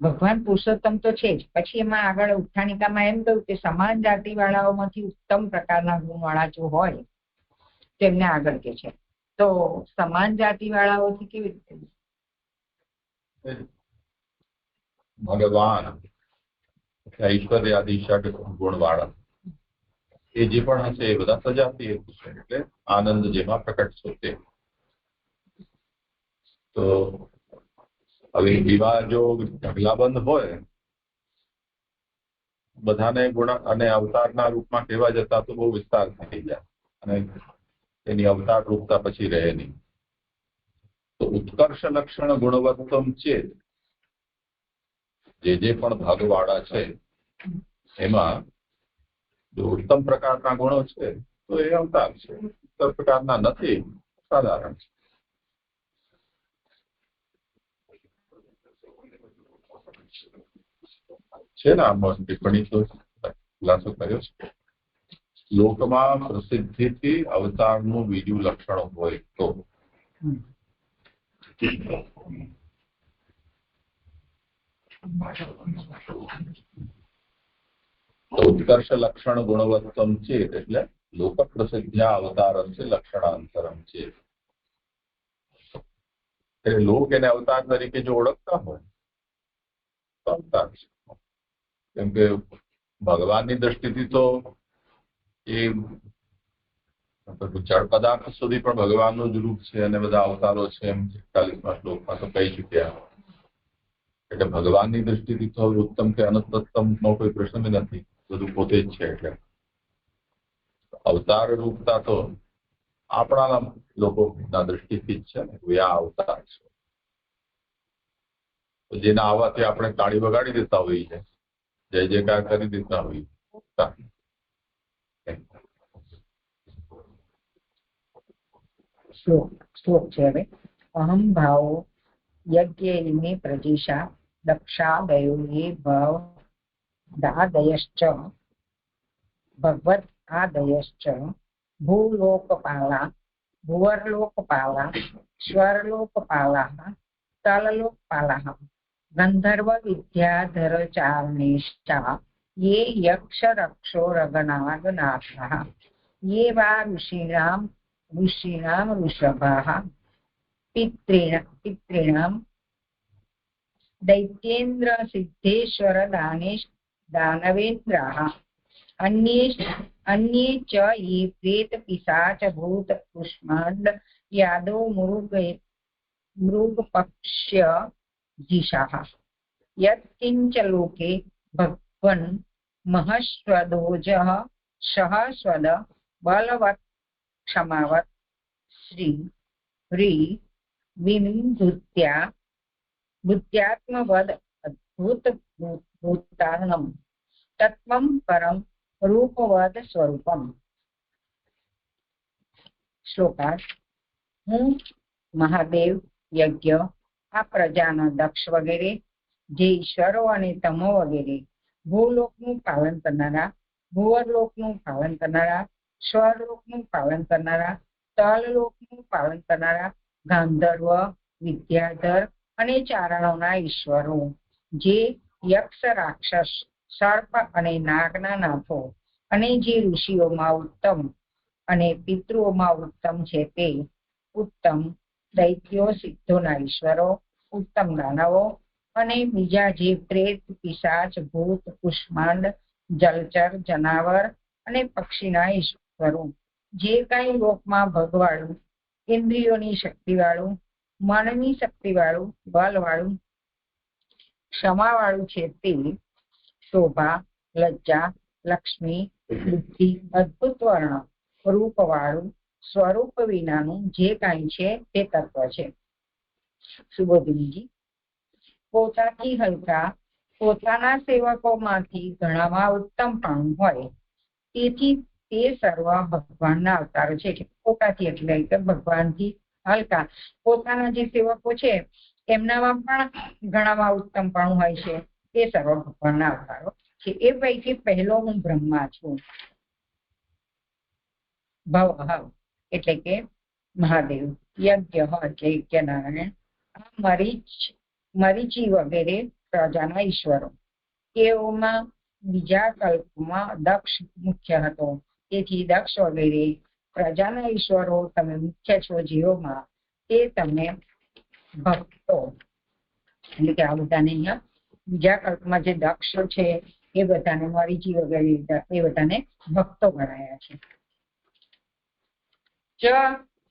ભગવાન પુરુષોત્તમ તો છે જ, પછી એમાં આગળ ઉત્થાનિકામાં એમ કહ્યું કે સમાન જાતિ વાળાઓમાંથી ઉત્તમ પ્રકારના ગુણ વાળા જો હોય તેમને આગળ કે છે. તો સમાન જાતિ વાળાઓથી કેવી રીતે? ભગવાન ઐશ્વર્ય આદિ ષડ ગુણ વાળા એ જે પણ હશે એ બધા સજાતીય છે. એટલે આનંદ જેમાં પ્રકટ છે તે. તો હવે એવા જો ઢગલાબંધ હોય બધાને ગુણ અને અવતારના રૂપમાં કહેવા જતા તો બહુ વિસ્તાર થઈ જાય અને એની અવતાર રૂપતા પછી રહે નહીં. તો ઉત્કર્ષ લક્ષણ ગુણવત્તમ ચેત, જે પણ ભાગવાળા છે એમાં જો ઉત્તમ પ્રકારના ગુણો છે તો એ અવતાર છે, ઉત્તર પ્રકારના નથી, સાધારણ છે ને. આમાં ટિપ્પણી તો ખુલાસો કર્યો છે. લોકમાં પ્રસિદ્ધિથી અવતારનું બીજું લક્ષણ હોય તો ઉત્કર્ષ લક્ષણ ગુણવત્તમ ચેત એટલે લોક પ્રસિદ્ધ્યા અવતારસ્ય લક્ષણાંતરમ ચેત. એટલે લોક એને અવતાર તરીકે જો ઓળખતા હોય તો અવતાર છે. કેમ કે ભગવાનની દ્રષ્ટિથી તો એ જળ પદાર્થ સુધી પણ ભગવાનનું જ રૂપ છે અને બધા અવતારો છે એમ 41મા શ્લોકમાં તો કહી ચૂક્યા. એટલે ભગવાનની દ્રષ્ટિથી તો ઉત્તમ કે અનુત્તમનો કોઈ પ્રશ્ન નથી, બધું પોતે જ છે. એટલે અવતાર રૂપતા તો આપણા લોકોના દ્રષ્ટિથી જ છે ને, આ અવતાર છે. જેના આવવાથી આપણે તાળી વગાડી દેતા હોઈએ છીએ, જય જયકાર કરી દેતા હોઈએ. શ્લોક છે હવે. અહમ ભાવો યજ્ઞ પ્રજિષા દક્ષાદયો યે ભાવ દાદયશ્ચ ભગવત આદયશ્ચ ભૂલોકપાલા ભુવર્લોકપાલા સ્વર્લોકપાલા તલલોકપાલા ગંધર્વ વિદ્યાધરચારણેશ્ચા યે યક્ષ રક્ષો રગનાગનાથઃ યે વા ઋષીણામ ઋષભાઃ પિતॄણામ દૈત્યેન્દ્ર સિદ્ધેશ્વર દાનવેન્દ્રાઃ अन्ये च ये प्रेत पिशाच भूत कुष्मांड यादव मृग पक्ष्य जिषाः यत्किंच लोके भगवन् महस्वदोजः सहस्वद बलवत् क्षमावत् श्री ह्री बुद्ध्यात्मवद अद्भुत भूतानम् तत्वं परम रूपवद स्वरूपम. શ્લોકાર્થ. હું મહાદેવ યજ્ઞ આ પ્રજાના દક્ષ વગેરે જે ઈશ્વરો અને તમો વગેરે ભૂલોકનું પાલન કરનારા, ભુવરલોકનું પાલન કરનારા, સ્વરલોકનું પાલન કરનારા, તલલોકનું પાલન કરનારા, ગાંધર્વ, વિદ્યાધર અને ચારણોના ઈશ્વરો, જે યક્ષ, રાક્ષસ, સર્પ અને નાગના નાથો અને જે ઋષિઓમાં ઉત્તમ અને પિતૃઓમાં ઉત્તમ છે તે ઉત્તમ દૈત્યો, સિદ્ધોના ઈશ્વરો, ઉત્તમ દાનવો અને બીજા જે પ્રેત, પિશાચ, ભૂત, કુષ્માંડ, જલચર, જનાવર અને પક્ષીના ઈશ્વરો, જે કાંઈ લોકમાં ભગવાળું, ઇન્દ્રિયોની શક્તિવાળું, મનની શક્તિવાળું, બલવાળું, ક્ષમાવાળું છે તે શોભા, લજ્જા, લક્ષ્મી, બુદ્ધિ, અદ્ભુત વર્ણ, રૂપવાળું, સ્વરૂપ વિનાનું જે કાંઈ છે તે તત્વ છે. સુબોધિનીજી. પોતાથી હલકા, પોતાના સેવકોમાંથી ઘણામાં ઉત્તમપણું હોય, તેથી તે સર્વ ભગવાનના અવતારો છે. પોતાથી એટલે કે ભગવાનથી હલકા, પોતાના જે સેવકો છે એમનામાં પણ ઘણામાં ઉત્તમપણું હોય છે, તે સર્વ ભગવાનના અવતારો છે. એ પૈકી પહેલો હું બ્રહ્મા છું. ભવ એટલે કે મહાદેવ, યજ્ઞ એટલે યજ્ઞનારાયણ, મરીચી વગેરે પ્રજાના ઈશ્વરો. તેઓમાં બીજા કલ્પમાં દક્ષ મુખ્ય હતો, તેથી દક્ષ વગેરે પ્રજાના ઈશ્વરો તમે મુખ્ય છો જીવોમાં, તે તમે ભક્તો એટલે કે આ બધાને અહીંયા બીજા કલ્પમાં જે દક્ષ છે એ બધાને, મરીચી વગેરે એ બધાને ભક્તો ગણાયા છે. ચ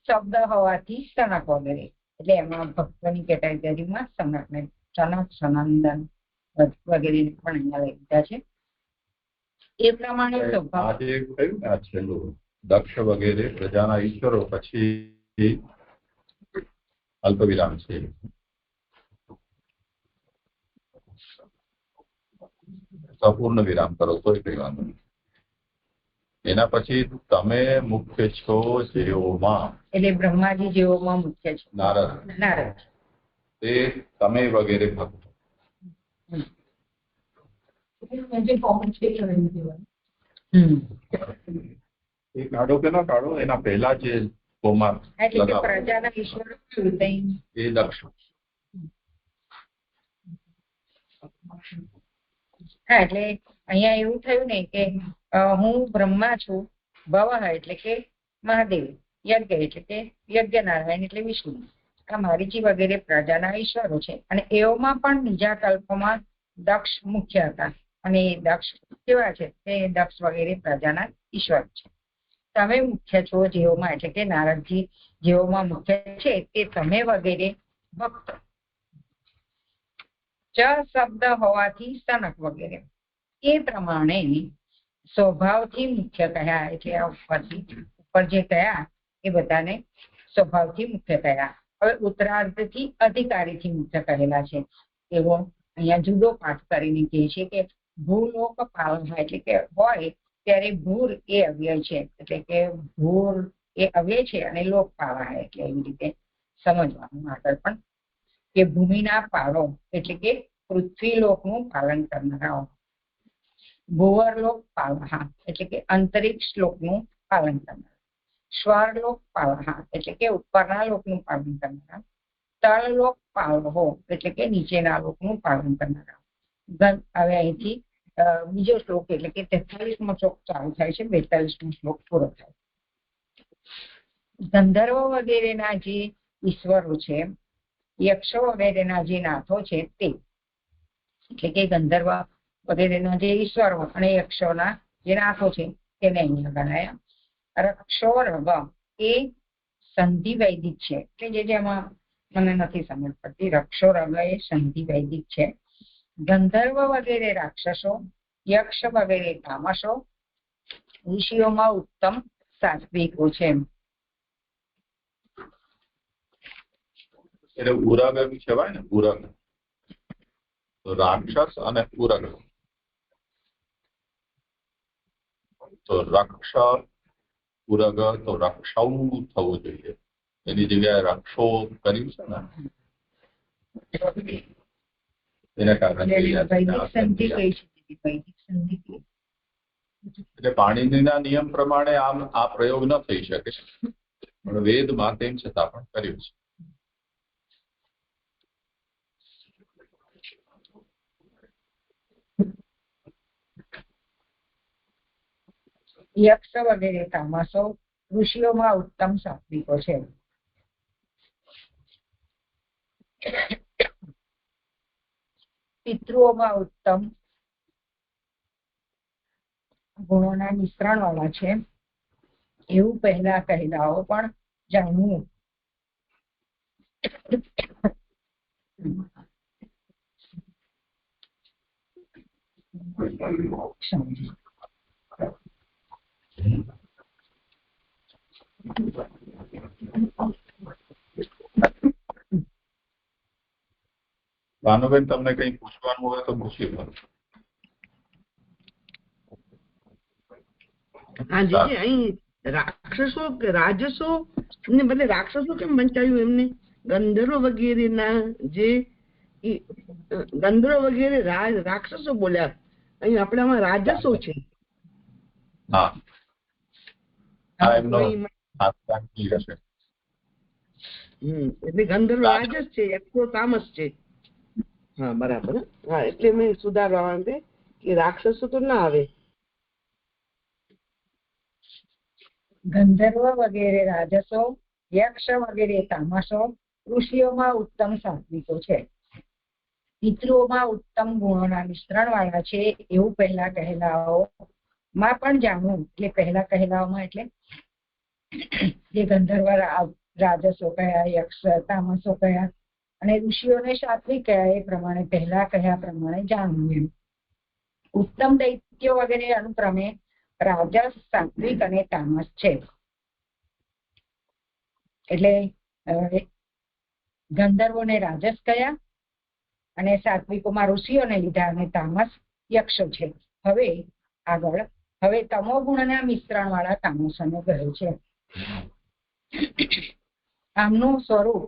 શબ્દ હોવાથી સનક વગેરે એટલે એમાં ભક્તોની કેટેગરીમાં સનકને સનક, સનંદન વગેરે પણ અહીંયા લઈ લીધા છે. એ પ્રમાણે છેલ્લું દક્ષ વગેરે પ્રજાના ઈશ્વરો, પછી અલ્પવિરામ છે. સંપૂર્ણ વિરામ કરો તોય કઈ વાંધો નહીં. એના પછી તમે મુખ્ય છો જેઓમાં, એટલે બ્રહ્માજી જેઓમાં મુખ્ય છે નારદ. તે તમે વગેરે ભક્તો. એ કાઢો કે ના કાઢો, એના પહેલા જે કોમાં પ્રજાના ઈશ્વર એ લક્ષ. હા, એટલે અહીંયા એવું થયું ને કે હું બ્રહ્મા છું, ભવ એટલે કે મહાદેવ, યજ્ઞ એટલે કે યજ્ઞ નારાયણ એટલે વિષ્ણુ, આ મારીચી વગેરે પ્રજાના ઈશ્વરો છે. અને એઓમાં પણ બીજા કલ્પોમાં દક્ષ મુખ્ય હતા, અને એ દક્ષ કેવા છે? તે દક્ષ વગેરે પ્રજાના ઈશ્વર છે. તમે મુખ્ય છો જેઓમાં એટલે કે નારદજી જેઓમાં મુખ્ય છે તે તમે વગેરે ભક્ત. ચ શબ્દ હોવાથી સનક વગેરે એ પ્રમાણે સ્વભાવથી મુખ્ય કહ્યા, એટલે આ ઉપર જે કહ્યા એ બધાને સ્વભાવથી મુખ્ય કહ્યા. હવે ઉત્તરાર્ધથી અધિકારીથી મુખ્ય કહેલા છે. એવો અહીંયા જુદો પાઠ કરીને કહે છે કે ભૂલોક પાલન એટલે કે હોય ત્યારે ભૂર એ અવ્યય છે, એટલે કે ભૂર એ અવ્યય છે અને લોક પાવા એટલે એવી રીતે સમજવાનું. આગળ પણ કે ભૂમિના પાલો એટલે કે પૃથ્વી લોકનું પાલન કરનારાઓ, ભુવરલોક પાલહા એટલે કે અંતરિક્ષ લોકનું પાલન કરનારા, સ્વરલોક પાલહા એટલે કે ઉપરના લોકનું પાલન કરનારા, તળલોક પાલહો એટલે કે નીચેના લોકનું પાલન કરનારા. હવે અહીંથી બીજો શ્લોક એટલે કે 43મો શ્લોક ચાલુ થાય છે, 42મો શ્લોક પૂરો થાય. ગંધર્વ વગેરેના જે ઈશ્વરો છે, યક્ષો વગેરેના જે નાથો છે તે, એટલે કે ગંધર્વ વગેરેના જે ઈશ્વરો અને યક્ષોના જે નાથો છે તેને અહીંયા ગણાયા. રક્ષો રગ એ સંધિ વૈદિક છે, એટલે જેમાં મને નથી સમજ પડતી. રક્ષો રગ એ સંધિ વૈદિક છે. ગંધર્વ વગેરે રાક્ષસો, યક્ષ વગેરે તામસો, ઋષિઓમાં ઉત્તમ સાત્વિકો છે. એટલે ઉરગ કહેવાય ને, ઉરગ તો રાક્ષસ અને ઉરગ. તો રક્ષ ઉરગ તો રક્ષૌ થવું જોઈએ, એની જગ્યાએ રક્ષો કર્યું છે ને, એના કારણે એટલે પાણીના નિયમ પ્રમાણે આમ આ પ્રયોગ ન થઈ શકે, પણ વેદમાં તેમ છતાં પણ કર્યું છે. યક્ષ વગેરે તામસો, ઋષિઓમાં ઉત્તમ સાત્વિકો છે. પિતૃઓમાં ઉત્તમ ગુણોના મિશ્રણ વાળા છે, એવું પહેલા કહેલાઓ પણ જાણવું. ભાનુબેન, તમને કઈ પૂછવાનું હોય તો પૂછી લો. હાજી, અહીં રાક્ષસો રાજસો ને બદલે રાક્ષસો કેમ વંચાયું એમને? ગંધર્વ વગેરેના જે ગંધર્વ વગેરે રાક્ષસો બોલ્યા, અહીં આપણામાં રાજસો છે. એટલે ગંધર્વ રાજસ છે, યક્ષો તામસ છે. હા, બરાબર. હા, એટલે મેં સુધારવા માટે કે રાક્ષસો તો ના આવે. ગંધર્વ વગેરે રાજસો, યક્ષ વગેરે તામસો, ઋષિઓમાં ઉત્તમ સાત્વિકો છે. પિતૃઓમાં ઉત્તમ ગુણોના મિશ્રણ વાળા છે, એવું પહેલા કહેલાઓમાં પણ જાણવું. એટલે પહેલા કહેલાઓમાં એટલે જે ગંધર્વ રાજસો કયા, યક્ષ તામસો કયા અને ઋષિઓને સાત્વિક કયા, એ પ્રમાણે પહેલા કયા પ્રમાણે જાણવું એમ. ઉત્તમ દૈત્યો વગેરે અનુક્રમે રાજસ, સાત્વિક અને તામસ છે. એટલે ગંધર્વોને રાજસ કયા અને સાત્વિકોમાં ઋષિઓને લીધા અને તામસ યક્ષો છે. હવે આગળ તમો ગુણના મિશ્રણ વાળા તામસોને કહે છે. આમનું સ્વરૂપ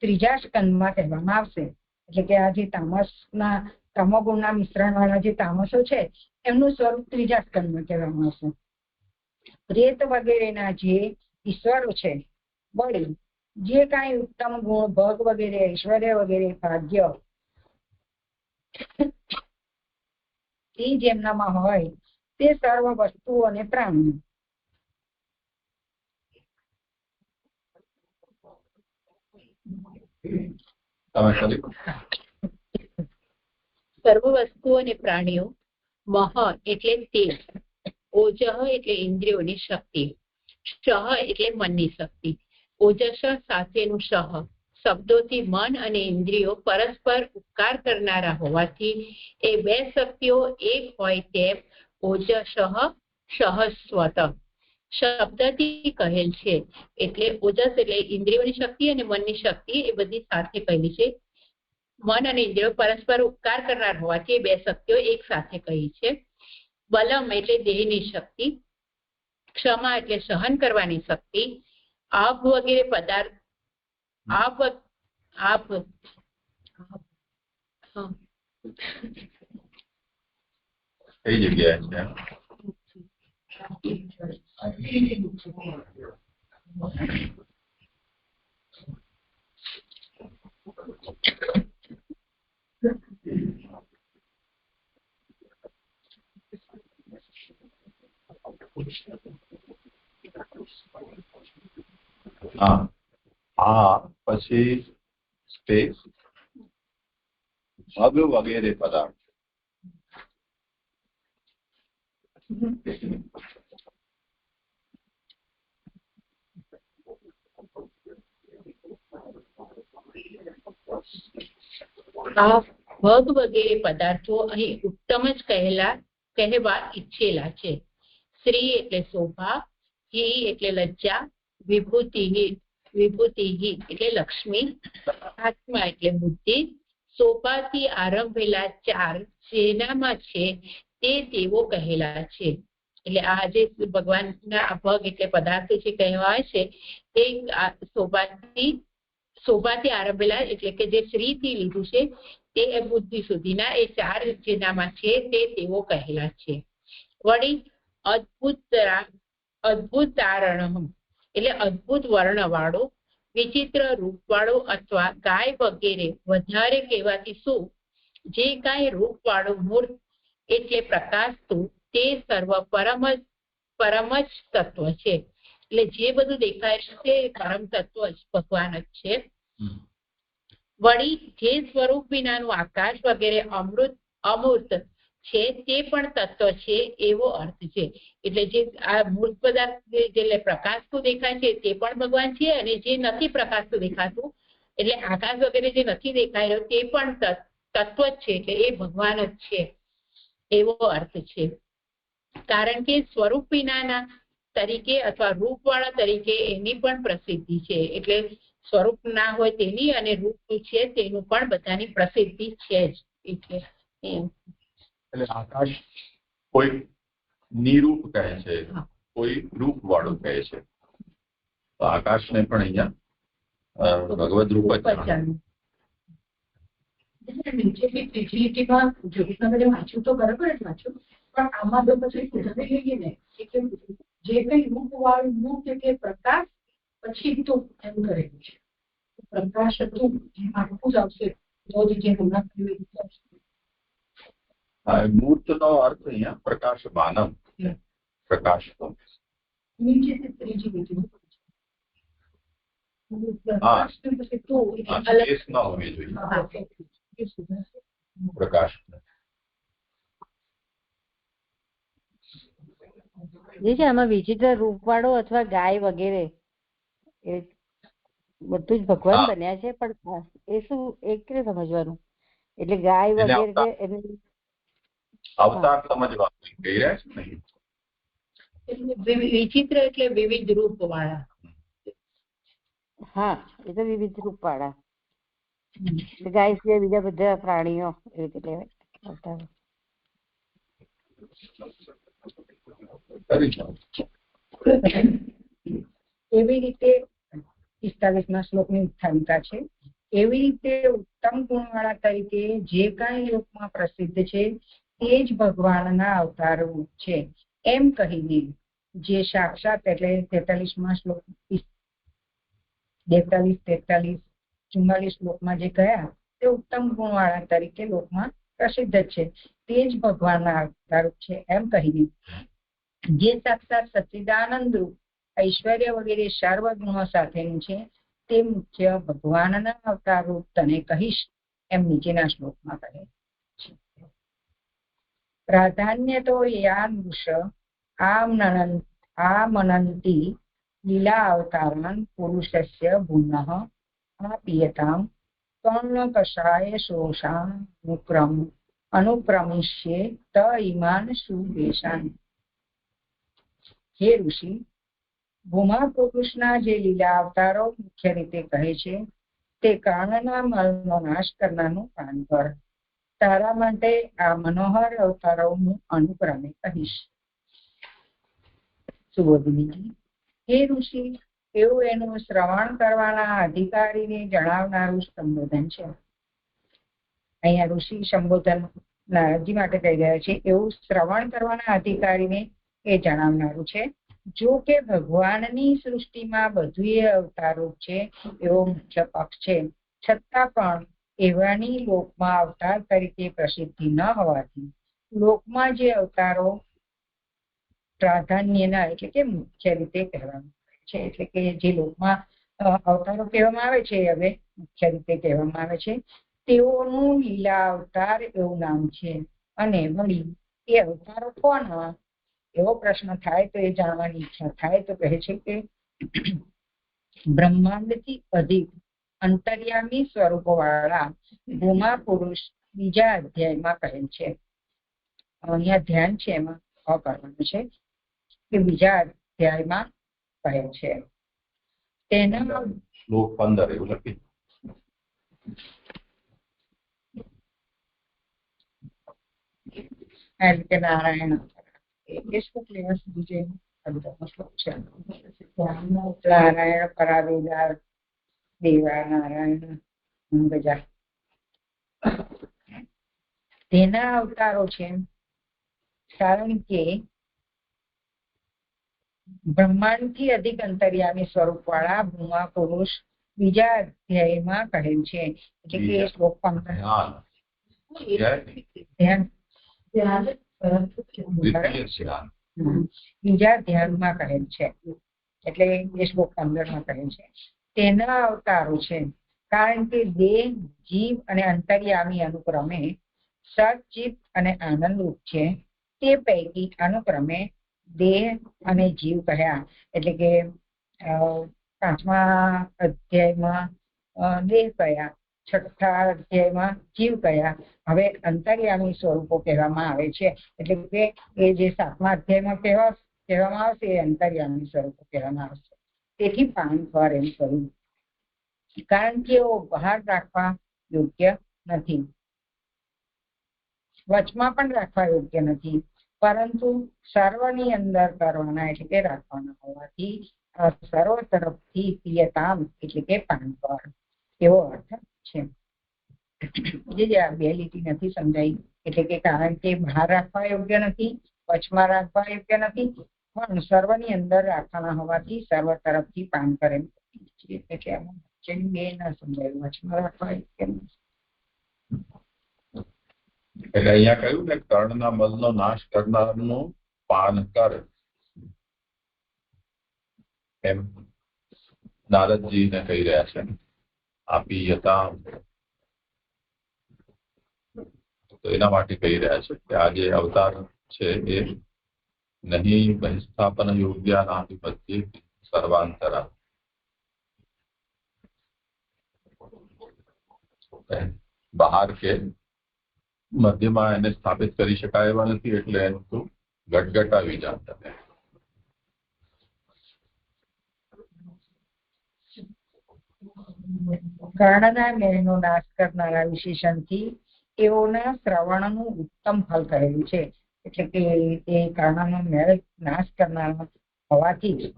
ત્રીજા સ્કંદમાં કહેવામાં આવશે. એટલે કે આ જે તામસના તમો ગુણના મિશ્રણ વાળા જે તામસો છે એમનું સ્વરૂપ ત્રીજા સ્કંદમાં કહેવામાં આવશે. પ્રેત વગેરેના જે ઈશ્વરો છે વળી જે કાંઈ ઉત્તમ ગુણ ભોગ વગેરે ઐશ્વર્ય વગેરે ભાગ્ય એ જેમનામાં હોય તે સર્વ વસ્તુઓ અને પ્રાણીઓ. સર્વ વસ્તુઓ અને પ્રાણીઓ. મહ એટલે તેજ, ઓજઃ એટલે ઇન્દ્રિયોની શક્તિ, શહ એટલે મનની શક્તિ. ઓજસ સાથેનું શહ શબ્દોથી મન અને ઇન્દ્રિયો પરસ્પર ઉપકાર કરનારા હોવાથી એ બે શક્તિઓ એક હોય તેમ ઓજસ સહસ્વત શબ્દથી કહેલ છે. એટલે ઓજસ એટલે ઇન્દ્રિયોની શક્તિ અને મનની શક્તિ એ બધી સાથે કહેલી છે. મન અને ઇન્દ્રિયો પરસ્પર ઉપકાર કરનાર હોવાથી એ બે શક્તિઓ એક સાથે કહી છે. બલમ એટલે દેહની શક્તિ, ક્ષમા એટલે સહન કરવાની શક્તિ, આભ વગેરે પદાર્થ કઈ જગ્યાએ છે? પછી સ્પેસ ભગ વગેરે પદાર્થ. આ ભગ વગેરે પદાર્થો અહીં ઉત્તમ જ કહેવા ઈચ્છેલા છે. શ્રી એટલે શોભા, હિ એટલે લજ્જા, વિભૂતિ એટલે લક્ષ્મી, આત્મા એટલે બુદ્ધિ, શોભાથી આરંભેલા ચાર જેનામાં છે તે તેઓ કહેલા છે. એટલે આ જે ભગવાનના ભગ એટલે પદાર્થો જે કહેવાય છે તે શોભાથી આરંભેલા એટલે કે જે શ્રીથી લીધું છે તે બુદ્ધિ સુધીના એ ચાર જેનામાં છે તે તેઓ કહેલા છે. વળી અદ્ભુત તારણમ એટલે અદ્ભુત વર્ણવાળો, વિચિત્ર રૂપવાળો અથવા ગાય વગેરે વધારે કહેવાથી શું જે કાંઈ રૂપવાળું મૂર્ત એટલે પ્રકાશતું તે સર્વ પરમ જ તત્વ છે. એટલે જે બધું દેખાય છે પરમ તત્વ જ ભગવાન જ છે. વળી જે સ્વરૂપ વિનાનું આકાશ વગેરે અમૂર્ત છે તે પણ તત્વ છે એવો અર્થ છે. એટલે જે આ મૂર્ત પદાર્થ જે પ્રકાશતું દેખાય છે તે પણ ભગવાન છે અને જે નથી પ્રકાશતું દેખાતું એટલે આકાશ વગેરે જે નથી દેખાઈ રહ્યો તે પણ તત્વ જ છે. એટલે એ ભગવાન જ છે એવો અર્થ છે. કારણ કે સ્વરૂપ વિનાના તરીકે અથવા રૂપવાળા તરીકે એની પણ પ્રસિદ્ધિ છે. એટલે સ્વરૂપ ના હોય તેની અને રૂપ છે તેનું પણ બધાની પ્રસિદ્ધિ છે જ. એટલે આકાશ કોઈ નિરૂપ કહે છે, કોઈ રૂપ વાળું કહે છે. તો આકાશને પણ અહીંયા ભગવદ રૂપ જ ત્રીજી લીટીમાં જોગીનગરે વાંચ્યું તો બરાબર જ વાંચ્યું, પણ આમાં તો પછી સુધારી લઈએ ને એટલે જે કઈ રૂપ વાળું રૂપ એટલે પ્રકાશ પછી તો એમ કરેલું છે. પ્રકાશ હતું આખું જ આવશે તો જે હમણાં મૂર્તનો અર્થ અહીંયા પ્રકાશમાનમ, પ્રકાશ નીચે ત્રીજી લીટી પ્રકાશ. આમાં વિચિત્ર રૂપવાળો અથવા ગાય વગેરે એ બધું જ ભગવાન બન્યા છે, પણ એ શું એ કેવી સમજવાનું? એટલે ગાય વગેરે અવતાર સમજવાનું કહી રહ્યા છે નહીં. વિચિત્ર એટલે વિવિધ રૂપ વાળા. હા, એ તો વિવિધ રૂપ વાળા. ગાય સિવાય બીજા બધા પ્રાણીઓ એ રીતે કહેવાય અવતારો. એવી રીતે 45મા શ્લોકની ઉત્થાનિકા છે. એવી રીતે ઉત્તમ ગુણવાળા તરીકે જે કાંઈ લોકમાં પ્રસિદ્ધ છે તે જ ભગવાનના અવતારો છે એમ કહીને જે સાક્ષાત એટલે 43મા શ્લોક 42, 44 શ્લોકમાં જે કહ્યા તે ઉત્તમ ગુણવાળા તરીકે લોકમાં પ્રસિદ્ધ છે તે જ ભગવાનના અવતારો છે એમ કહીને જે સાક્ષાત સચ્ચિદાનંદ રૂપ ઐશ્વર્ય વગેરે સર્વ ગુણો સાથેનું છે તે મુખ્ય ભગવાનના અવતાર રૂપ તને કહીશ એમ નીચેના શ્લોકમાં કહે છે. પ્રાધાન્ય તો યાનુષ આમનંતી લીલા અવતારાન પુરુષસ્ય ભૂનઃ આપીયતામ કર્ણ કષાય શોષાન અનુક્રમિષ્યે ત ઈમાન સુદેશાન. હે ઋષિ, ભૂમા પુરુષના જે લીલા અવતારો મુખ્ય રીતે કહે છે તે કર્ણના મલનો નાશ કરનારનું કાન કર. તારા માટે આ મનોહર અવતારો હું અનુક્રમે કહીશ. સુબોધિનીજી, હે ઋષિ, એવું એનું શ્રવણ કરવાના અધિકારીને જણાવનારું સંબોધન છે. અહીંયા ઋષિ સંબોધન નારદજી માટે કહી રહ્યા છે. એવું શ્રવણ કરવાના અધિકારીને એ જણાવનારું છે. જો કે ભગવાનની સૃષ્ટિમાં બધું અવતારો છે એવો મુખ્ય પક્ષ છે, છતાં પણ એવાની લોકમાં અવતાર તરીકે પ્રસિદ્ધિ ન હોવાથી લોકમાં જે અવતારો પ્રાધાન્યના એટલે કે મુખ્ય રીતે કહેવામાં આવે છે, એટલે કે જે લોકમાં અવતારો કહેવામાં આવે છે હવે મુખ્ય રીતે કહેવામાં આવે છે તેઓનું લીલા અવતાર એવું નામ છે. અને વળી એ અવતારો કોના એવો પ્રશ્ન થાય તો એ જાણવાની ઈચ્છા થાય તો કહે છે કે બ્રહ્માંડથી અધિક અંતર્યામી સ્વરૂપો વાળા ભૂમા પુરુષ બીજા અધ્યાયમાં કહેલ છે. અહીંયા ધ્યાન છે એમાં કરવાનું છે કે બીજા અધ્યાયમાં કહે છે. તેના શ્લોક 15 એવું લખી કે નારાયણ એ શ્લોક લેવા સુધી જે શ્લોક છે નારાયણ પરાવેદાર દેવા નારાયણ ગજા તેના અવતારો છે. કારણ કે બ્રહ્માંડથી અધિક અંતર્યામી સ્વરૂપ વાળા ભૂમા પુરુષ બીજા અધ્યાયમાં કહેલ છે. એટલે કે એ શ્લોક 15 બીજા ધ્યાનમાં કહેલ છે. એટલે એ શ્લોક 15માં કહેલ છે તેના અવતારો છે. કારણ કે દેહ, જીવ અને અંતર્યામી અનુક્રમે સચિત અને આનંદરૂપ છે. તે પૈકી અનુક્રમે દેહ અને જીવ કહ્યા. એટલે કે 5મા અધ્યાયમાં દેહ કયા, 6થા અધ્યાયમાં જીવ કયા, હવે અંતર્યામી સ્વરૂપો કહેવામાં આવે છે. એટલે કે એ જે 7મા અધ્યાયમાં કહેવામાં આવશે એ અંતર્યામી સ્વરૂપો કહેવામાં આવશે. તેથી પાન પર એમ કહ્યું, કારણ કે એઓ બહાર રાખવા યોગ્ય નથી, વચમાં પણ રાખવા યોગ્ય નથી, પરંતુ સર્વની અંદર કરવાના એટલે કે રાખવાના હોવાથી સર્વ તરફથી પ્રિયતામ એટલે કે પાન પર એવો અર્થ છે. જે આ બે લીટી નથી સમજાઈ, એટલે કે કારણ કે બહાર રાખવા યોગ્ય નથી, વચમાં રાખવા યોગ્ય નથી, પણ સર્વની અંદર રાખવાના હોવાથી સર્વ તરફથી પાન કરે. એટલે આમાં બે ના સમજાયું, વચમાં રાખવા યોગ્ય નથી. એટલે અહીંયા કહ્યું ને કર્ણના મલનો નાશ કરનારનું પાન કર એમ નારદજીને કહી રહ્યા છે. આપી યતા તો એના માટે કહી રહ્યા છે કે આ જે અવતાર છે એ નહીં બહિસ્થાપન યોગ્યાનાધિપત્ય સર્વાંતરા બહાર કે મધ્યમાં એને સ્થાપિત કરી શકાય એવા નથી, એટલે એનું તું ગટગટાવી જા તમે. કર્ણના મેળનો નાશ કરનારા વિશેષણથી એઓના શ્રવણનું ઉત્તમ ફળ કહેલું છે. એટલે કે એ કર્ણનો મેળ નાશ કરનારા હોવાથી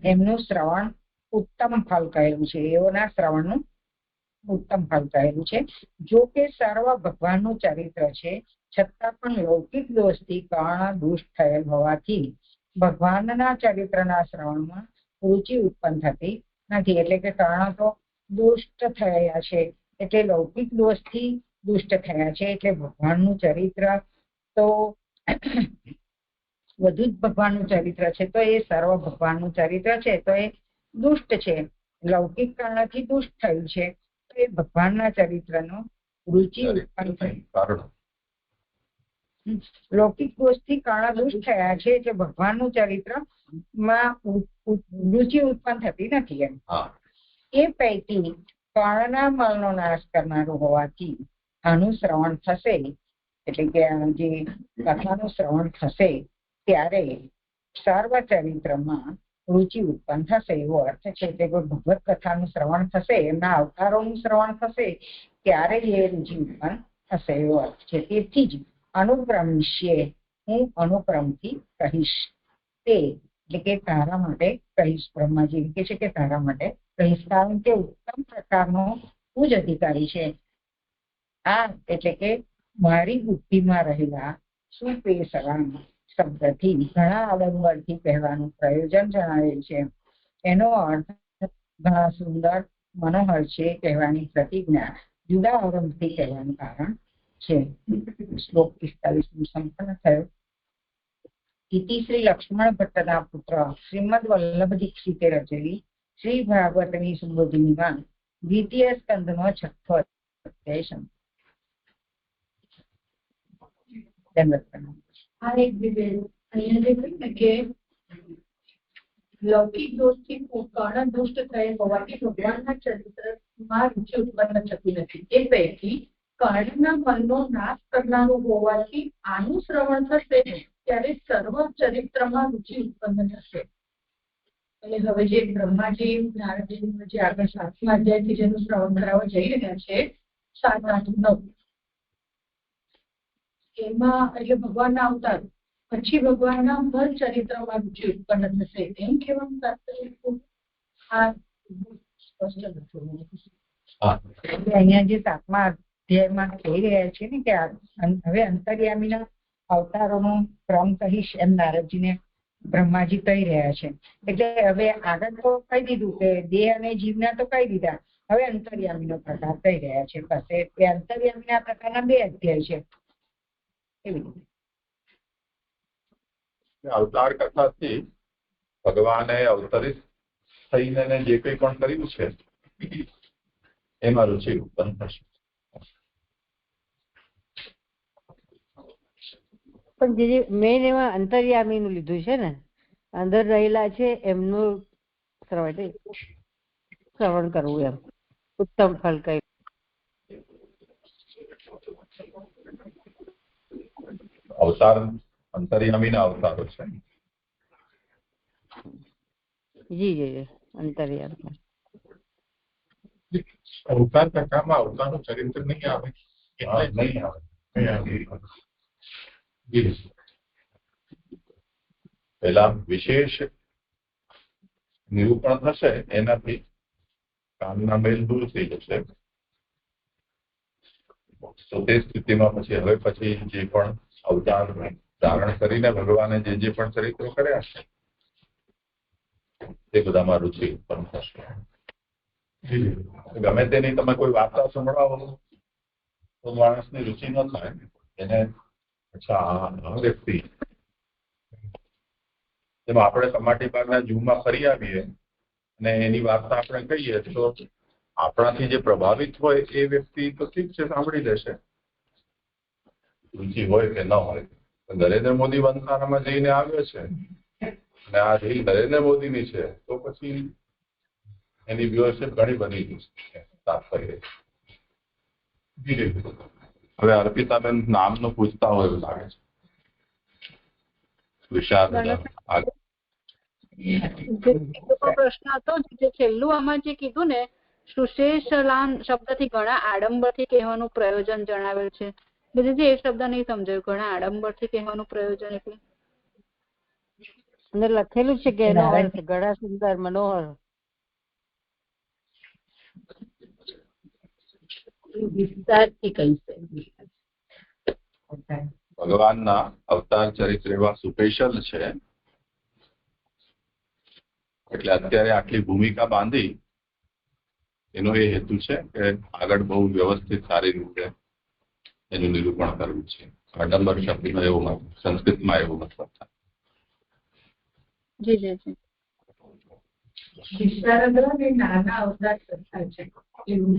એમનું શ્રવણ ઉત્તમ ફળ કહેલું છે. એઓના શ્રવણનું ઉત્તમ ફળ કહેલું છે. જો કે સર્વ ભગવાનનું ચરિત્ર છે, છતાં પણ લૌકિક દોષથી કર્ણ દુષ્ટ થયેલ હોવાથી ભગવાનના ચરિત્રના શ્રવણમાં રુચિ ઉત્પન્ન થતી નથી. એટલે કે કર્ણ તો દુષ્ટ થયા છે, એટલે લૌકિક દોષથી દુષ્ટ થયા છે, એટલે ભગવાનનું ચરિત્ર તો બધું જ ભગવાનનું ચરિત્ર છે, તો એ સર્વ ભગવાનનું ચરિત્ર છે, તો એ દુષ્ટ છે. લૌકિક કર્ણથી દુષ્ટ થયું છે, તો એ ભગવાનના ચરિત્રનો રુચિ ઉત્પન્ન થઈ. લૌકિક દોષથી કર્ણ દુષ્ટ થયા છે, એટલે ભગવાનનું ચરિત્રમાં રુચિ ઉત્પન્ન થતી નથી. એમ એ પૈકી કર્ણના મળનો નાશ કરનારું હોવાથી આનું શ્રવણ થશે, એટલે કે જે કથાનું શ્રવણ થશે ત્યારે સર્વ ચરિત્રમાં રુચિ ઉત્પન્ન થશે એવો અર્થ છે. એટલે ભગવત કથાનું શ્રવણ થશે, એમના અવતારોનું શ્રવણ થશે ત્યારે એ રુચિ ઉત્પન્ન થશે એવો અર્થ છે. તેથી જ અનુક્રમિષ્યે, હું અનુક્રમથી કહીશ. તે એટલે કે તારા માટે કહીશ. બ્રહ્માજી કહે છે કે તારા માટે કહીશ, કારણ કે ઉત્તમ પ્રકારનો તું જ અધિકારી છે. આ એટલે કે મારી બુદ્ધિમાં રહેલા સુપેસરામ શબ્દથી ઘણા આડંબરથી કહેવાનું પ્રયોજન જણાવેલ છે. એનો અર્થ ઘણા સુંદર મનોહર છે કહેવાની પ્રતિજ્ઞા જુદા અવરંભથી કહેવાનું કારણ છે. શ્લોક 45 સંપન્ન થયો. ઇતિ શ્રી લક્ષ્મણ ભટ્ટના પુત્ર શ્રીમદ વલ્લભ દીક્ષિતે રચેલી શ્રી ભાગવતની સુબોધિનીમાં દ્વિતીય સ્કંદનો 6થો અધ્યાય. આ એક અહીંયા જે કહ્યું ને કે લૌકિક દોષથી કર્ણ દુષ્ટ થયેલ હોવાથી ભગવાનના ચરિત્રમાં રુચિ ઉત્પન્ન થતી નથી. એ પૈકી કર્ણના મનનો નાશ કરનારું હોવાથી આનું શ્રવણ થશે ત્યારે સર્વ ચરિત્રમાં રુચિ ઉત્પન્ન થશે. એટલે હવે જે બ્રહ્માજી નારદજી જે આગળ 7મા અધ્યાયથી જેનું શ્રવણ કરાવવા જઈ રહ્યા છે 7, 8, 9 એમાં એટલે ભગવાનના અવતાર પછી ભગવાનના હર ચરિત્રમાં રુચિ ઉત્પન્ન થશે એમ કહેવાનું તાત્પર્ય. આ સ્પષ્ટ નથી. અહીંયા જે 7મા અધ્યાયમાં કહી રહ્યા છે ને કે હવે અંતર્યામીના અવતારોનો ક્રમ કહીશ એમ નારદજીને બ્રહ્માજી કહી રહ્યા છે. એટલે હવે આગળ તો કહી દીધું કે દેહ અને જીવના તો કહી દીધા, હવે અંતર્યામીનો પ્રકાર કહી રહ્યા છે. બસ એ અંતર્યામીના પ્રકારના 2 અધ્યાય છે. અવતાર કથાથી ભગવાને અવતરિત થઈને જે કંઈ પણ કર્યું છે એમાં રુચિ ઉત્પન્ન થશે. પણ જે મેન એમાં અંતર્યામીનું લીધું છે ને, અંદર રહેલા છે એમનું શ્રવણ કરવું એમ ઉત્તમ ફળ કહ્યું. અવતાર અંતર્યામીના અવતારો છે. જી જી અંતર્યામી અવતાર કથામાં અવતારનું ચરિત્ર નહીં આવે એટલે નહીં આવે. પેલા વિશેષ નિરૂપણ થશે એનાથી કામના મેલ દૂર થઈ જશે. તો તે સ્થિતિમાં પછી હવે પછી જે પણ અવતાર ધારણ કરીને ભગવાને જે પણ ચરિત્રો કર્યા છે તે બધામાં રુચિ ઉત્પન્ન થશે. ગમે તેની તમે કોઈ વાર્તા સંભળાવો તો માણસની રુચિ ન થાય એને. અચ્છા આ વ્યક્તિ જેમાં આપણે કમાટી બાગના ઝૂમાં ફરી આવીએ અને એની વાર્તા આપણે કહીએ તો આપણાથી જે પ્રભાવિત હોય એ વ્યક્તિ તો ઠીક છે સાંભળી લેશે, રુચિ હોય કે ન હોય. નરેન્દ્ર મોદી વંશારામાં જઈને આવ્યો છે અને આ રીલ નરેન્દ્ર મોદીની છે તો પછી એની વ્યુઅરશિપ ઘણી બધી છે. તાત્પર્ય હવે અર્પિતાબેન નામનું પૂછતા હોય એવું લાગે છે. વિશાલ પ્રશ્ન હતો જે છેલ્લું આમાં જે કીધું ને સુશેષલાન શબ્દથી ઘણા આડંબરથી કહેવાનું પ્રયોજન જણાવેલ છે. બીજું એ શબ્દ નહીં સમજાયું, ઘણા આડંબરથી કહેવાનું પ્રયોજન એટલે અંદર લખેલું છે કે એનો અર્થ ઘણા સુંદર મનોહર. વિસ્તારથી કહીશે. ભગવાનના અવતાર ચરિત્ર એવા સ્પેશિયલ છે એટલે અત્યારે આટલી ભૂમિકા બાંધી એનો એ હેતુ છે કે આગળ બહુ વ્યવસ્થિત સારી રીતે એનું નિરૂપણ કરવું છે. આડંબર શબ્દનો એવો મત સંસ્કૃતમાં એવો મતલબ થાય. જી જી જી. વિસ્તારગ્રહ નાના અવતાર કરતા છે એવું